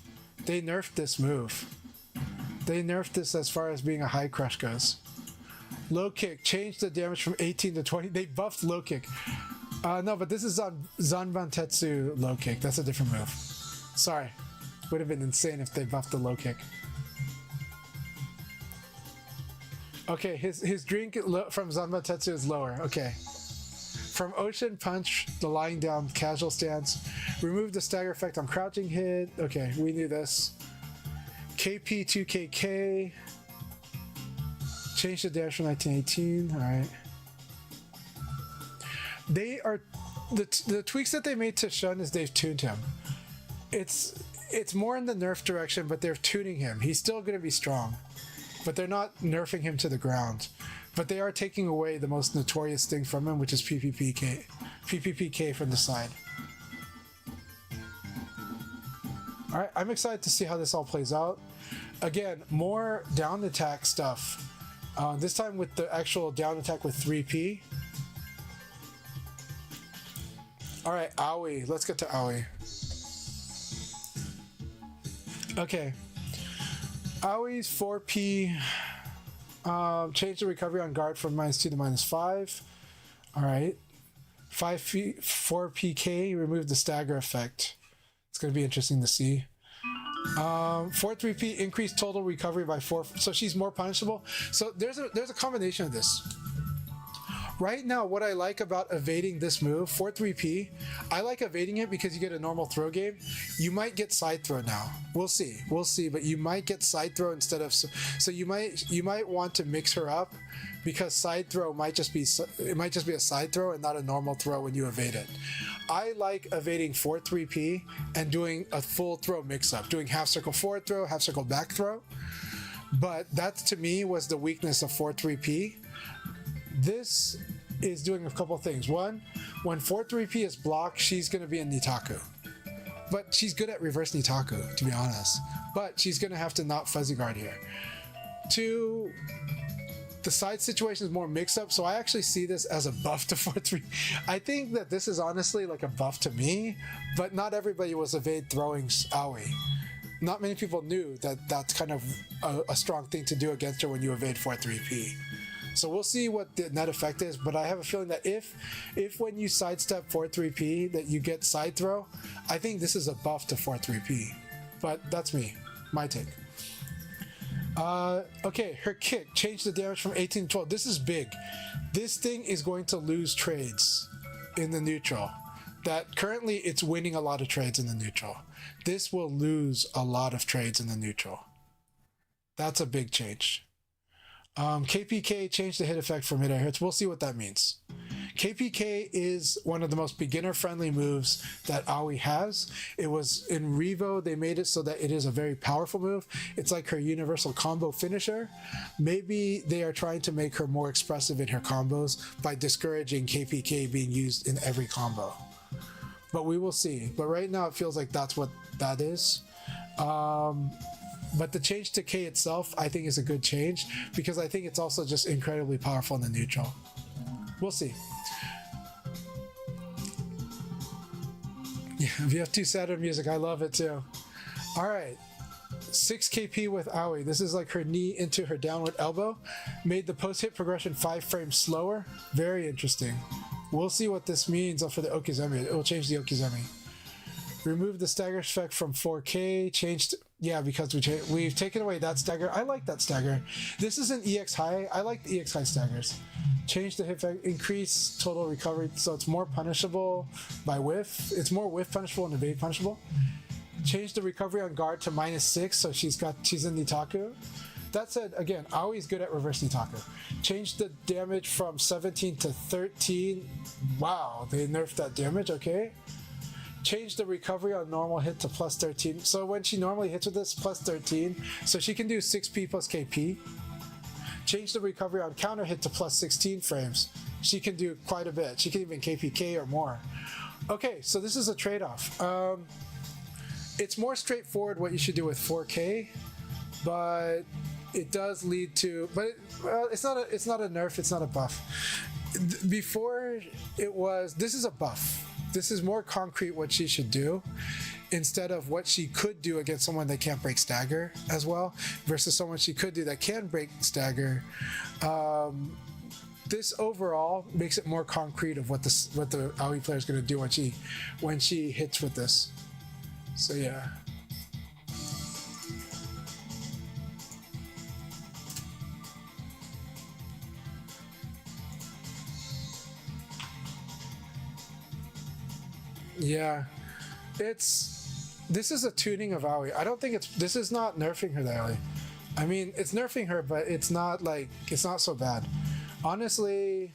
They nerfed this move. They nerfed this as far as being a high crush goes. Low kick changed the damage from 18 to 20. They buffed low kick. No, but this is on Zanbantetsu low kick. That's a different move. Sorry. Would have been insane if they buffed the low kick. Okay, his drink from Zanbantetsu is lower. Okay. From Ocean Punch, the lying down casual stance. Remove the stagger effect on crouching hit. Okay, we knew this. KP2KK. Change the dash from 1918. Alright. They are the tweaks that they made to Shun is they've tuned him. It's more in the nerf direction, but they're tuning him. He's still gonna be strong. But they're not nerfing him to the ground. But they are taking away the most notorious thing from him, which is PPPK from the side. Alright, I'm excited to see how this all plays out. Again, more down attack stuff. This time with the actual down attack with 3P. Alright, Aoi. Let's get to Aoi. Okay. Aoi's 4P. Change the recovery on guard from -2 to -5. Alright. 4PK. Remove the stagger effect. It's going to be interesting to see. 4-3P, increase total recovery by 4, so she's more punishable. So there's a combination of this. Right now, what I like about evading this move, 4-3P, I like evading it because you get a normal throw game. You might get side throw now. We'll see, but you might get side throw instead of, so you might want to mix her up because side throw might just be a side throw and not a normal throw when you evade it. I like evading 4-3P and doing a full throw mix up, doing half circle forward throw, half circle back throw. But that to me was the weakness of 4-3P. This is doing a couple things. One, when 4-3P is blocked, she's going to be in Nitaku. But she's good at reverse Nitaku, to be honest. But she's going to have to not fuzzy guard here. Two, the side situation is more mix-up, so I actually see this as a buff to 4-3. I think that this is honestly like a buff to me, but not everybody was evade throwing Aoi. Not many people knew that that's kind of a strong thing to do against her when you evade 4-3P. So we'll see what the net effect is, but I have a feeling that if when you sidestep 4-3P that you get side throw, I think this is a buff to 4-3P. But that's me, my take. Okay, her kick, change the damage from 18 to 12. This is big. This thing is going to lose trades in the neutral. That currently it's winning a lot of trades in the neutral. This will lose a lot of trades in the neutral. That's a big change. KPK changed the hit effect for mid-air hits. We'll see what that means. KPK is one of the most beginner-friendly moves that Aoi has. It was in Revo, they made it so that it is a very powerful move. It's like her universal combo finisher. Maybe they are trying to make her more expressive in her combos by discouraging KPK being used in every combo. But we will see. But right now it feels like that's what that is. But the change to K itself, I think, is a good change because I think it's also just incredibly powerful in the neutral. We'll see. Yeah, VF2 Saturn music, I love it too. All right, 6 KP with Aoi. This is like her knee into her downward elbow. Made the post-hit progression 5 frames slower. Very interesting. We'll see what this means for the Okizeme. It will change the Okizeme. Remove the stagger effect from 4K. Changed, yeah, because we've taken away that stagger. I like that stagger. This is an EX high. I like the EX high staggers. Change the hit effect, increase total recovery, so it's more punishable by whiff. It's more whiff punishable and evade punishable. Change the recovery on guard to -6, so she's in Nitaku. That said, again, Aoi's good at reverse Nitaku. Change the damage from 17 to 13. Wow, they nerfed that damage, okay. Change the recovery on normal hit to +13. So when she normally hits with this, +13. So she can do 6P plus KP. Change the recovery on counter hit to +16 frames. She can do quite a bit. She can even KPK or more. Okay, so this is a trade-off. It's more straightforward what you should do with 4K, but it does lead to. But it's not a nerf. It's not a buff. Before it was. This is a buff. This is more concrete what she should do instead of what she could do against someone that can't break stagger as well versus someone she could do that can break stagger. this overall makes it more concrete of what the Aoi player is going to do when she hits with this. So yeah. Yeah, this is a tuning of Aoi. I don't think this is not nerfing her that way. I mean, it's nerfing her, but it's not so bad. Honestly,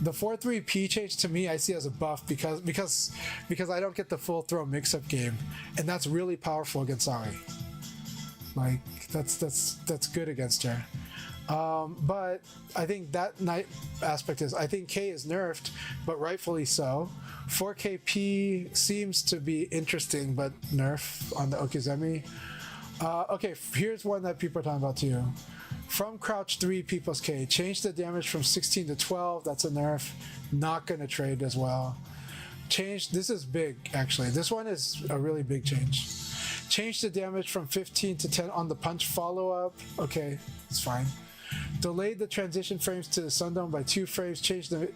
the 4-3 P change to me I see as a buff because I don't get the full throw mix-up game, and that's really powerful against Aoi. Like that's good against her. But I think that night aspect is, I think K is nerfed, but rightfully so. 4KP seems to be interesting, but nerf on the Okizeme. Okay, here's one that people are talking about too. From crouch 3 P plus K, change the damage from 16 to 12. That's a nerf. Not gonna trade as well. This is big actually. This one is a really big change. Change the damage from 15 to 10 on the punch follow up. Okay, it's fine. Delayed the transition frames to the Sundome by 2 frames. Change the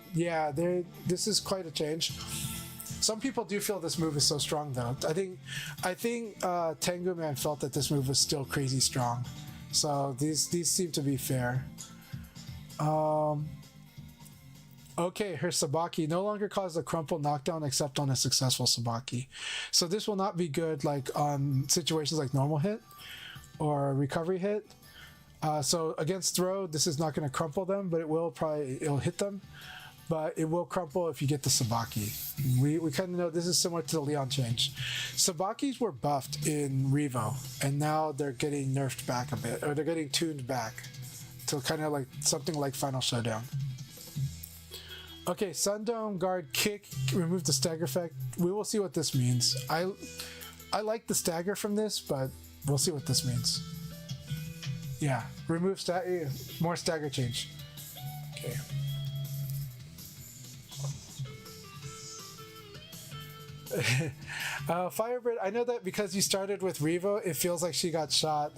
this is quite a change. Some people do feel this move is so strong though. I think Tengu Man felt that this move was still crazy strong. So these seem to be fair. Okay, her Sabaki no longer causes a crumple knockdown except on a successful Sabaki. So this will not be good like on situations like normal hit or recovery hit. So against throw, this is not going to crumple them, but it'll hit them. But it will crumple if you get the Sabaki. We kind of know this is similar to the Leon change. Sabakis were buffed in Revo, and now they're getting nerfed back a bit, or they're getting tuned back to kind of like something like Final Showdown. Okay, Sundome guard kick, remove the stagger effect. We will see what this means. I like the stagger from this, but we'll see what this means. Yeah, remove more stagger change. Okay. Firebird, I know that because you started with Revo, it feels like she got shot.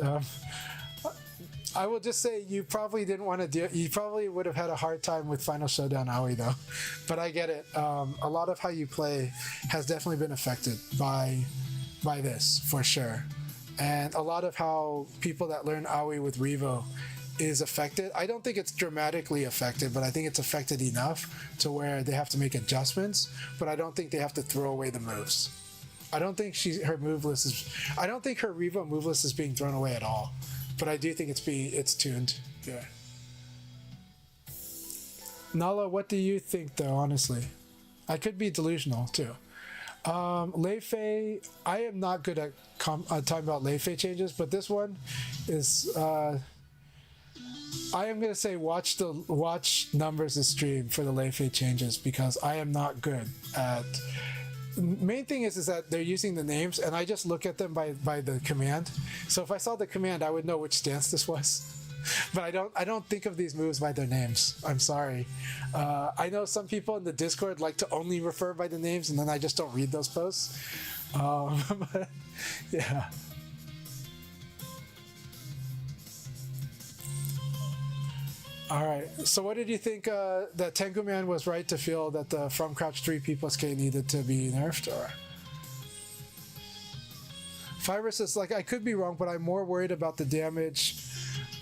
I will just say you probably didn't want to do. You probably would have had a hard time with Final Showdown Aoi though, but I get it. A lot of how you play has definitely been affected by this for sure, and a lot of how people that learn Aoi with Revo is affected. I don't think it's dramatically affected, but I think it's affected enough to where they have to make adjustments, but I don't think they have to throw away the moves. I don't think her move list is, I don't think her Revo move list is being thrown away at all, but I do think it's tuned. Yeah. Nala, what do you think though, honestly? I could be delusional too. Lei Fei, I am not good at talking about Lei Fei changes, but this one is, I am gonna say watch numbers of stream for the Lei Fei changes because I am not good at. Main thing is that they're using the names and I just look at them by the command. So if I saw the command, I would know which stance this was. But I don't think of these moves by their names. I'm sorry. I know some people in the Discord like to only refer by the names, and then I just don't read those posts. But, yeah. All right. So what did you think that Tengu Man was right to feel that the from crouch 3 P plus K needed to be nerfed? Or Fibrous is like, I could be wrong, but I'm more worried about the damage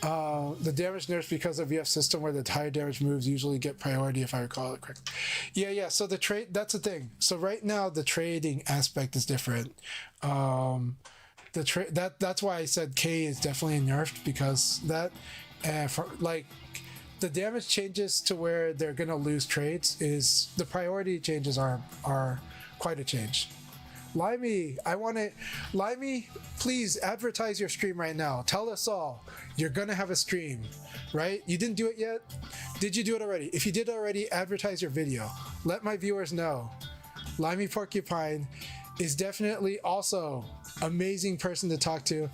nerfs because of VF system where the higher damage moves usually get priority, if I recall it correctly. Yeah. So the trade, that's the thing. So right now the trading aspect is different. That's why I said K is definitely nerfed because that, the damage changes to where they're gonna lose trades is the priority changes are quite a change. Limey, Limey, please advertise your stream right now. Tell us all you're gonna have a stream, right? You didn't do it yet? Did you do it already? If you did already, advertise your video. Let my viewers know. Limey Porcupine is definitely also amazing person to talk to.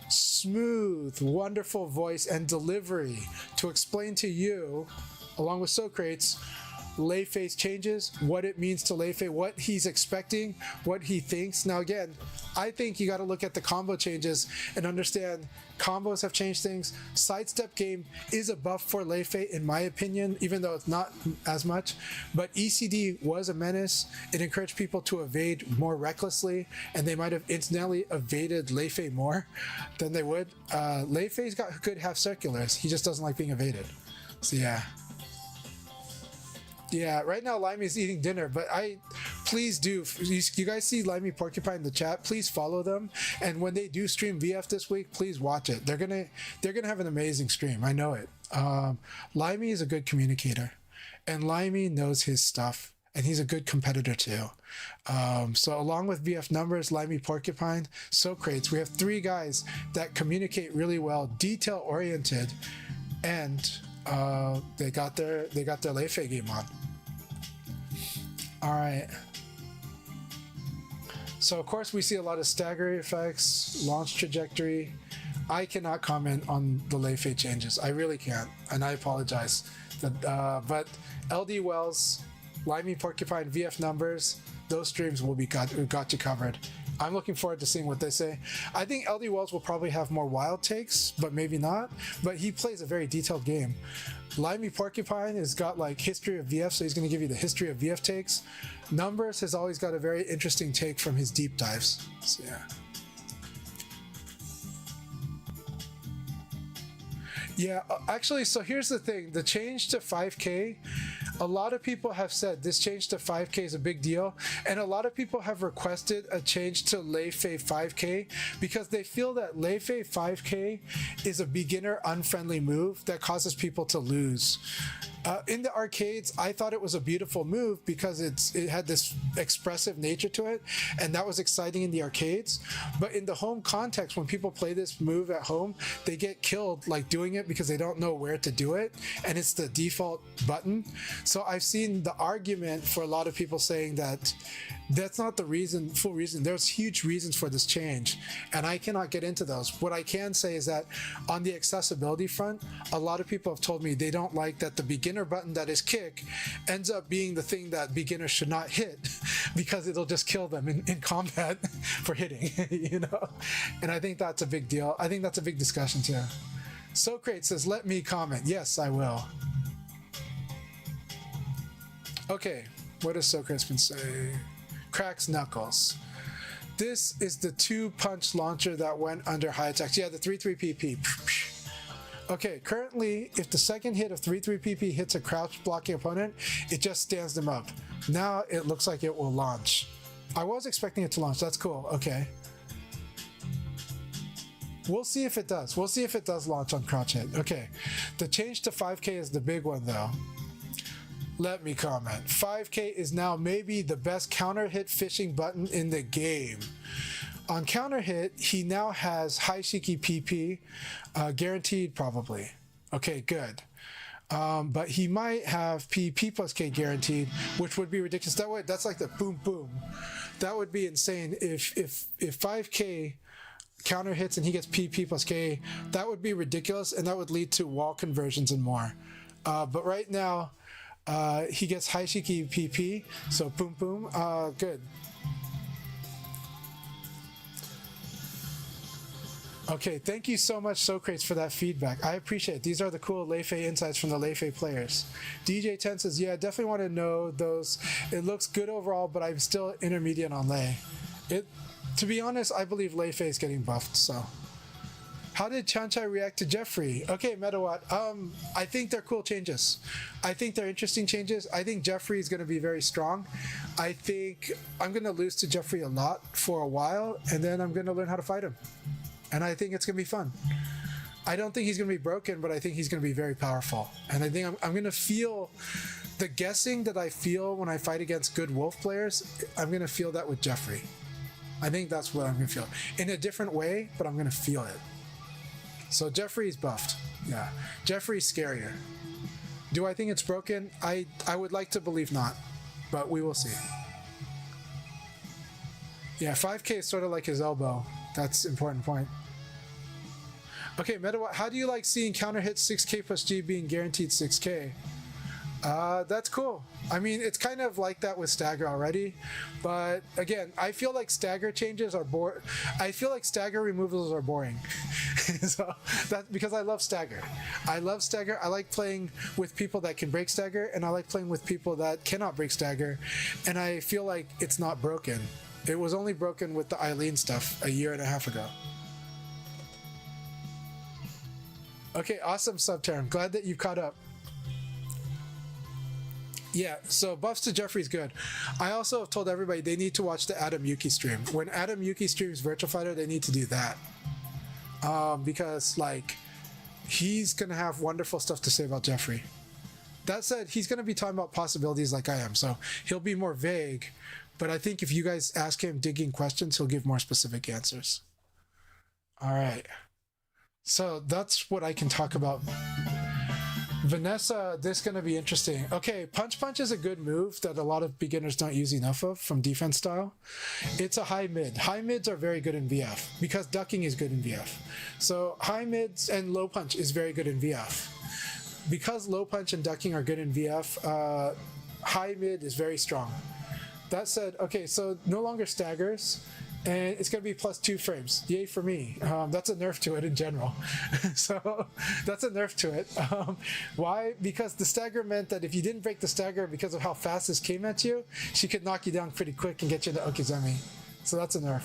Smooth, wonderful voice and delivery to explain to you, along with Socrates, Lei Fei's changes, what it means to Lei Fei, what he's expecting, what he thinks. Now again, I think you got to look at the combo changes and understand combos have changed things. Sidestep game is a buff for Lei Fei in my opinion, even though it's not as much. But ECD was a menace. It encouraged people to evade more recklessly, and they might have incidentally evaded Lei Fei more than they would. Lei Fei's got good half circulars. He just doesn't like being evaded. So yeah. Yeah, right now Limey's eating dinner, but please do, you guys see Limey Porcupine in the chat, please follow them, and when they do stream VF this week, please watch it. They're gonna have an amazing stream, I know it. Limey is a good communicator, and Limey knows his stuff, and he's a good competitor too. So along with VF Numbers, Limey Porcupine, Socrates, we have 3 guys that communicate really well, detail oriented, and they got their Lei Fei game on. All right. So of course we see a lot of stagger effects, launch trajectory. I cannot comment on the Lei Fei changes. I really can't, and I apologize. But LD Wells, Limey Porcupine, VF Numbers, those streams will be got you covered. I'm looking forward to seeing what they say. I think LD Wells will probably have more wild takes, but maybe not. But he plays a very detailed game. Limey Porcupine has got like history of VF, so he's going to give you the history of VF takes. Numbers has always got a very interesting take from his deep dives. So yeah. Yeah, actually, so here's the thing. The change to 5K, a lot of people have said this change to 5K is a big deal, and a lot of people have requested a change to Lei Fei 5K because they feel that Lei Fei 5K is a beginner unfriendly move that causes people to lose. In the arcades, I thought it was a beautiful move because it had this expressive nature to it, and that was exciting in the arcades. But in the home context, when people play this move at home, they get killed like doing it because they don't know where to do it, and it's the default button. So I've seen the argument for a lot of people saying that that's not the full reason. There's huge reasons for this change, and I cannot get into those. What I can say is that on the accessibility front, a lot of people have told me they don't like that the beginner button that is kick ends up being the thing that beginners should not hit because it'll just kill them in combat for hitting, you know? And I think that's a big deal. I think that's a big discussion too. Socrates says, let me comment. Yes, I will. Okay, what has Socrates been saying? Cracks knuckles. This is the 2-punch launcher that went under high attacks. Yeah, the 3-3 PP. Okay, currently, if the second hit of 3-3 PP hits a crouch blocking opponent, it just stands them up. Now it looks like it will launch. I was expecting it to launch. That's cool. Okay. We'll see if it does. We'll see if it does launch on crouch hit. Okay. The change to 5K is the big one, though. Let me comment. 5K is now maybe the best counter hit fishing button in the game. On counter hit, he now has high Shiki PP, guaranteed probably. Okay, good. But he might have PP plus K guaranteed, which would be ridiculous. That way, that's like the boom boom. That would be insane if 5K counter hits and he gets PP plus K. That would be ridiculous, and that would lead to wall conversions and more. But right now, he gets high Shiki PP, so boom boom, good. Okay, thank you so much, Socrates, for that feedback. I appreciate it. These are the cool Lei Fei insights from the Lei Fei players. DJ 10 says, yeah, definitely want to know those. It looks good overall, but I'm still intermediate on Lei. To be honest, I believe Lei Fei is getting buffed, so. How did Chanchai react to Jeffrey? Okay, Metawatt. I think they're cool changes. I think they're interesting changes. I think Jeffrey is going to be very strong. I think I'm going to lose to Jeffrey a lot for a while, and then I'm going to learn how to fight him. And I think it's going to be fun. I don't think he's going to be broken, but I think he's going to be very powerful. And I think I'm going to feel the guessing that I feel when I fight against good Wolf players. I'm going to feel that with Jeffrey. I think that's what I'm going to feel. In a different way, but I'm going to feel it. So Jeffrey's buffed. Yeah. Jeffrey's scarier. Do I think it's broken? I would like to believe not, but we will see. Yeah, 5K is sort of like his elbow. That's an important point. Okay, Metawatt, how do you like seeing counter hit 6K plus G being guaranteed 6K? That's cool. I mean, it's kind of like that with stagger already, but again, I feel like stagger changes are I feel like stagger removals are boring. So that's because I love stagger. I love stagger. I like playing with people that can break stagger, and I like playing with people that cannot break stagger, and I feel like it's not broken. It was only broken with the Eileen stuff a year and a half ago. Okay, awesome, Subterm. Glad that you caught up. Yeah, so buffs to Jeffrey's good. I also have told everybody they need to watch the Adam Yuki stream. When Adam Yuki streams Virtual Fighter, they need to do that. Because, like, he's going to have wonderful stuff to say about Jeffrey. That said, he's going to be talking about possibilities like I am, so he'll be more vague. But I think if you guys ask him digging questions, he'll give more specific answers. All right. So that's what I can talk about. Vanessa, this is going to be interesting. Okay, Punch Punch is a good move that a lot of beginners don't use enough of from defense style. It's a high mid. High mids are very good in VF because ducking is good in VF. So high mids and low punch is very good in VF. Because low punch and ducking are good in VF, high mid is very strong. That said, okay, so no longer staggers. And it's going to be +2 frames. Yay for me. That's a nerf to it in general. So that's a nerf to it. Why? Because the stagger meant that if you didn't break the stagger because of how fast this came at you, she could knock you down pretty quick and get you into Okizeme. So that's a nerf.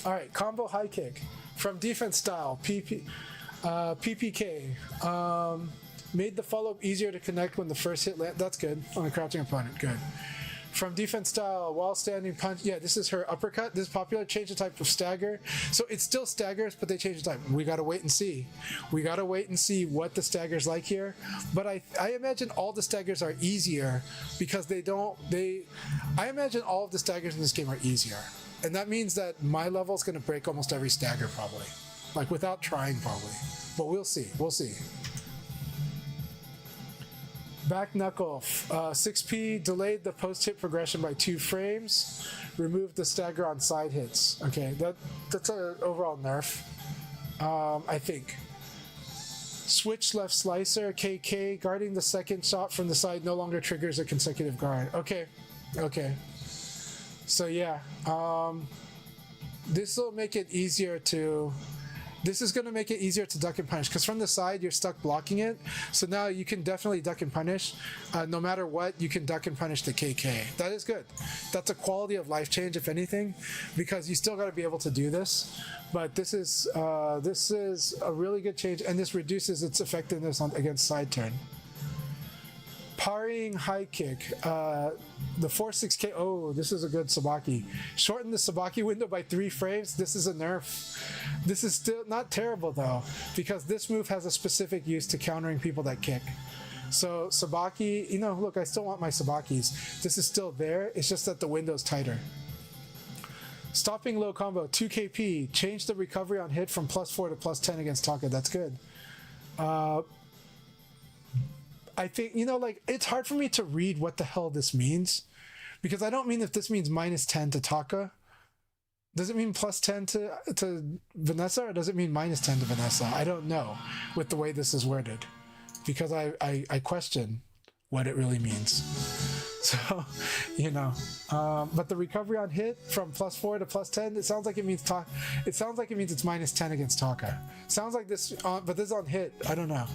All right, combo high kick. From defense style, PPK. Made the follow-up easier to connect when the first hit land. That's good on a crouching opponent. Good. From defense style, while standing punch. Yeah, this is her uppercut. This is popular. Change the type of stagger. So it's still staggers, but they change the type. We got to wait and see. We got to wait and see what the stagger's like here. But I imagine all the staggers are easier because I imagine all of the staggers in this game are easier. And that means that my level is going to break almost every stagger probably. Like without trying probably. But we'll see. We'll see. Back knuckle, 6P delayed the post-hit progression by 2 frames, removed the stagger on side hits. Okay, that's an overall nerf, I think. Switch left slicer, KK, guarding the second shot from the side no longer triggers a consecutive guard. Okay, okay. So yeah, this will make it easier to... This is going to make it easier to duck and punish because from the side you're stuck blocking it. So now you can definitely duck and punish. No matter what, you can duck and punish the KK. That is good. That's a quality of life change, if anything, because you still got to be able to do this. But this is a really good change, and this reduces its effectiveness against side turn. Parrying high kick. The 4-6K. Oh, this is a good Sabaki. Shorten the Sabaki window by 3 frames. This is a nerf. This is still not terrible though, because this move has a specific use to countering people that kick. So Sabaki, you know, look, I still want my Sabakis. This is still there. It's just that the window's tighter. Stopping low combo. 2KP. Change the recovery on hit from +4 to +10 against Taka. That's good. I think, you know, like, it's hard for me to read what the hell this means, because I don't mean if this means -10 to Taka. Does it mean +10 to Vanessa, or does it mean -10 to Vanessa? I don't know with the way this is worded, because I question what it really means. So, you know, but the recovery on hit from +4 to +10, it sounds like it means it sounds like it means it's -10 against Taka. Sounds like this, but this is on hit. I don't know.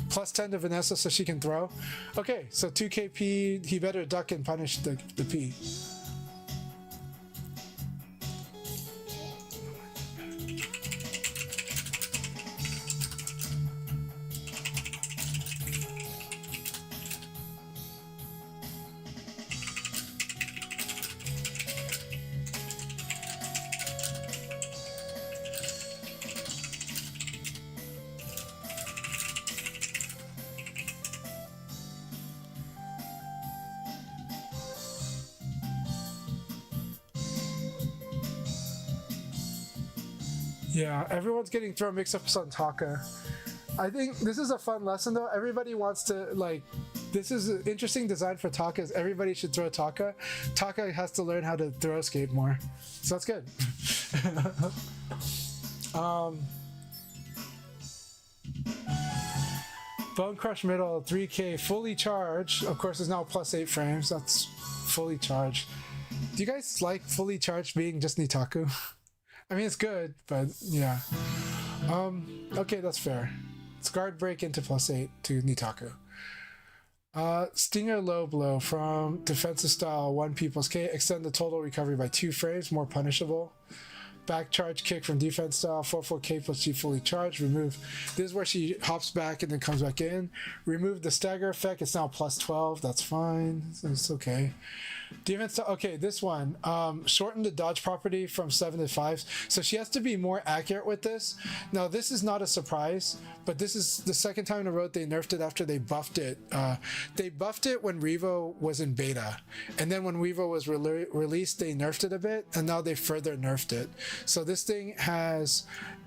+10 to Vanessa so she can throw. Okay, so 2KP, he better duck and punish the P. Yeah, everyone's getting thrown mix-ups on Taka. I think this is a fun lesson though. Everybody wants to, like, this is an interesting design for Taka, is everybody should throw Taka. Taka has to learn how to throw skate more. So that's good. Bone Crush Middle 3K fully charged. Of course, it's now +8 frames. That's fully charged. Do you guys like fully charged being just Nitaku? I mean, it's good, but yeah. Okay, that's fair. It's guard break into +8 to Nitaku. Stinger Low Blow from defensive style 1P+K. Extend the total recovery by 2 frames, more punishable. Back charge kick from defense style 4/4K+G fully charged. Remove. This is where she hops back and then comes back in. Remove the stagger effect. It's now +12. That's fine. It's okay. Defense style. Okay, this one. Shorten the dodge property from 7 to 5. So she has to be more accurate with this. Now, this is not a surprise, but this is the second time in a row they nerfed it after they buffed it. They buffed it when Revo was in beta. And then when Revo was released, they nerfed it a bit. And now they further nerfed it. So this thing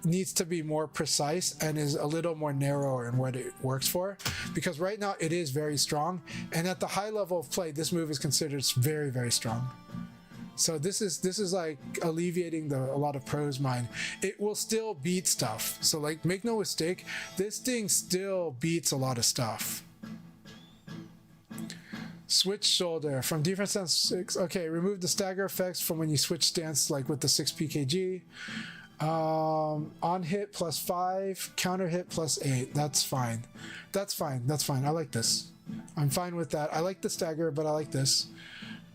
needs to be more precise and is a little more narrower in what it works for, because right now it is very strong, and at the high level of play this move is considered very, very strong. So this is like alleviating a lot of pros mind. It will still beat stuff, so like make no mistake, this thing still beats a lot of stuff. Switch shoulder from defense stance 6. Okay, remove the stagger effects from when you switch stance, like with the 6 PKG. On hit +5, counter hit +8. That's fine. That's fine. That's fine. I like this. I'm fine with that. I like the stagger, but I like this.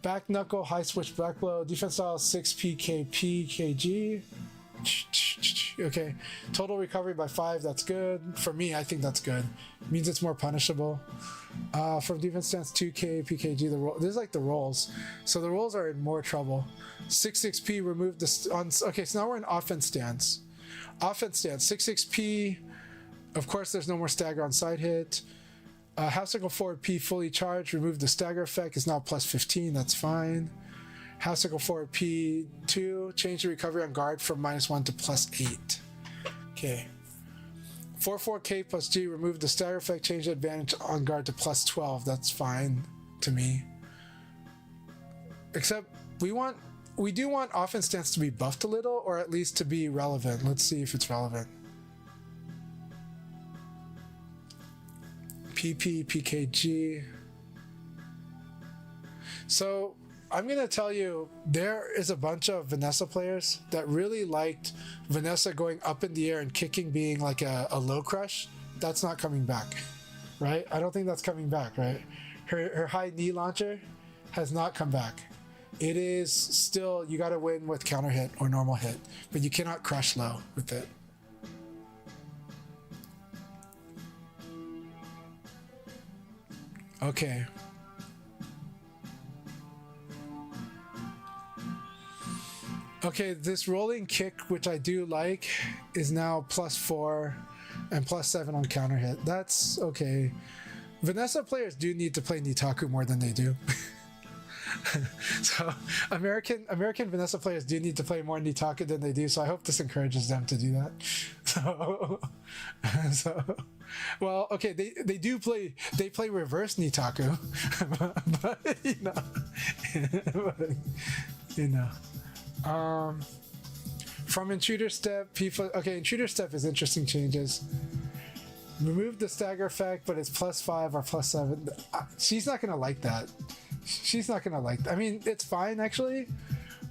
Back knuckle, high switch back blow, defense style 6 PKG. Okay, total recovery by 5. That's good for me. I think that's good. Means it's more punishable. From defense stance 2K PKG. This is like the rolls, so the rolls are in more trouble. 6-6P, remove this on. Okay, so now we're in offense stance. Offense stance 6-6P. Of course, there's no more stagger on side hit. Half circle forward P fully charged. Remove the stagger effect. It's now +15. That's fine. Half circle forward P2. Change the recovery on guard from -1 to +8. Okay. 4/4K+G. Remove the stagger effect. Change the advantage on guard to +12. That's fine to me. Except we do want offense stance to be buffed a little, or at least to be relevant. Let's see if it's relevant. PP, PKG. So I'm gonna tell you, there is a bunch of Vanessa players that really liked Vanessa going up in the air and kicking being like a low crush. That's not coming back, right? I don't think that's coming back, right? Her high knee launcher has not come back. It is still, you gotta win with counter hit or normal hit, but you cannot crush low with it. Okay. Okay, this rolling kick, which I do like, is now +4 and +7 on counter hit. That's okay. Vanessa players do need to play Nitaku more than they do. So American Vanessa players do need to play more Nitaku than they do, so I hope this encourages them to do that. So well, okay, they play reverse Nitaku, but you know, from intruder step, okay, intruder step is interesting changes. Remove the stagger effect, but it's +5 or +7. She's not gonna like that. She's not gonna like that. I mean, it's fine actually,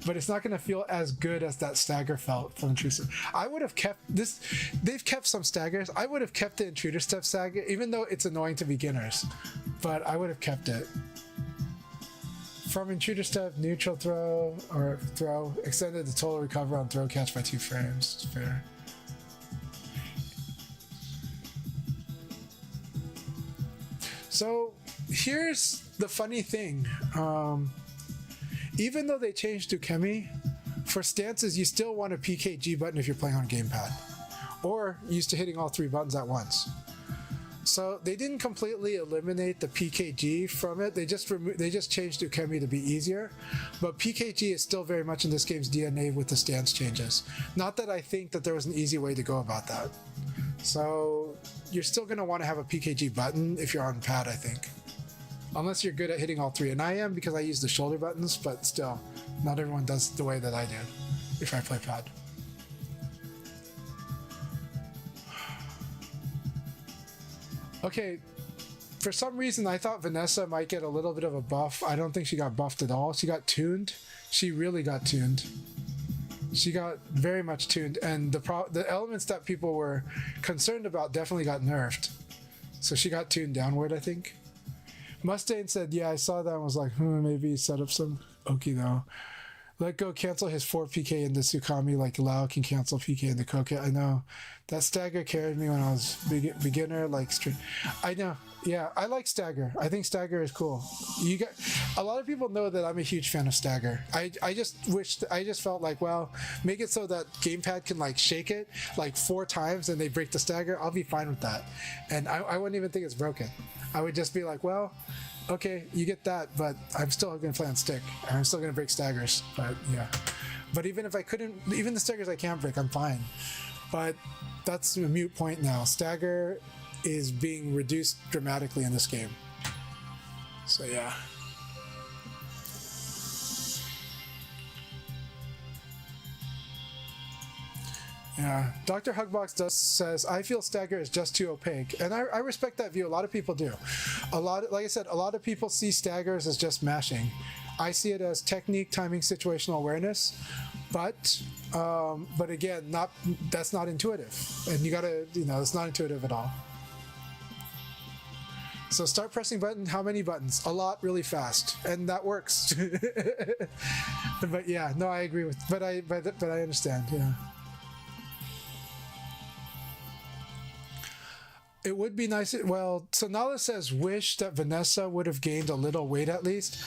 but it's not gonna feel as good as that stagger felt from intruder. I would have kept this. They've kept some staggers. I would have kept the intruder step stagger, even though it's annoying to beginners, but I would have kept it. From intruder step, neutral throw, extended the total recover on throw catch by 2 frames. It's fair. So here's the funny thing. Even though they changed Ukemi, for stances you still want a PKG button if you're playing on gamepad, or used to hitting all 3 buttons at once. So they didn't completely eliminate the PKG from it. They just changed Ukemi to be easier. But PKG is still very much in this game's DNA with the stance changes. Not that I think that there was an easy way to go about that. So you're still going to want to have a PKG button if you're on pad, I think. Unless you're good at hitting all 3. And I am, because I use the shoulder buttons, but still, not everyone does the way that I do if I play pad. Okay, for some reason I thought Vanessa might get a little bit of a buff. I don't think she got buffed at all. She got tuned. She really got tuned. She got very much tuned, and the elements that people were concerned about definitely got nerfed. So she got tuned downward, I think. Mustaine said, yeah, I saw that and was like, maybe set up some Oki though. Let Go cancel his 4 PK into Tsukami like Lao can cancel PK into Koke. I know. That stagger carried me when I was beginner, like I know. Yeah, I like stagger. I think stagger is cool. You got a lot of people know that I'm a huge fan of stagger. I just felt like, well, make it so that gamepad can like shake it like 4 times and they break the stagger. I'll be fine with that. And I wouldn't even think it's broken. I would just be like, well, okay, you get that, but I'm still going to play on stick. And I'm still going to break staggers. But yeah. But even if I couldn't, even the staggers I can't break, I'm fine. But that's a moot point now. Stagger is being reduced dramatically in this game. So yeah. Yeah, Dr. Hugbox says, I feel stagger is just too opaque. And I respect that view. A lot of people do. Like I said, a lot of people see staggers as just mashing. I see it as technique, timing, situational awareness. But again, that's not intuitive. And you gotta, it's not intuitive at all. So start pressing button. How many buttons? A lot, really fast, and that works. But yeah, no, I agree with. But I understand. Yeah. It would be nice. Well, Sonala says, wish that Vanessa would have gained a little weight at least.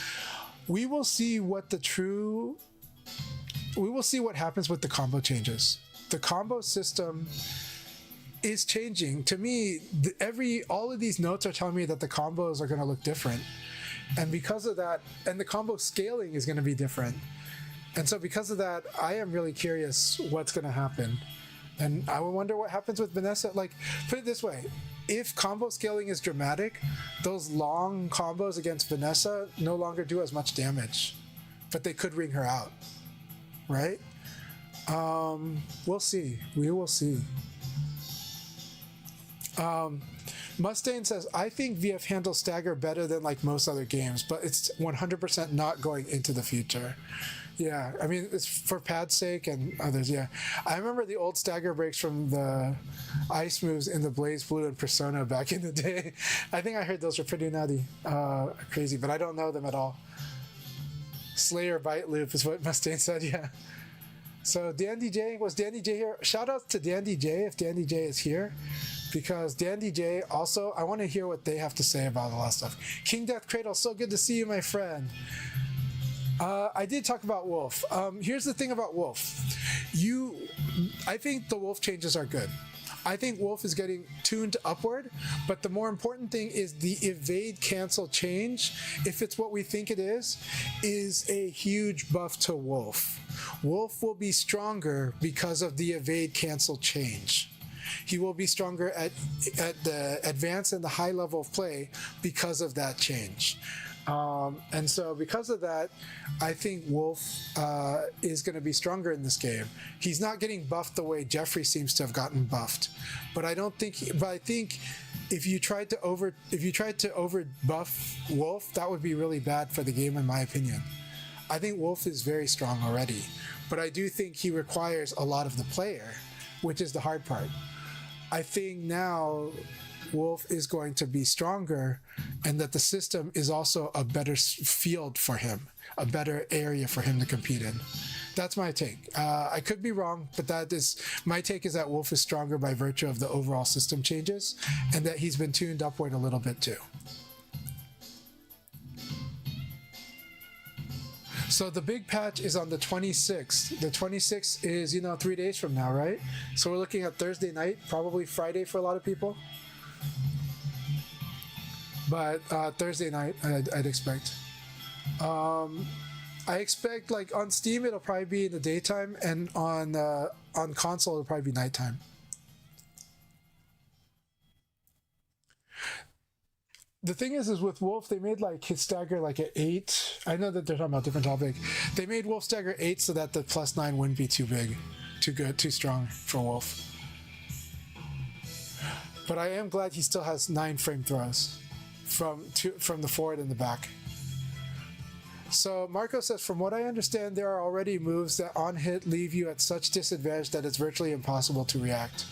We will see what happens with the combo changes. The combo system is changing. To me, all of these notes are telling me that the combos are going to look different. And because of that, and the combo scaling is going to be different. And so because of that, I am really curious what's going to happen. And I wonder what happens with Vanessa. Like, put it this way. If combo scaling is dramatic, those long combos against Vanessa no longer do as much damage. But they could ring her out. Right? We'll see. We will see. Mustaine says, I think VF handles stagger better than like most other games, but it's 100% not going into the future. Yeah, I mean, it's for pad's sake and others, yeah. I remember the old stagger breaks from the ice moves in the Blaze Blue and Persona back in the day. I think I heard those were pretty nutty, crazy, but I don't know them at all. Slayer Bite Loop is what Mustaine said, yeah. So Dandy J, was Dandy J here? Shout out to Dandy J if Dandy J is here. Because Dandy J also, I want to hear what they have to say about a lot of stuff. King Death Cradle, so good to see you, my friend. I did talk about Wolf. Here's the thing about Wolf. I think the Wolf changes are good. I think Wolf is getting tuned upward, but the more important thing is the evade cancel change, if it's what we think it is a huge buff to Wolf. Wolf will be stronger because of the evade cancel change. He will be stronger at the advanced and the high level of play because of that change. And so because of that, I think Wolf is going to be stronger in this game. He's not getting buffed the way Jeffrey seems to have gotten buffed, but I think if you tried to over buff Wolf, that would be really bad for the game, in my opinion. I think Wolf is very strong already, but I do think he requires a lot of the player, which is the hard part. I think now Wolf is going to be stronger, and that the system is also a better field for him, a better area for him to compete in. That's my take. I could be wrong, but my take is that Wolf is stronger by virtue of the overall system changes, and that he's been tuned upward a little bit too. So the big patch is on the 26th. The 26th is, 3 days from now, right? So we're looking at Thursday night, probably Friday for a lot of people. But Thursday night, I'd expect. I expect, like, on Steam, it'll probably be in the daytime, and on console, it'll probably be nighttime. The thing is with Wolf, they made like his stagger like at 8. I know that they're talking about a different topic. They made Wolf stagger 8 so that the +9 wouldn't be too big, too good, too strong for Wolf. But I am glad he still has 9 frame throws from the forward and the back. So Marco says, from what I understand, there are already moves that on hit leave you at such disadvantage that it's virtually impossible to react.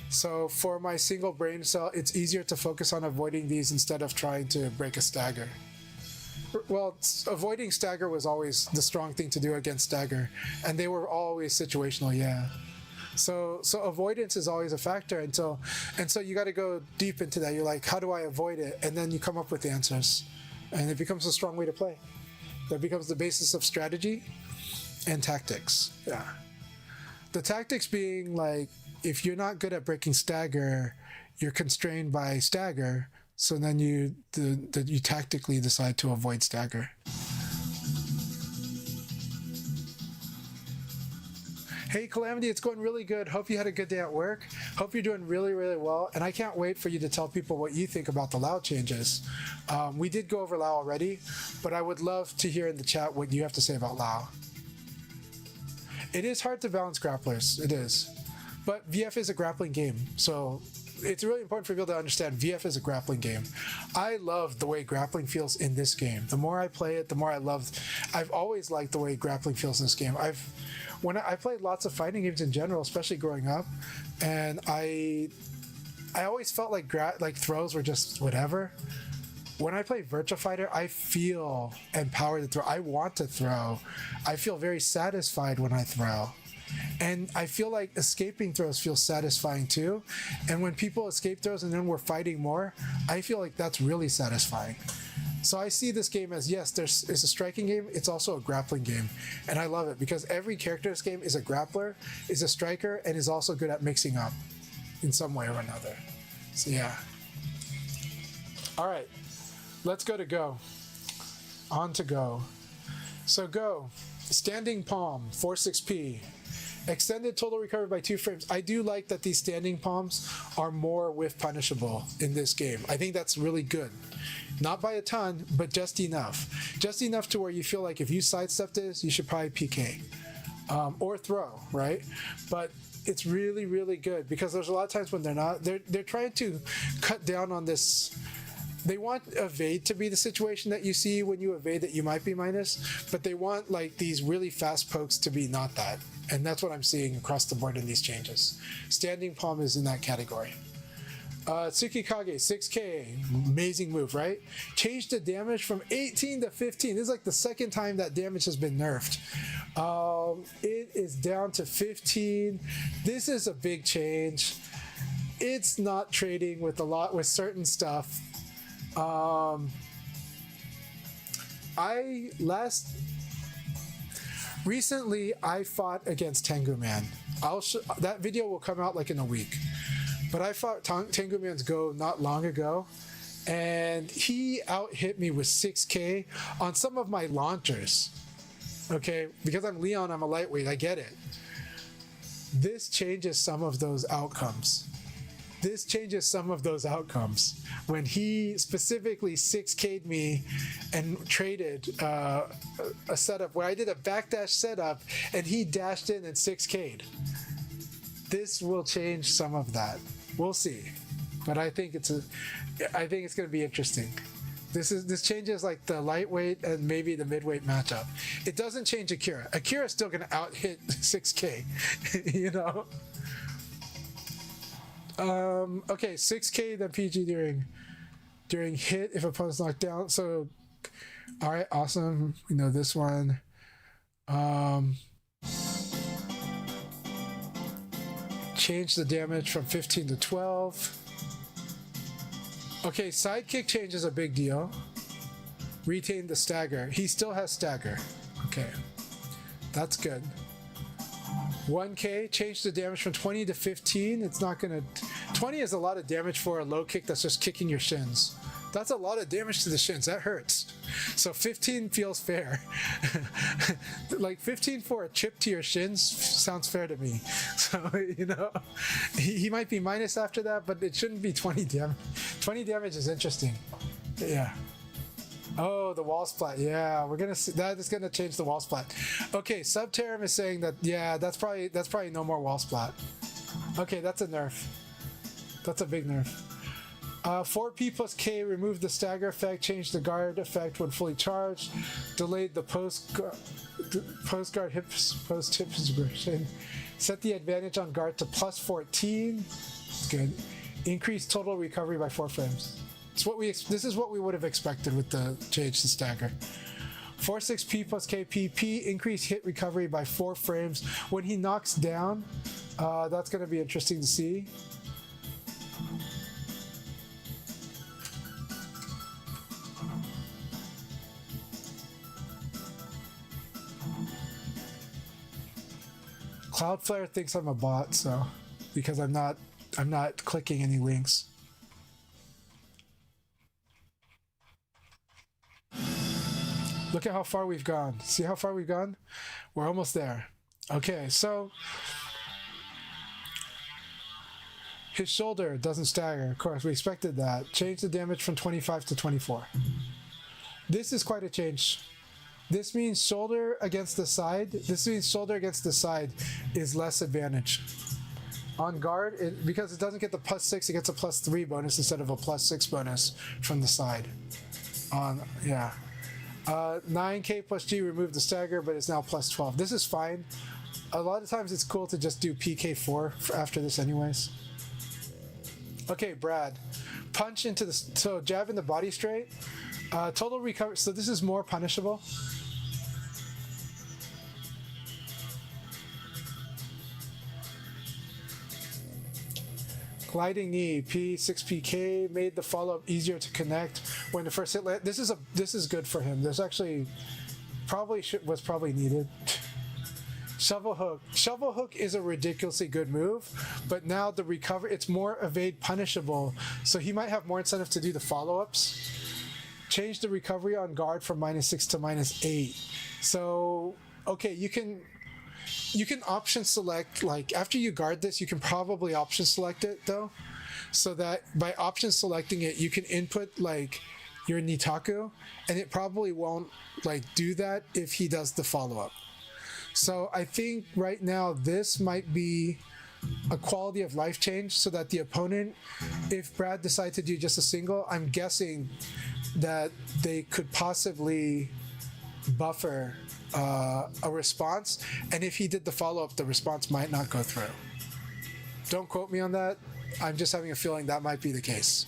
So for my single brain cell, it's easier to focus on avoiding these instead of trying to break a stagger. Well, avoiding stagger was always the strong thing to do against stagger, and they were always situational, yeah. So avoidance is always a factor and so you got to go deep into that. You're like, how do I avoid it? And then you come up with the answers, and it becomes a strong way to play. That becomes the basis of strategy and tactics. Yeah. The tactics being like, if you're not good at breaking stagger, you're constrained by stagger. So then you tactically decide to avoid stagger. Hey Calamity, it's going really good. Hope you had a good day at work. Hope you're doing really, really well. And I can't wait for you to tell people what you think about the Lao changes. We did go over Lao already, but I would love to hear in the chat what you have to say about Lao. It is hard to balance grapplers, it is. But VF is a grappling game, so it's really important for people to understand VF is a grappling game. I love the way grappling feels in this game. The more I play it, the more I've always liked the way grappling feels in this game. I played lots of fighting games in general, especially growing up, and I always felt like throws were just whatever. When I play Virtua Fighter, I feel empowered to throw. I want to throw. I feel very satisfied when I throw. And I feel like escaping throws feel satisfying too. And when people escape throws and then we're fighting more, I feel like that's really satisfying. So I see this game as, yes, it's a striking game, it's also a grappling game. And I love it because every character in this game is a grappler, is a striker, and is also good at mixing up in some way or another. So yeah. All right, let's go to Go. On to Go. So Go, standing palm, 4-6P. Extended total recovery by 2 frames. I do like that these standing palms are more whiff punishable in this game. I think that's really good. Not by a ton, but just enough. Just enough to where you feel like if you sidestep this, you should probably PK. Or throw, right? But it's really, really good because there's a lot of times when they're trying to cut down on this. They want evade to be the situation that you see when you evade that you might be minus, but they want like these really fast pokes to be not that. And that's what I'm seeing across the board in these changes. Standing palm is in that category. Tsukikage, 6K, amazing move, right? Changed the damage from 18 to 15. This is like the second time that damage has been nerfed. It is down to 15. This is a big change. It's not trading with certain stuff. Recently I fought against Tengu Man. That video will come out like in a week. But I fought Tengu Man's Go not long ago, and he out-hit me with 6K on some of my launchers. Okay, because I'm Leon, I'm a lightweight, I get it. This changes some of those outcomes. When he specifically 6K'd me and traded a setup where I did a backdash setup and he dashed in and 6K'd. This will change some of that. We'll see. But I think it's going to be interesting. This changes like the lightweight and maybe the midweight matchup. It doesn't change Akira. Akira's still going to out-hit 6K, you know? Okay, 6K then PG during hit if opponent's knocked down. So, all right, awesome. We know this one. Change the damage from 15 to 12. Okay, sidekick change is a big deal. Retain the stagger. He still has stagger. Okay, that's good. 1K, change the damage from 20 to 15. It's not gonna... 20 is a lot of damage for a low kick that's just kicking your shins. That's a lot of damage to the shins. That hurts. So 15 feels fair. Like 15 for a chip to your shins sounds fair to me. So, you know, he might be minus after that, but it shouldn't be 20 damage. 20 damage is interesting. Yeah. Oh, the wall splat. Yeah, we're gonna see that is gonna change the wall splat. Okay, Subterum is saying that yeah, that's probably no more wall splat. Okay, that's a nerf. That's a big nerf. 4P plus K removed the stagger effect, changed the guard effect when fully charged, delayed the post guard post hip integration, set the advantage on guard to plus 14. Good. Increased total recovery by 4 frames. This is what we would have expected with the change to stagger. 4-6P plus KPP, increased hit recovery by 4 frames. When he knocks down, that's going to be interesting to see. Cloudflare thinks I'm a bot, so because I'm not clicking any links. Look at how far we've gone. See how far we've gone? We're almost there. Okay, so his shoulder doesn't stagger. Of course, we expected that. Change the damage from 25 to 24. This is quite a change. This means shoulder against the side. This means shoulder against the side is less advantage. On guard, because it doesn't get the +6, it gets a +3 bonus instead of a +6 bonus from the side. Yeah. 9K plus G removed the stagger, but it's now +12. This is fine. A lot of times it's cool to just do PK4 after this anyways. Okay, Brad. Punch into the... So jab in the body straight. Total recovery... So this is more punishable. Gliding knee, P6PK made the follow-up easier to connect when the first hit land. This is good for him. There's actually was probably needed. Shovel hook. Shovel hook is a ridiculously good move, but now the recovery, it's more evade punishable, so he might have more incentive to do the follow-ups. Change the recovery on guard from -6 to -8. So okay, you can option select, like after you guard this, you can probably option select it though, so that by option selecting it, you can input like your Nitaku, and it probably won't like do that if he does the follow-up. So I think right now this might be a quality of life change, so that the opponent, if Brad decides to do just a single, I'm guessing that they could possibly buffer a response, and if he did the follow-up, the response might not go through. Don't quote me on that. I'm just having a feeling that might be the case.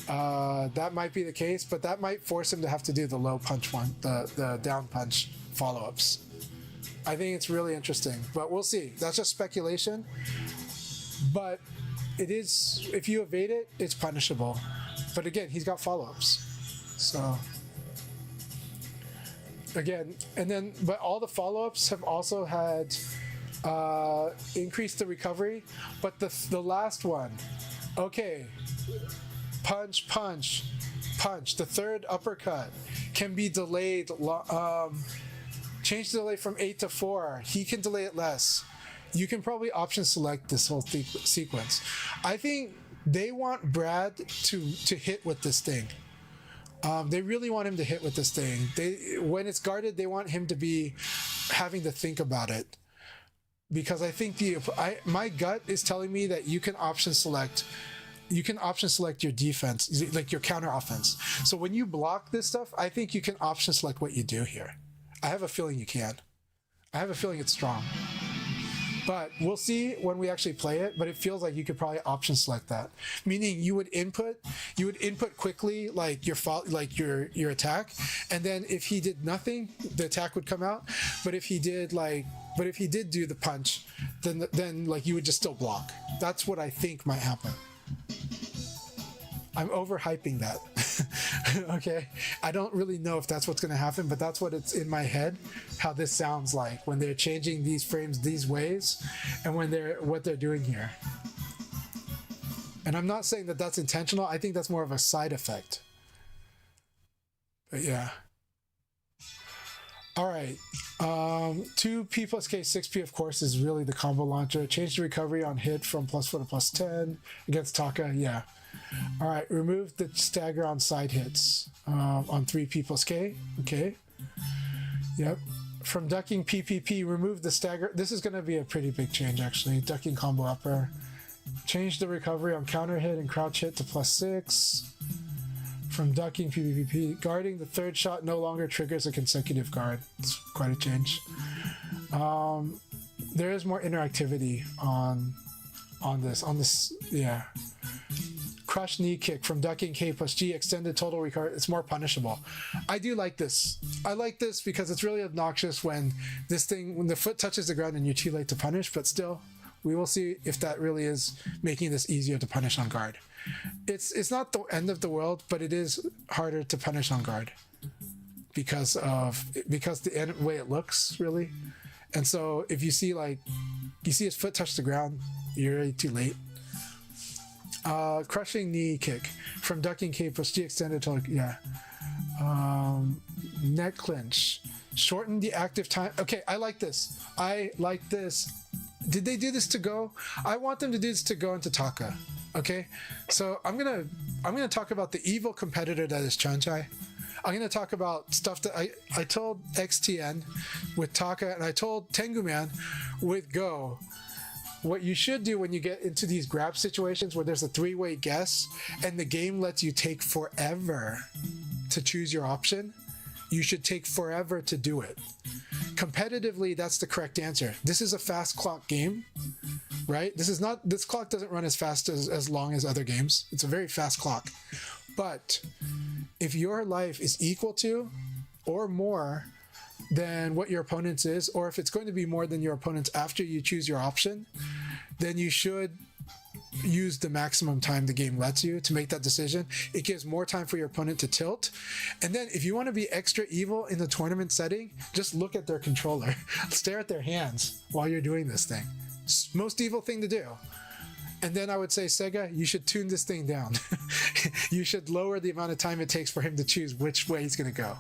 That might be the case, but that might force him to have to do the low punch one, the down punch follow-ups. I think it's really interesting, but we'll see. That's just speculation. But it is, if you evade it, it's punishable. But again, he's got follow-ups. So again, and then, but all the follow-ups have also had increased the recovery. But the last one, okay, punch, punch, punch. The third uppercut can be delayed. Change the delay from 8 to 4. He can delay it less. You can probably option select this whole sequence. I think they want Brad to hit with this thing. They really want him to hit with this thing. When it's guarded, they want him to be having to think about it. Because I think my gut is telling me that you can option select your defense, like your counter offense. So when you block this stuff, I think you can option select what you do here. I have a feeling you can. I have a feeling it's strong. But we'll see when we actually play it, but it feels like you could probably option select that. Meaning you would input quickly like your attack, and then if he did nothing, the attack would come out. But if he did do the punch, then like you would just still block. That's what I think might happen. I'm overhyping that. Okay, I don't really know if that's what's going to happen, but that's what it's in my head, how this sounds like when they're changing these frames these ways, and what they're doing here. And I'm not saying that that's intentional. I think that's more of a side effect. But yeah. All right. 2P plus K, 6P, of course, is really the combo launcher. Change the recovery on hit from +4 to +10 against Taka. Yeah. All right, remove the stagger on side hits on 3P plus K. Okay. Yep. From ducking PPP, remove the stagger. This is going to be a pretty big change, actually. Ducking combo upper. Change the recovery on counter hit and crouch hit to +6. From ducking PPP, guarding the third shot no longer triggers a consecutive guard. It's quite a change. There is more interactivity on this. Yeah. Crush knee kick from ducking K plus G, extended total recovery. It's more punishable. I do like this. I like this because it's really obnoxious when the foot touches the ground and you're too late to punish, but still, we will see if that really is making this easier to punish on guard. It's not the end of the world, but it is harder to punish on guard because the way it looks, really. And so if you see his foot touch the ground, you're already too late. Crushing knee kick from ducking K plus G, extended total. Yeah. Neck clinch. Shorten the active time. Okay, I like this. Did they do this to Go? I want them to do this to Go and to Taka. Okay, so I'm gonna talk about the evil competitor that is Chanchai. I'm gonna talk about stuff that I told XTN with Taka, and I told Tenguman with Go. What you should do when you get into these grab situations where there's a three-way guess and the game lets you take forever to choose your option, you should take forever to do it. Competitively, that's the correct answer. This is a fast clock game, right? This clock doesn't run as fast as long as other games. It's a very fast clock. But if your life is equal to or more than what your opponent's is, or if it's going to be more than your opponent's after you choose your option, then you should use the maximum time the game lets you to make that decision. It gives more time for your opponent to tilt. And then if you want to be extra evil in the tournament setting, just look at their controller. Stare at their hands while you're doing this thing. Most evil thing to do. And then I would say, Sega, you should tune this thing down. You should lower the amount of time it takes for him to choose which way he's going to go.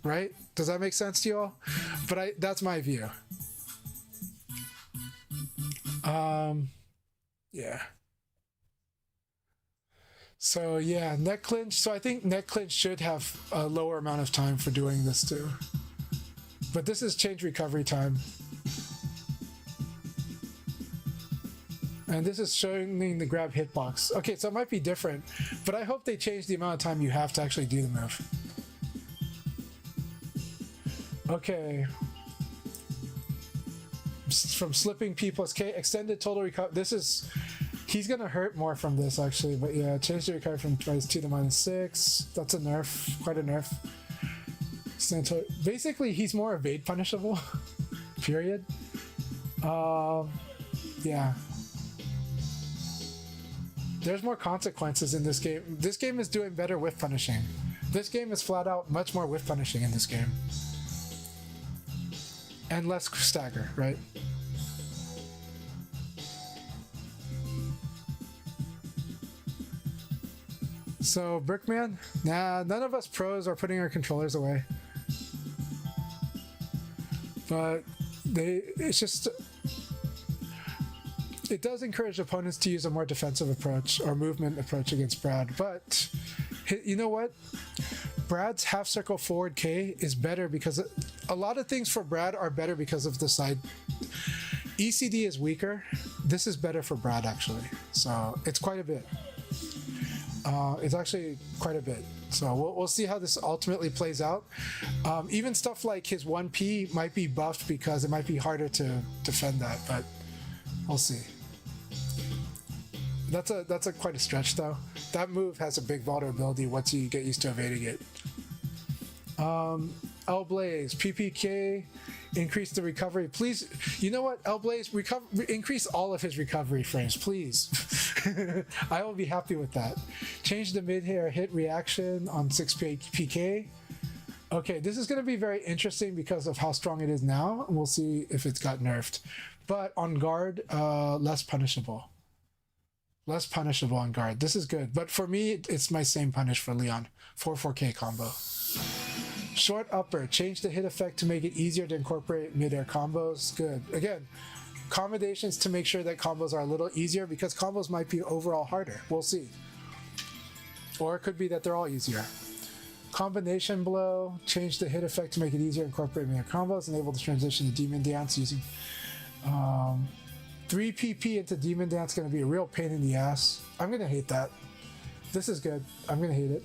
Right? Does that make sense to you all? But that's my view. Yeah. So yeah, neck clinch. So I think neck clinch should have a lower amount of time for doing this too. But this is change recovery time. And this is showing the grab hitbox. Okay, so it might be different, but I hope they change the amount of time you have to actually do the move. Okay. From slipping P plus K, extended total recovery. He's gonna hurt more from this actually, but yeah, change the recovery from -2 to -6. That's a nerf, quite a nerf. Basically, he's more evade punishable. Period. Yeah. There's more consequences in this game. This game is doing better with punishing. This game is flat out much more with punishing in this game. And less stagger, right? So, Brickman? Nah, none of us pros are putting our controllers away. But it's just... It does encourage opponents to use a more defensive approach or movement approach against Brad, but you know what? Brad's half circle forward K is better because a lot of things for Brad are better because of the side. ECD is weaker. This is better for Brad actually. So it's quite a bit. It's actually quite a bit. So we'll see how this ultimately plays out. Even stuff like his 1P might be buffed because it might be harder to defend that, but we'll see. That's a quite a stretch though. That move has a big vulnerability once you get used to evading it. L-Blaze, PPK, increase the recovery. Please, you know what, L-Blaze, increase all of his recovery frames, please. I will be happy with that. Change the mid-air hit reaction on 6 PK. Okay, this is going to be very interesting because of how strong it is now. We'll see if it's got nerfed. But on guard, less punishable. Less punishable on guard. This is good. But for me, it's my same punish for Leon. 4-4K combo. Short upper. Change the hit effect to make it easier to incorporate mid-air combos. Good. Again, combinations to make sure that combos are a little easier, because combos might be overall harder. We'll see. Or it could be that they're all easier. Combination blow, change the hit effect to make it easier, incorporate many combos, enable the transition to Demon Dance using 3 PP into Demon Dance, going to be a real pain in the ass. I'm going to hate that. This is good. I'm going to hate it.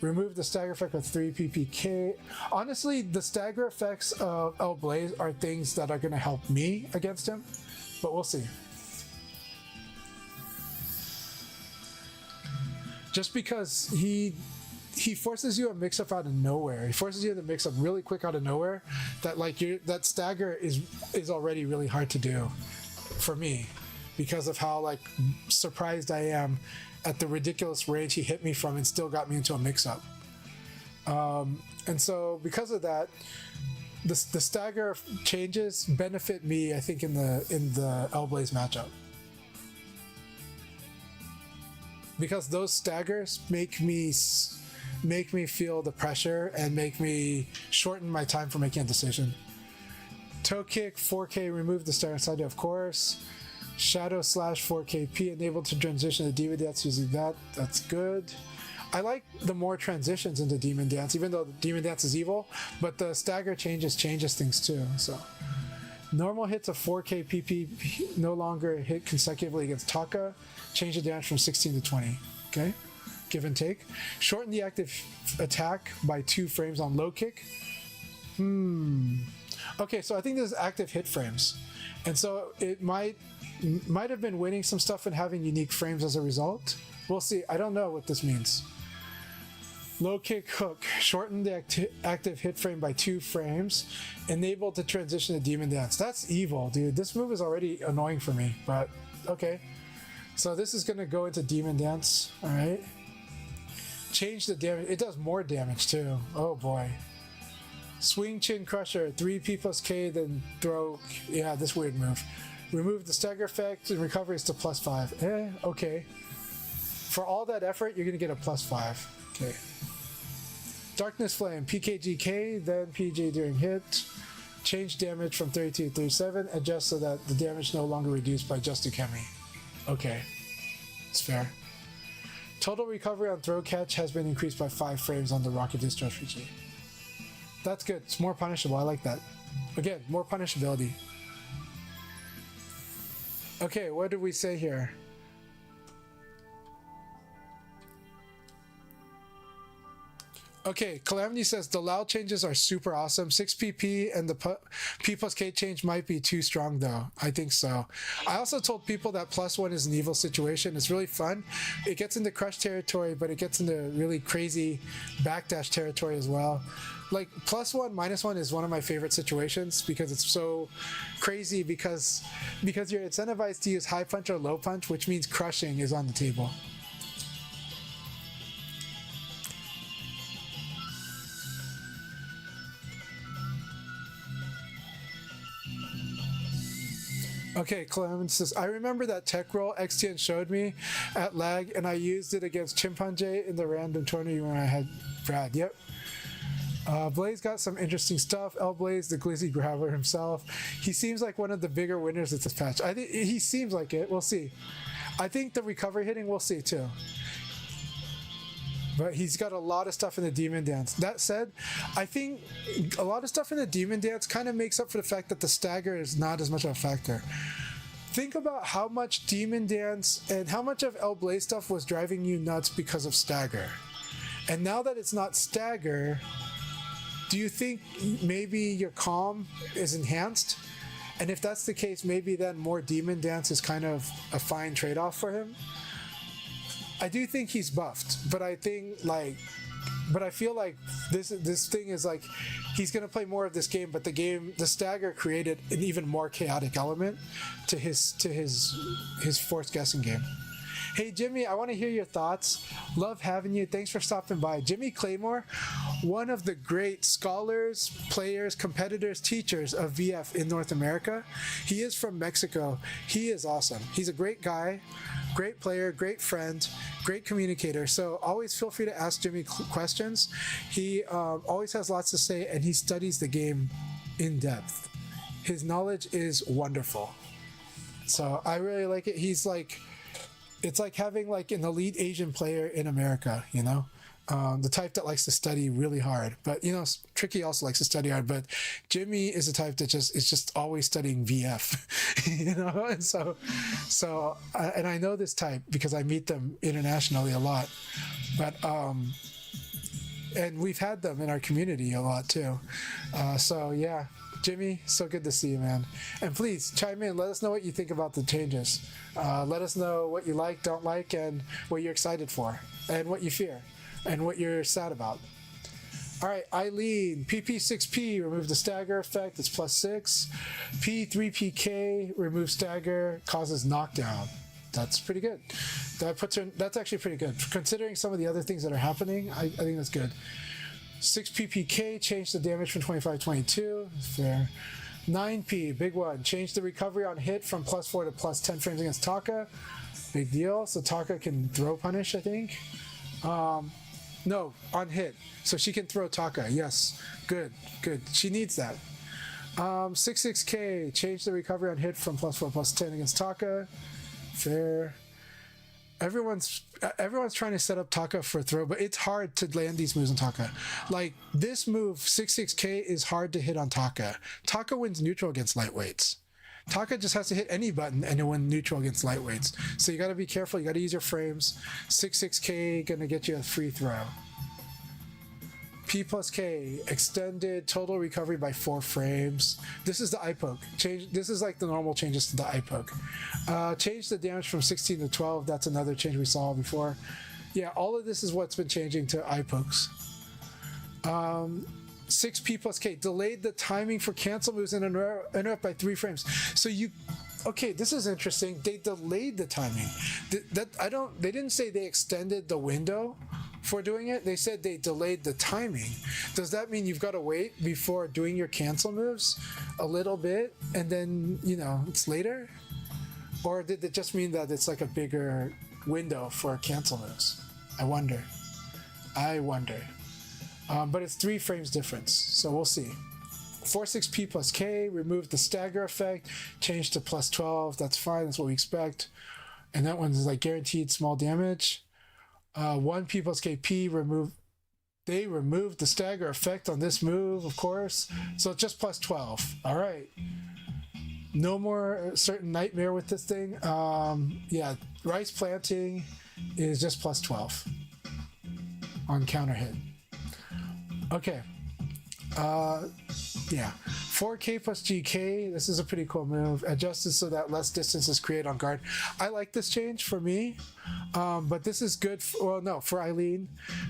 Remove the stagger effect with 3 PPK. Honestly, the stagger effects of El Blaze are things that are going to help me against him, but we'll see. Just because he forces you a mix-up out of nowhere. He forces you to mix up really quick out of nowhere. That like that stagger is already really hard to do for me, because of how like surprised I am at the ridiculous range he hit me from and still got me into a mix-up. And so because of that, the stagger changes benefit me, I think, in the El Blaze matchup. Because those staggers make me feel the pressure and make me shorten my time for making a decision. Toe kick, 4K, remove the stagger side, of course. Shadow slash 4KP, enabled to transition to Demon Dance using that. That's good. I like the more transitions into Demon Dance, even though Demon Dance is evil, but the stagger changes things too. So normal hits of 4K PP no longer hit consecutively against Taka. Change the damage from 16 to 20. Okay, give and take. Shorten the active attack by 2 frames on low kick. Okay, so I think this is active hit frames, and so it might have been winning some stuff and having unique frames as a result. We'll see. I don't know what this means. Low kick hook. Shorten the active hit frame by 2 frames. Enabled to transition to Demon Dance. That's evil, dude. This move is already annoying for me, but okay. So this is going to go into Demon Dance. All right. Change the damage. It does more damage too. Oh boy. Swing Chin Crusher. 3P plus K, then throw. Yeah, this weird move. Remove the stagger effect and recovery is to +5. Okay. For all that effort, you're going to get a +5. Okay. Darkness Flame, PKGK, then PJ during hit. Change damage from 32 to 37. Adjust so that the damage no longer reduced by just Ukemi. Okay. It's fair. Total recovery on throw catch has been increased by 5 frames on the Rocket Discharge PG. That's good. It's more punishable. I like that. Again, more punishability. Okay, what did we say here? Okay, Calamity says the Lao changes are super awesome. 6 PP and the P plus K change might be too strong though. I think so. I also told people that +1 is an evil situation. It's really fun. It gets into crush territory, but it gets into really crazy backdash territory as well. Like +1, -1 is one of my favorite situations because it's so crazy because you're incentivized to use high punch or low punch, which means crushing is on the table. Okay, Clement says, I remember that tech roll XTN showed me at lag, and I used it against Chimpanzee in the random tournament when I had Brad. Yep. Blaze got some interesting stuff. El Blaze, the Glizzy Grabber himself. He seems like one of the bigger winners of this patch. I think he seems like it. We'll see. I think the recovery hitting, we'll see too. But he's got a lot of stuff in the Demon Dance. That said, I think a lot of stuff in the Demon Dance kind of makes up for the fact that the stagger is not as much of a factor. Think about how much Demon Dance and how much of El Blaze stuff was driving you nuts because of stagger. And now that it's not stagger, do you think maybe your calm is enhanced? And if that's the case, maybe then more Demon Dance is kind of a fine trade-off for him? I do think he's buffed, but I think but I feel like this thing is like he's gonna play more of this game, but the stagger created an even more chaotic element to his forced guessing game. Hey Jimmy, I want to hear your thoughts. Love having you. Thanks for stopping by. Jimmy Claymore, one of the great scholars, players, competitors, teachers of VF in North America. He is from Mexico. He is awesome. He's a great guy, great player, great friend, great communicator. So always feel free to ask Jimmy questions. He always has lots to say, and he studies the game in depth. His knowledge is wonderful. So I really like it. He's like, it's like having like an elite Asian player in America, you know, the type that likes to study really hard. But you know, Tricky also likes to study hard. But Jimmy is the type that just is just always studying VF, you know. And and I know this type because I meet them internationally a lot. But and we've had them in our community a lot too. So yeah. Jimmy, so good to see you, man. And please chime in. Let us know what you think about the changes. Let us know what you like, don't like, and what you're excited for, and what you fear, and what you're sad about. All right, Eileen, PP6P, remove the stagger effect. It's +6. P3PK, remove stagger, causes knockdown. That's pretty good. That puts her. That's actually pretty good. Considering some of the other things that are happening, I think that's good. 6 PPK, change the damage from 25-22. Fair. 9P, big one. Change the recovery on hit from +4 to +10 frames against Taka. Big deal. So Taka can throw punish, I think. No, on hit. So she can throw Taka. Yes. Good. She needs that. 6K, change the recovery on hit from +4 to +10 against Taka. Fair. Everyone's trying to set up Taka for a throw, but it's hard to land these moves on Taka. Like this move, 6K is hard to hit on Taka. Taka wins neutral against lightweights. Taka just has to hit any button and it'll win neutral against lightweights. So you got to be careful. You got to use your frames. 6K gonna get you a free throw. P+K, extended total recovery by 4 frames. This is the eye poke. This is like the normal changes to the eye poke. Change the damage from 16 to 12. That's another change we saw before. Yeah, all of this is what's been changing to eye pokes. 6P+K, delayed the timing for cancel moves and interrupt by 3 frames. So okay, this is interesting. They delayed the timing. They didn't say they extended the window for doing it. They said they delayed the timing. Does that mean you've got to wait before doing your cancel moves a little bit and then, you know, it's later? Or did it just mean that it's like a bigger window for cancel moves? I wonder. But it's 3 frames difference, so we'll see. 46P+K, remove the stagger effect, change to +12. That's fine, that's what we expect. And that one's like guaranteed small damage. 1P+KP, they removed the stagger effect on this move, of course. So it's just +12. All right. No more certain nightmare with this thing. Yeah, rice planting is just +12 on counter hit. Okay. Yeah. 4K+GK, this is a pretty cool move. Adjusted so that less distance is created on guard. I like this change for me, but this is good, for Eileen,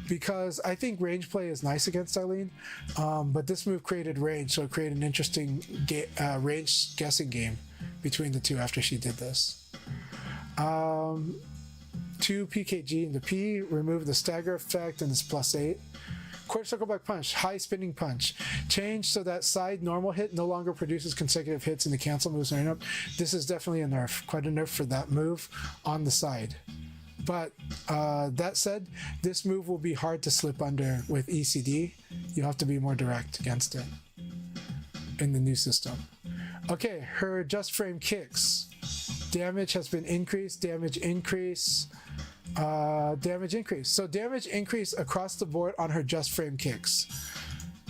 because I think range play is nice against Eileen, but this move created range, so it created an interesting range guessing game between the two after she did this. 2 PKG into P, remove the stagger effect, and it's +8. Quarter circle back punch, high spinning punch. Change so that side normal hit no longer produces consecutive hits in the cancel moves or interrupt. This is definitely a nerf, quite a nerf for that move on the side. But that said, this move will be hard to slip under with ECD. You'll have to be more direct against it in the new system. Okay, her just frame kicks. Damage has been increased, damage increase. Damage increase. So damage increase across the board on her just frame kicks.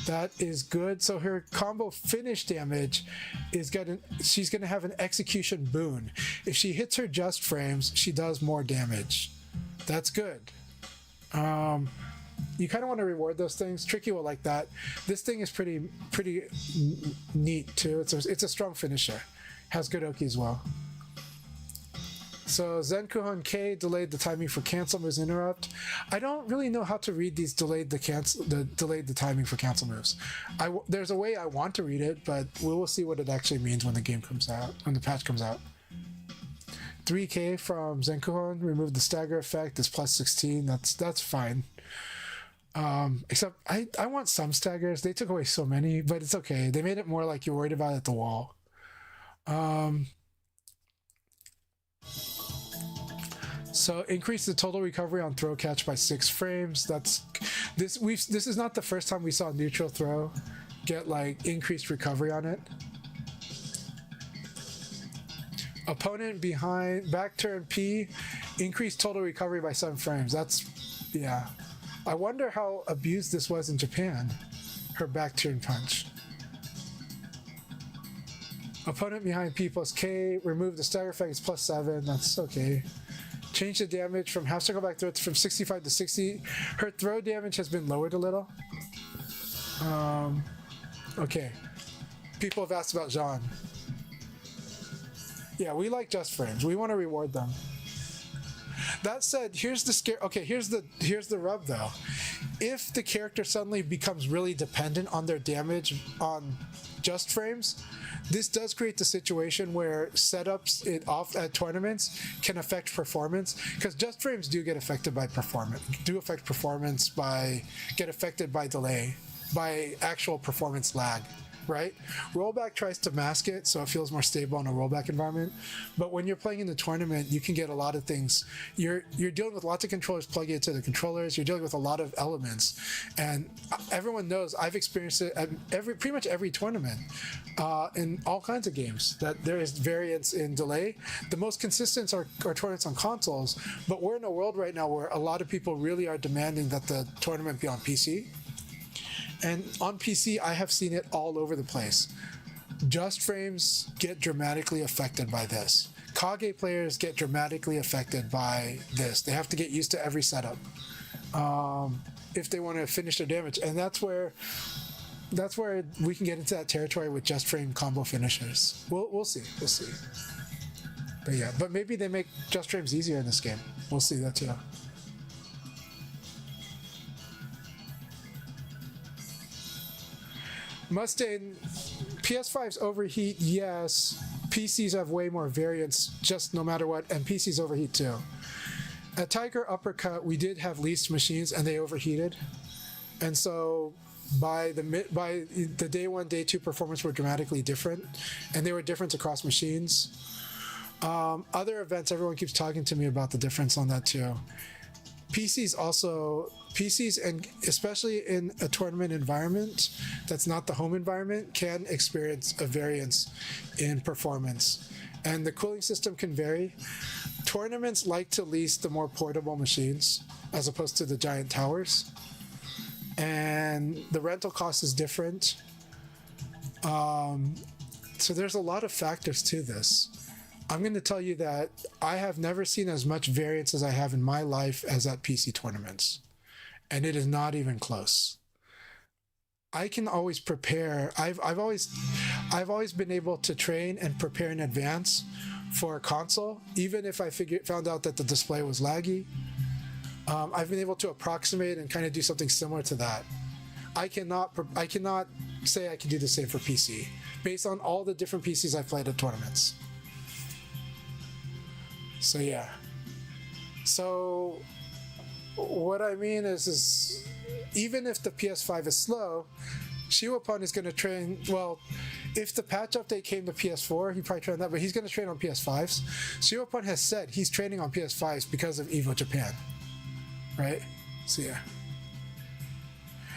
That is good. So her combo finish damage is she's gonna have an execution boon. If she hits her just frames, she does more damage. That's good. You kind of want to reward those things. Tricky will like that. This thing is pretty neat too. It's a strong finisher. Has good Oki as well. So Zenkuhon K delayed the timing for cancel moves interrupt. I don't really know how to read these delayed the timing for cancel moves. There's a way I want to read it, but we will see what it actually means when the game comes out, when the patch comes out. 3K from Zenkuhon, remove the stagger effect. It's +16. That's fine. Except I want some staggers. They took away so many, but it's okay. They made it more like you're worried about it at the wall. So increase the total recovery on throw catch by 6 frames. This is not the first time we saw neutral throw get like increased recovery on it. Opponent behind back turn P, increased total recovery by 7 frames. That's, yeah. I wonder how abused this was in Japan. Her back turn punch. Opponent behind P plus K, remove the stagger effect, it's plus 7. That's okay. Change the damage from half circle back throw from 65 to 60. Her throw damage has been lowered a little. Okay. People have asked about Jean. Yeah, we like just frames. We want to reward them. That said, here's the scare. Okay, here's the rub though. If the character suddenly becomes really dependent on their damage on just frames, this does create the situation where setups it off at tournaments can affect performance, because just frames do get affected by performance. Do affect performance get affected by delay, by actual performance lag. Right? Rollback tries to mask it so it feels more stable in a rollback environment. But when you're playing in the tournament, you can get a lot of things. You're dealing with lots of controllers plugged into the controllers. You're dealing with a lot of elements, and everyone knows, I've experienced it at pretty much every tournament in all kinds of games, that there is variance in delay. The most consistent are tournaments on consoles, but we're in a world right now where a lot of people really are demanding that the tournament be on PC. And on PC, I have seen it all over the place. Just frames get dramatically affected by this. Kage players get dramatically affected by this. They have to get used to every setup if they want to finish their damage. And that's where we can get into that territory with just frame combo finishers. We'll see. But yeah, but maybe they make just frames easier in this game. We'll see that too. Mustang, PS5s overheat, yes. PCs have way more variance, just no matter what, and PCs overheat too. At Tiger Uppercut, we did have leased machines, and they overheated, and so by the day 1, day 2 performance were dramatically different, and they were different across machines. Other events, everyone keeps talking to me about the difference on that too. PCs, and especially in a tournament environment that's not the home environment, can experience a variance in performance, and the cooling system can vary. Tournaments like to lease the more portable machines as opposed to the giant towers, and the rental cost is different. So there's a lot of factors to this. I'm going to tell you that I have never seen as much variance as I have in my life as at PC tournaments, and it is not even close. I can always prepare. I've always been able to train and prepare in advance for a console, even if I found out that the display was laggy. I've been able to approximate and kind of do something similar to that. I cannot say I can do the same for PC based on all the different PCs I've played at tournaments. So yeah. So what I mean is even if the PS5 is slow, Shiwapun is going to train. Well, if the patch update came to PS4, he'd probably train that, but he's going to train on PS5s. Shiwapun has said he's training on PS5s because of EVO Japan, right? So yeah.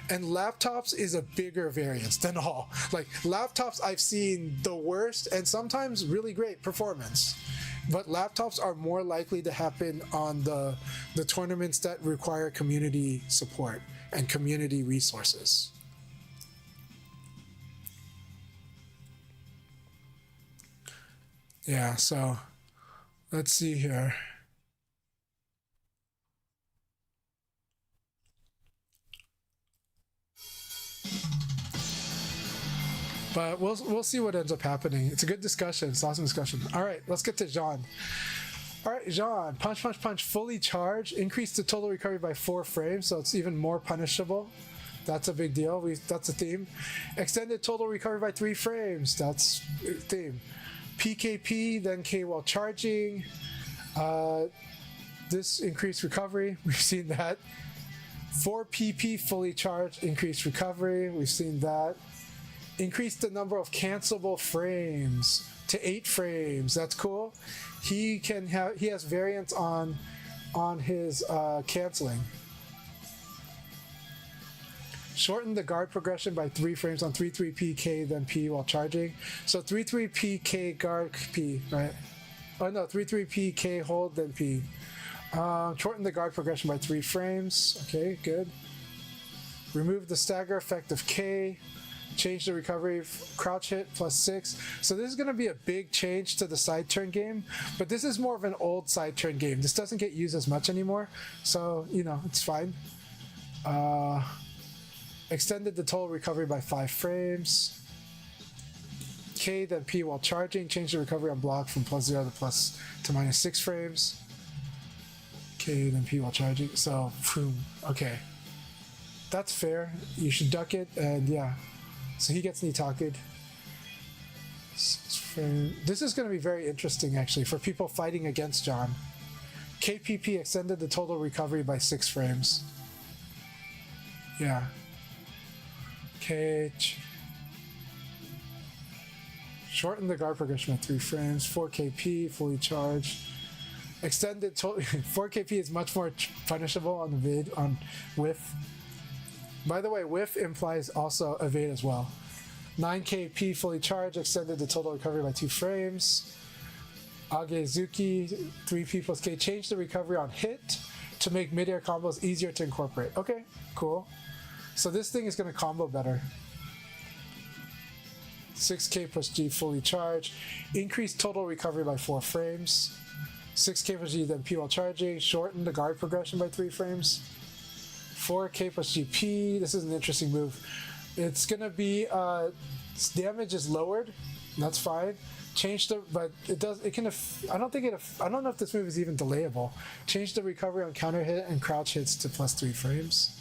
And laptops is a bigger variance than all. Like laptops, I've seen the worst and sometimes really great performance. But laptops are more likely to happen on the tournaments that require community support and community resources. Yeah, so let's see here. But we'll see what ends up happening. It's a good discussion. It's an awesome discussion. All right, let's get to Jean. All right, Jean. Punch, punch, punch. Fully charged. Increase the total recovery by 4 frames, so it's even more punishable. That's a big deal. That's a theme. Extended total recovery by 3 frames. That's a theme. PKP, then K while charging. This increased recovery. We've seen that. 4 PP fully charged. Increased recovery. We've seen that. Increase the number of cancelable frames to 8 frames. That's cool. He has variance on his canceling. Shorten the guard progression by 3 frames on 3-3 PK then P while charging. So 3-3 PK guard P, right? Oh no, 3/3 P, K, hold, then P. Shorten the guard progression by 3 frames. Okay, good. Remove the stagger effect of K. Change the recovery crouch hit +6. So this is going to be a big change to the side turn game, but this is more of an old side turn game. This doesn't get used as much anymore, so you know it's fine. Extended the total recovery by 5 frames. K then P while charging. Change the recovery on block from +0 to -6 frames. K then P while charging. So, boom. Okay. That's fair. You should duck it, and yeah. So he gets Nitaku'd. This is going to be very interesting, actually, for people fighting against John. KPP extended the total recovery by 6 frames. Yeah. K. Shorten the guard progression by 3 frames. 4KP, fully charged. Extended total. 4KP is much more punishable on the vid, on whiff. By the way, whiff implies also evade as well. 9KP fully charged, extended the total recovery by 2 frames. Agezuki, 3P plus K, change the recovery on hit to make mid-air combos easier to incorporate. Okay, cool. So this thing is going to combo better. 6K plus G fully charged. Increase total recovery by 4 frames. 6K plus G then P while charging. Shorten the guard progression by 3 frames. 4K plus GP. This is an interesting move. It's gonna be damage is lowered. That's fine. Change the, but it does. It can. I don't think it. I don't know if this move is even delayable. Change the recovery on counter hit and crouch hits to +3 frames.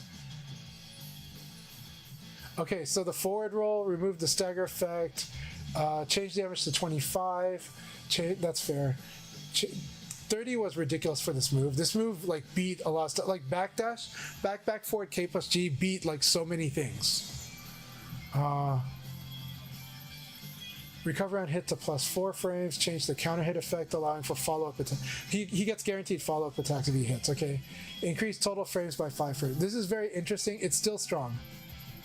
Okay, so the forward roll. Remove the stagger effect. Change damage to 25. That's fair. 30 was ridiculous for this move. This move like beat a lot of stuff. Like backdash, back forward K plus G beat like so many things. Recover on hit to +4 frames. Change the counter hit effect, allowing for follow-up attack. He gets guaranteed follow-up attacks if he hits. Okay. Increase total frames by 5 frames. This is very interesting. It's still strong.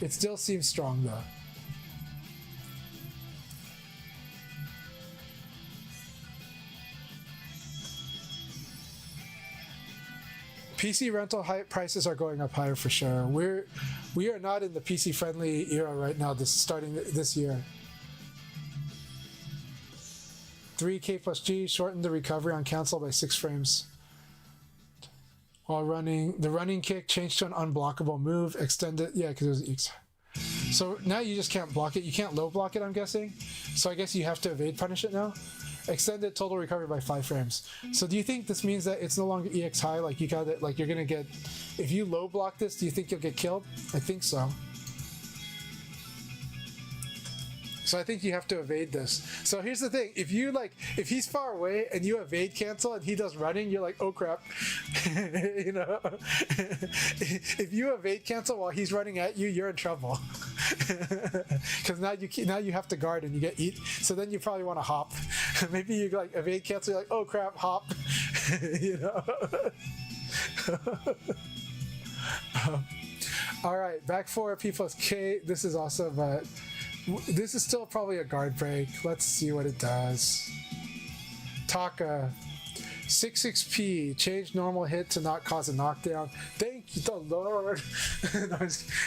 It still seems strong though. PC rental prices are going up higher for sure. We are not in the PC friendly era right now. Starting this year. 3K plus G, shorten the recovery on cancel by 6 frames. While running, the running kick changed to an unblockable move. Extended, yeah, because it was. So now you just can't block it. You can't low block it, I'm guessing. So I guess you have to evade punish it now. Extended total recovery by 5 frames. So do you think this means that it's no longer EX high? Like you got it. Like you're gonna get. If you low block this, do you think you'll get killed? I think so. So I think you have to evade this. So here's the thing: if he's far away and you evade cancel and he does running, you're like, oh crap, you know. If you evade cancel while he's running at you, you're in trouble. Because now you have to guard and you get eat. So then you probably want to hop. Maybe you like evade cancel, you're like, oh crap, hop. You know. All right, back 4P plus K. This is awesome, but. This is still probably a guard break. Let's see what it does. Taka. 6XP. Change normal hit to not cause a knockdown. Thank you, the Lord.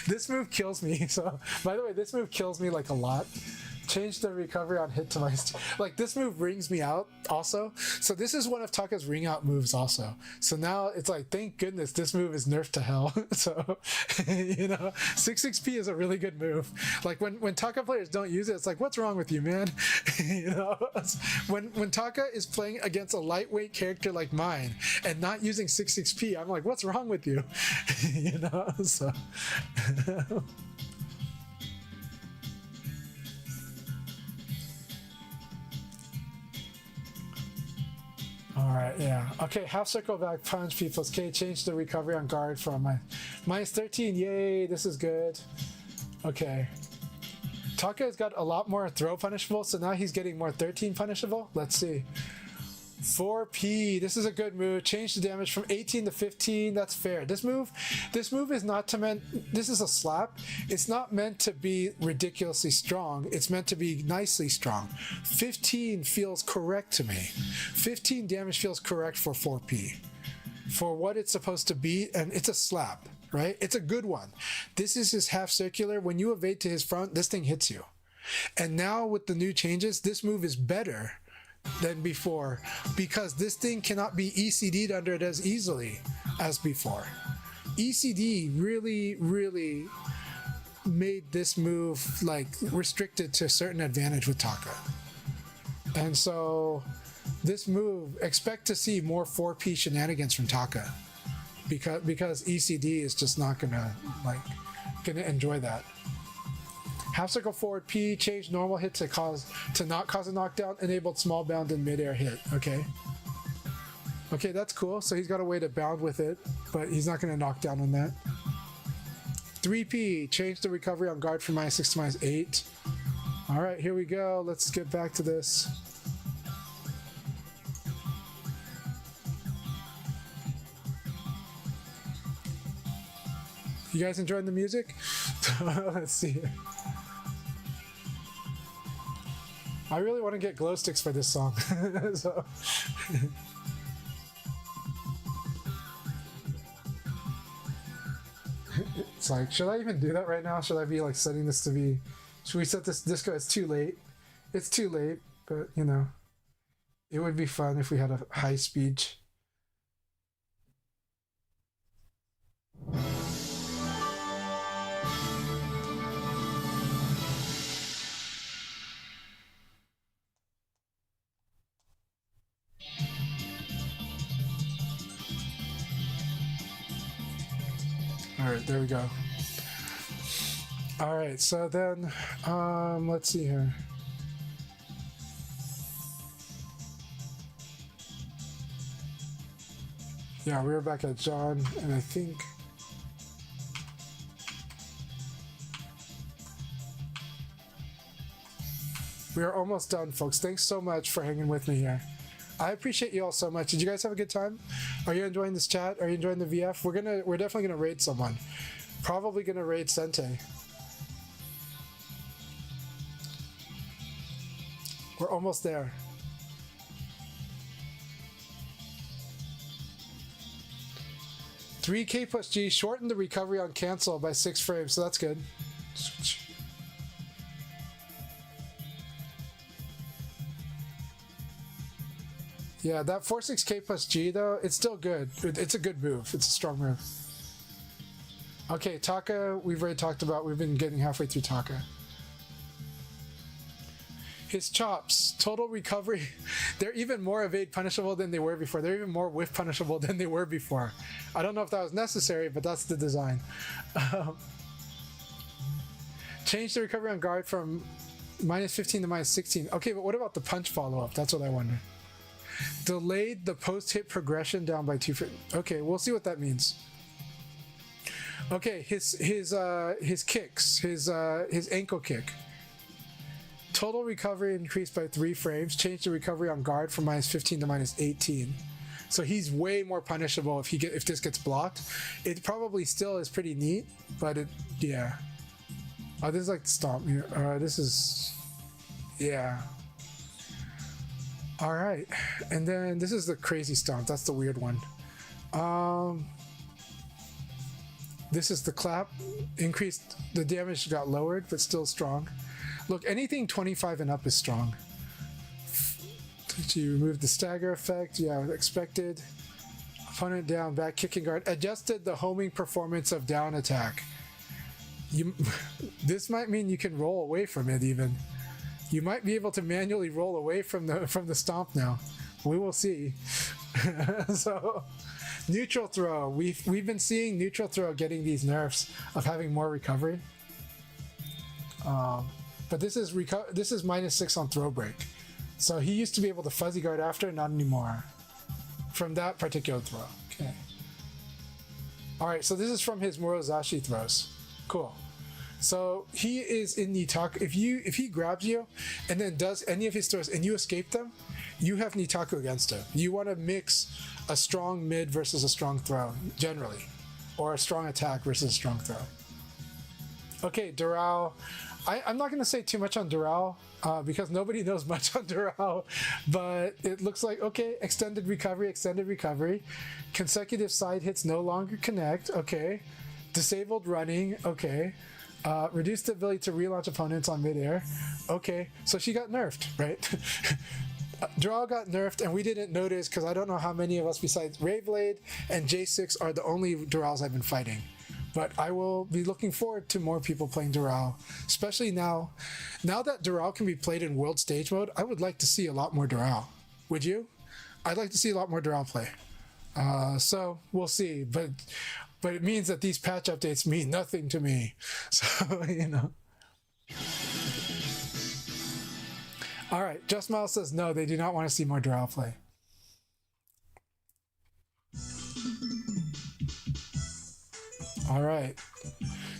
This move kills me. So, by the way, this move kills me like a lot. Change the recovery on hit to my... Like, this move rings me out also. So this is one of Taka's ring out moves also. So now it's like, thank goodness this move is nerfed to hell. So, you know, 6XP is a really good move. Like, when Taka players don't use it, it's like, what's wrong with you, man? You know? When Taka is playing against a lightweight character like mine and not using 6XP, I'm like, what's wrong with you? You know? So... Alright, yeah. Okay, half circle back punch, P plus K. Change the recovery on guard from my -13. Yay, this is good. Okay. Taka has got a lot more throw punishable, so now he's getting more 13 punishable. Let's see. 4P. This is a good move. Change the damage from 18 to 15. That's fair. This move is not to meant. This is a slap. It's not meant to be ridiculously strong. It's meant to be nicely strong. 15 feels correct to me. 15 damage feels correct for 4P. For what it's supposed to be, and it's a slap, right? It's a good one. This is his half circular. When you evade to his front, this thing hits you. And now with the new changes, this move is better than before because this thing cannot be ECD'd under it as easily as before. ECD really made this move like restricted to a certain advantage with Taka. And so this move, expect to see more 4P shenanigans from Taka because ECD is just not gonna enjoy that. Half circle forward P, change normal hit to not cause a knockdown, enabled small bound and midair hit. Okay, that's cool. So he's got a way to bound with it, but he's not going to knock down on that. 3P, change the recovery on guard from -6 to -8. All right, here we go. Let's get back to this. You guys enjoying the music? Let's see here. I really want to get glow sticks for this song. So. It's like, should I even do that right now? Should I be like setting this to be? Should we set this disco? It's too late. It's too late, but you know, it would be fun if we had a high speed. All right, there we go. All right, so then, let's see here. Yeah, we were back at John, and I think we are almost done, folks. Thanks so much for hanging with me here. I appreciate you all so much. Did you guys have a good time? Are you enjoying this chat? Are you enjoying the VF? We're definitely gonna raid someone. Probably gonna raid Sente. We're almost there. $3K plus G, shorten the recovery on cancel by 6 frames, so that's good. Yeah, that 46K plus G though, it's still good. It's a good move. It's a strong move. Okay, Taka, we've already talked about. We've been getting halfway through Taka. His chops, total recovery, they're even more evade punishable than they were before. They're even more whiff punishable than they were before. I don't know if that was necessary, but that's the design. Change the recovery on guard from -15 to -16. Okay, but what about the punch follow-up? That's what I wonder. Delayed the post-hit progression down by 2 frames. Okay, we'll see what that means. Okay, his kicks, his ankle kick. Total recovery increased by 3 frames. Change the recovery on guard from -15 to -18. So he's way more punishable if this gets blocked. It probably still is pretty neat, but yeah. Oh, this is like stomp here. This is, yeah. All right, and then this is the crazy stomp. That's the weird one. This is the clap. Increased, the damage got lowered, but still strong. Look, anything 25 and up is strong. You remove the stagger effect. Yeah, expected. Opponent down, back kicking guard. Adjusted the homing performance of down attack. This might mean you can roll away from it even. You might be able to manually roll away from the stomp now. We will see. So, neutral throw. We've been seeing neutral throw getting these nerfs of having more recovery. But this is -6 on throw break. So he used to be able to fuzzy guard after, not anymore. From that particular throw. Okay. All right. So this is from his Morozashi throws. Cool. So he is in the talk. If he grabs you and then does any of his throws and you escape them, you have Nitaku against him. You want to mix a strong mid versus a strong throw, generally, or a strong attack versus a strong throw. Okay, Doral. I'm not going to say too much on Doral because nobody knows much on Doral, but it looks like, okay, extended recovery, consecutive side hits no longer connect, okay, disabled running, okay, reduced the ability to relaunch opponents on midair, okay, so she got nerfed, right? Doral got nerfed and we didn't notice because I don't know how many of us besides Rayblade and J6 are the only Dorals I've been fighting. But I will be looking forward to more people playing Doral, especially now. Now that Doral can be played in World Stage Mode, I would like to see a lot more Doral. Would you? I'd like to see a lot more Doral play. So we'll see. But it means that these patch updates mean nothing to me. So, you know. All right, Just Miles says no, they do not want to see more Doral play. All right.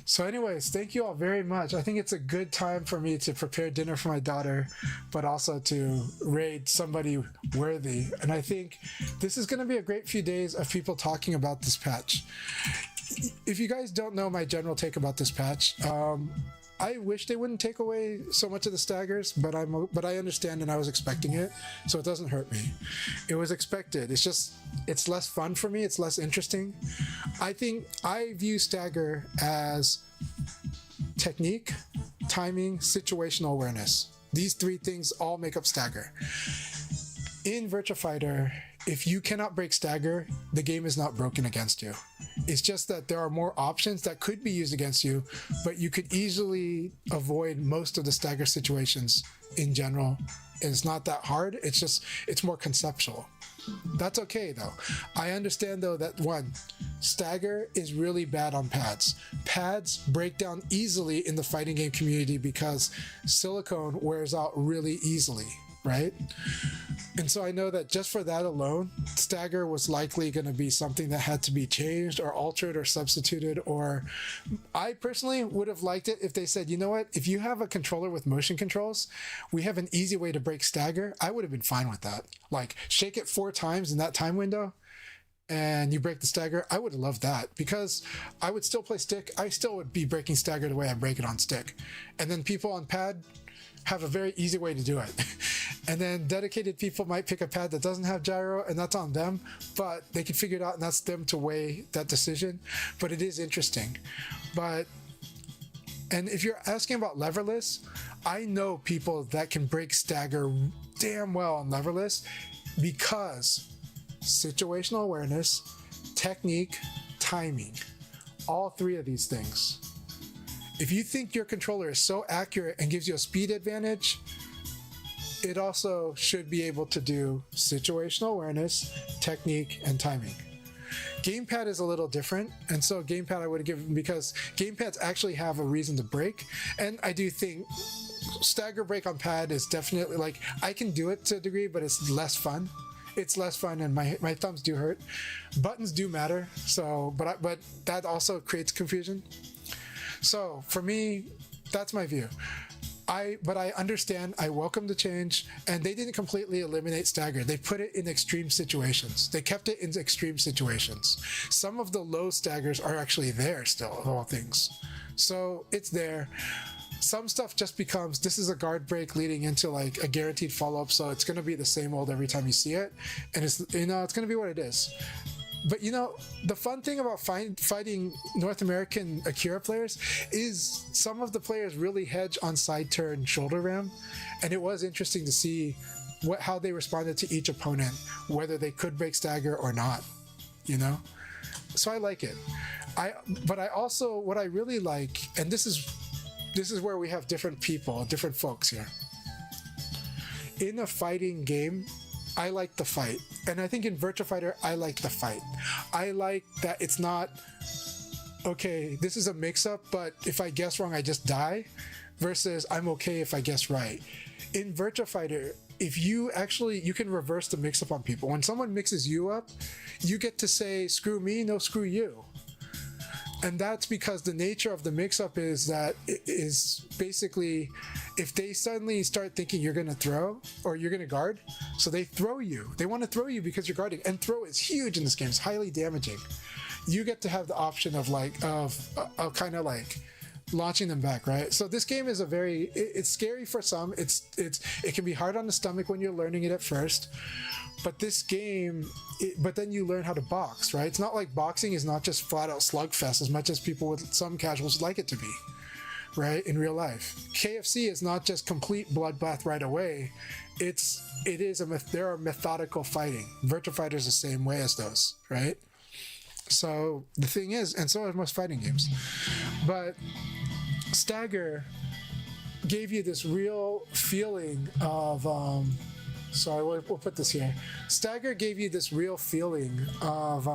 So anyways, thank you all very much. I think it's a good time for me to prepare dinner for my daughter, but also to raid somebody worthy. And I think this is going to be a great few days of people talking about this patch. If you guys don't know my general take about this patch, I wish they wouldn't take away so much of the staggers, but I understand and I was expecting it, so it doesn't hurt me. It was expected. It's just, it's less fun for me. It's less interesting. I think I view stagger as technique, timing, situational awareness. These three things all make up stagger. In Virtua Fighter, if you cannot break stagger, the game is not broken against you. It's just that there are more options that could be used against you, but you could easily avoid most of the stagger situations in general. It's not that hard. It's just, it's more conceptual. That's okay though. I understand though that one, stagger is really bad on pads. Pads break down easily in the fighting game community because silicone wears out really easily, right? And so I know that just for that alone, stagger was likely going to be something that had to be changed or altered or substituted, or I personally would have liked it if they said, you know what, if you have a controller with motion controls, we have an easy way to break stagger. I would have been fine with that. Like shake it 4 times in that time window and you break the stagger. I would have loved that because I would still play stick. I still would be breaking stagger the way I break it on stick. And then people on pad have a very easy way to do it. And then dedicated people might pick a pad that doesn't have gyro, and that's on them, but they can figure it out and that's them to weigh that decision. But it is interesting. And if you're asking about leverless, I know people that can break stagger damn well on leverless because situational awareness, technique, timing, all 3 of these things. If you think your controller is so accurate and gives you a speed advantage, it also should be able to do situational awareness, technique, and timing. Gamepad is a little different, and so gamepad I would have given because gamepads actually have a reason to break, and I do think stagger break on pad is definitely, like, I can do it to a degree, but it's less fun. It's less fun and my thumbs do hurt. Buttons do matter, so but that also creates confusion. So for me, that's my view. But I understand, I welcome the change, and they didn't completely eliminate stagger. They put it in extreme situations. They kept it in extreme situations. Some of the low staggers are actually there still, of all things. So it's there. Some stuff just becomes, this is a guard break leading into like a guaranteed follow-up, so it's going to be the same old every time you see it. And it's, you know, it's going to be what it is. But you know, the fun thing about fighting North American Akira players is some of the players really hedge on side turn shoulder ram, and it was interesting to see how they responded to each opponent, whether they could break stagger or not, you know? So I like it. But I also, what I really like, and this is where we have different people, different folks here. In a fighting game, I like the fight. And I think in Virtua Fighter, I like the fight. I like that it's not, okay, this is a mix-up, but if I guess wrong, I just die, versus I'm okay if I guess right. In Virtua Fighter, if you can reverse the mix-up on people. When someone mixes you up, you get to say, screw me, no, screw you. And that's because the nature of the mix-up is that it is basically if they suddenly start thinking you're going to throw or you're going to guard, so they throw you. They want to throw you because you're guarding, and throw is huge in this game. It's highly damaging. You get to have the option of kind of like launching them back, right? So this game is it's scary for some. It can be hard on the stomach when you're learning it at first. But this game, but then you learn how to box, right? It's not like boxing is not just flat out slugfest as much as people with some casuals like it to be, right? In real life, KFC is not just complete bloodbath right away. There are methodical fighting. Virtua Fighter is the same way as those, right? So the thing is, and so are most fighting games, but Stagger gave you this real feeling of sorry, we'll put this here. Stagger gave you this real feeling of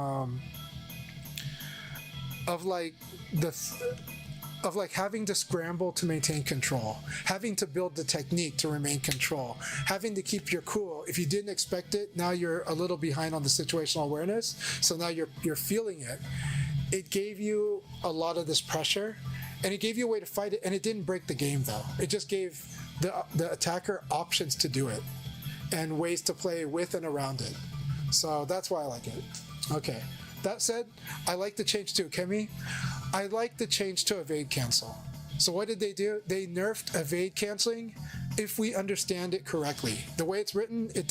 having to scramble to maintain control, having to build the technique to remain control, having to keep your cool. If you didn't expect it, now you're a little behind on the situational awareness, so now you're feeling it. It gave you a lot of this pressure, and it gave you a way to fight it, and it didn't break the game though. It just gave the attacker options to do it and ways to play with and around it. So that's why I like it. Okay. That said, I like the change to Ukemi. I like the change to evade cancel. So what did they do? They nerfed evade canceling if we understand it correctly. The way it's written, it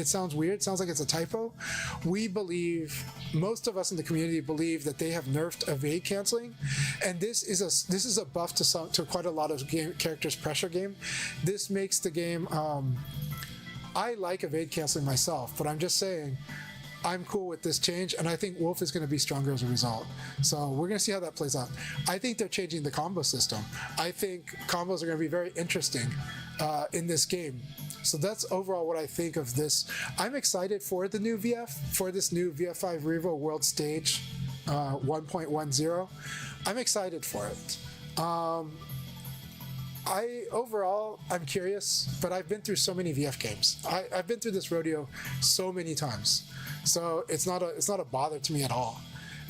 sounds weird. It sounds like it's a typo. We believe, most of us in the community believe that they have nerfed evade canceling, and this is a buff to quite a lot of characters' pressure game. This makes the game. I like evade canceling myself, but I'm just saying I'm cool with this change, and I think Wolf is going to be stronger as a result. So we're going to see how that plays out. I think they're changing the combo system. I think combos are going to be very interesting in this game. So that's overall what I think of this. I'm excited for the new VF, for this new VF5 Revo World Stage 1.10. I'm excited for it. I'm curious, but I've been through so many VF games. I've been through this rodeo so many times, so it's not a bother to me at all.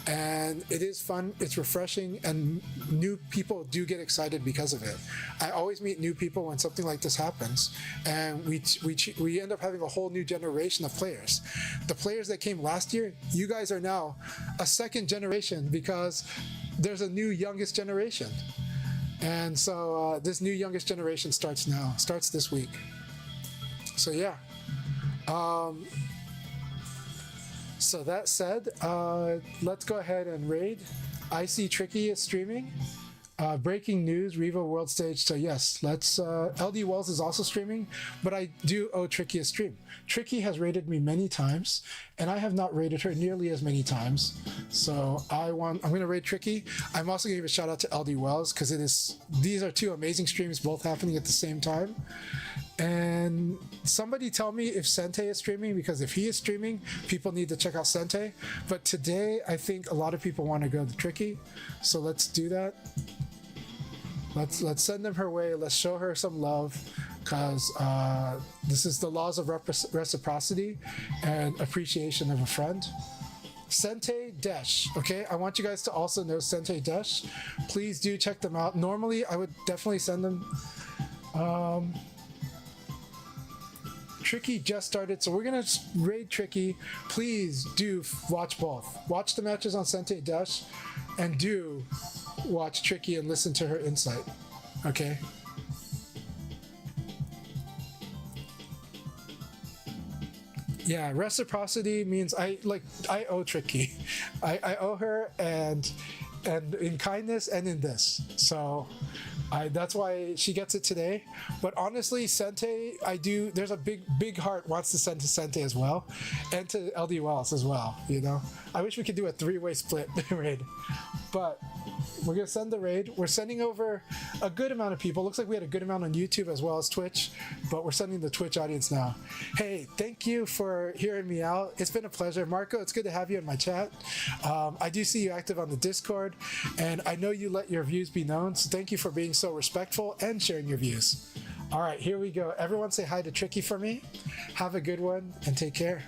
And it is fun, it's refreshing, and new people do get excited because of it. I always meet new people when something like this happens, and we end up having a whole new generation of players. The players that came last year, you guys are now a second generation because there's a new youngest generation. And so this new youngest generation starts this week. So yeah. So that said, let's go ahead and raid. I see Tricky is streaming. Breaking news, Revo World Stage. So yes, let's. LD Wells is also streaming, but I do owe Tricky a stream. Tricky has raided me many times, and I have not raided her nearly as many times. So I'm going to raid Tricky. I'm also going to give a shout out to LD Wells because these are two amazing streams both happening at the same time. And somebody tell me if Sente is streaming, because if he is streaming, people need to check out Sente. But today, I think a lot of people want to go to Tricky, so let's do that. Let's send them her way. Let's show her some love, because this is the laws of reciprocity and appreciation of a friend. Sente Desh, okay? I want you guys to also know Sente Desh. Please do check them out. Normally, I would definitely send them. Tricky just started, so we're gonna raid Tricky. Please do watch both. Watch the matches on Sente Dash, and do watch Tricky and listen to her insight. Okay. Yeah, reciprocity means I owe Tricky. I owe her, and in kindness and in this. So that's why she gets it today. But honestly, Sente, there's a big heart wants to send to Sente as well, and to LD Wells as well, you know. I wish we could do a 3-way split raid, but we're gonna send the raid. We're sending over a good amount of people. Looks like we had a good amount on YouTube as well as Twitch, but we're sending the Twitch audience now. Hey, thank you for hearing me out. It's been a pleasure. Marco, it's good to have you in my chat. I do see you active on the Discord, and I know you let your views be known, so thank you for being so respectful and sharing your views. All right, here we go. Everyone say hi to Tricky for me. Have a good one, and take care.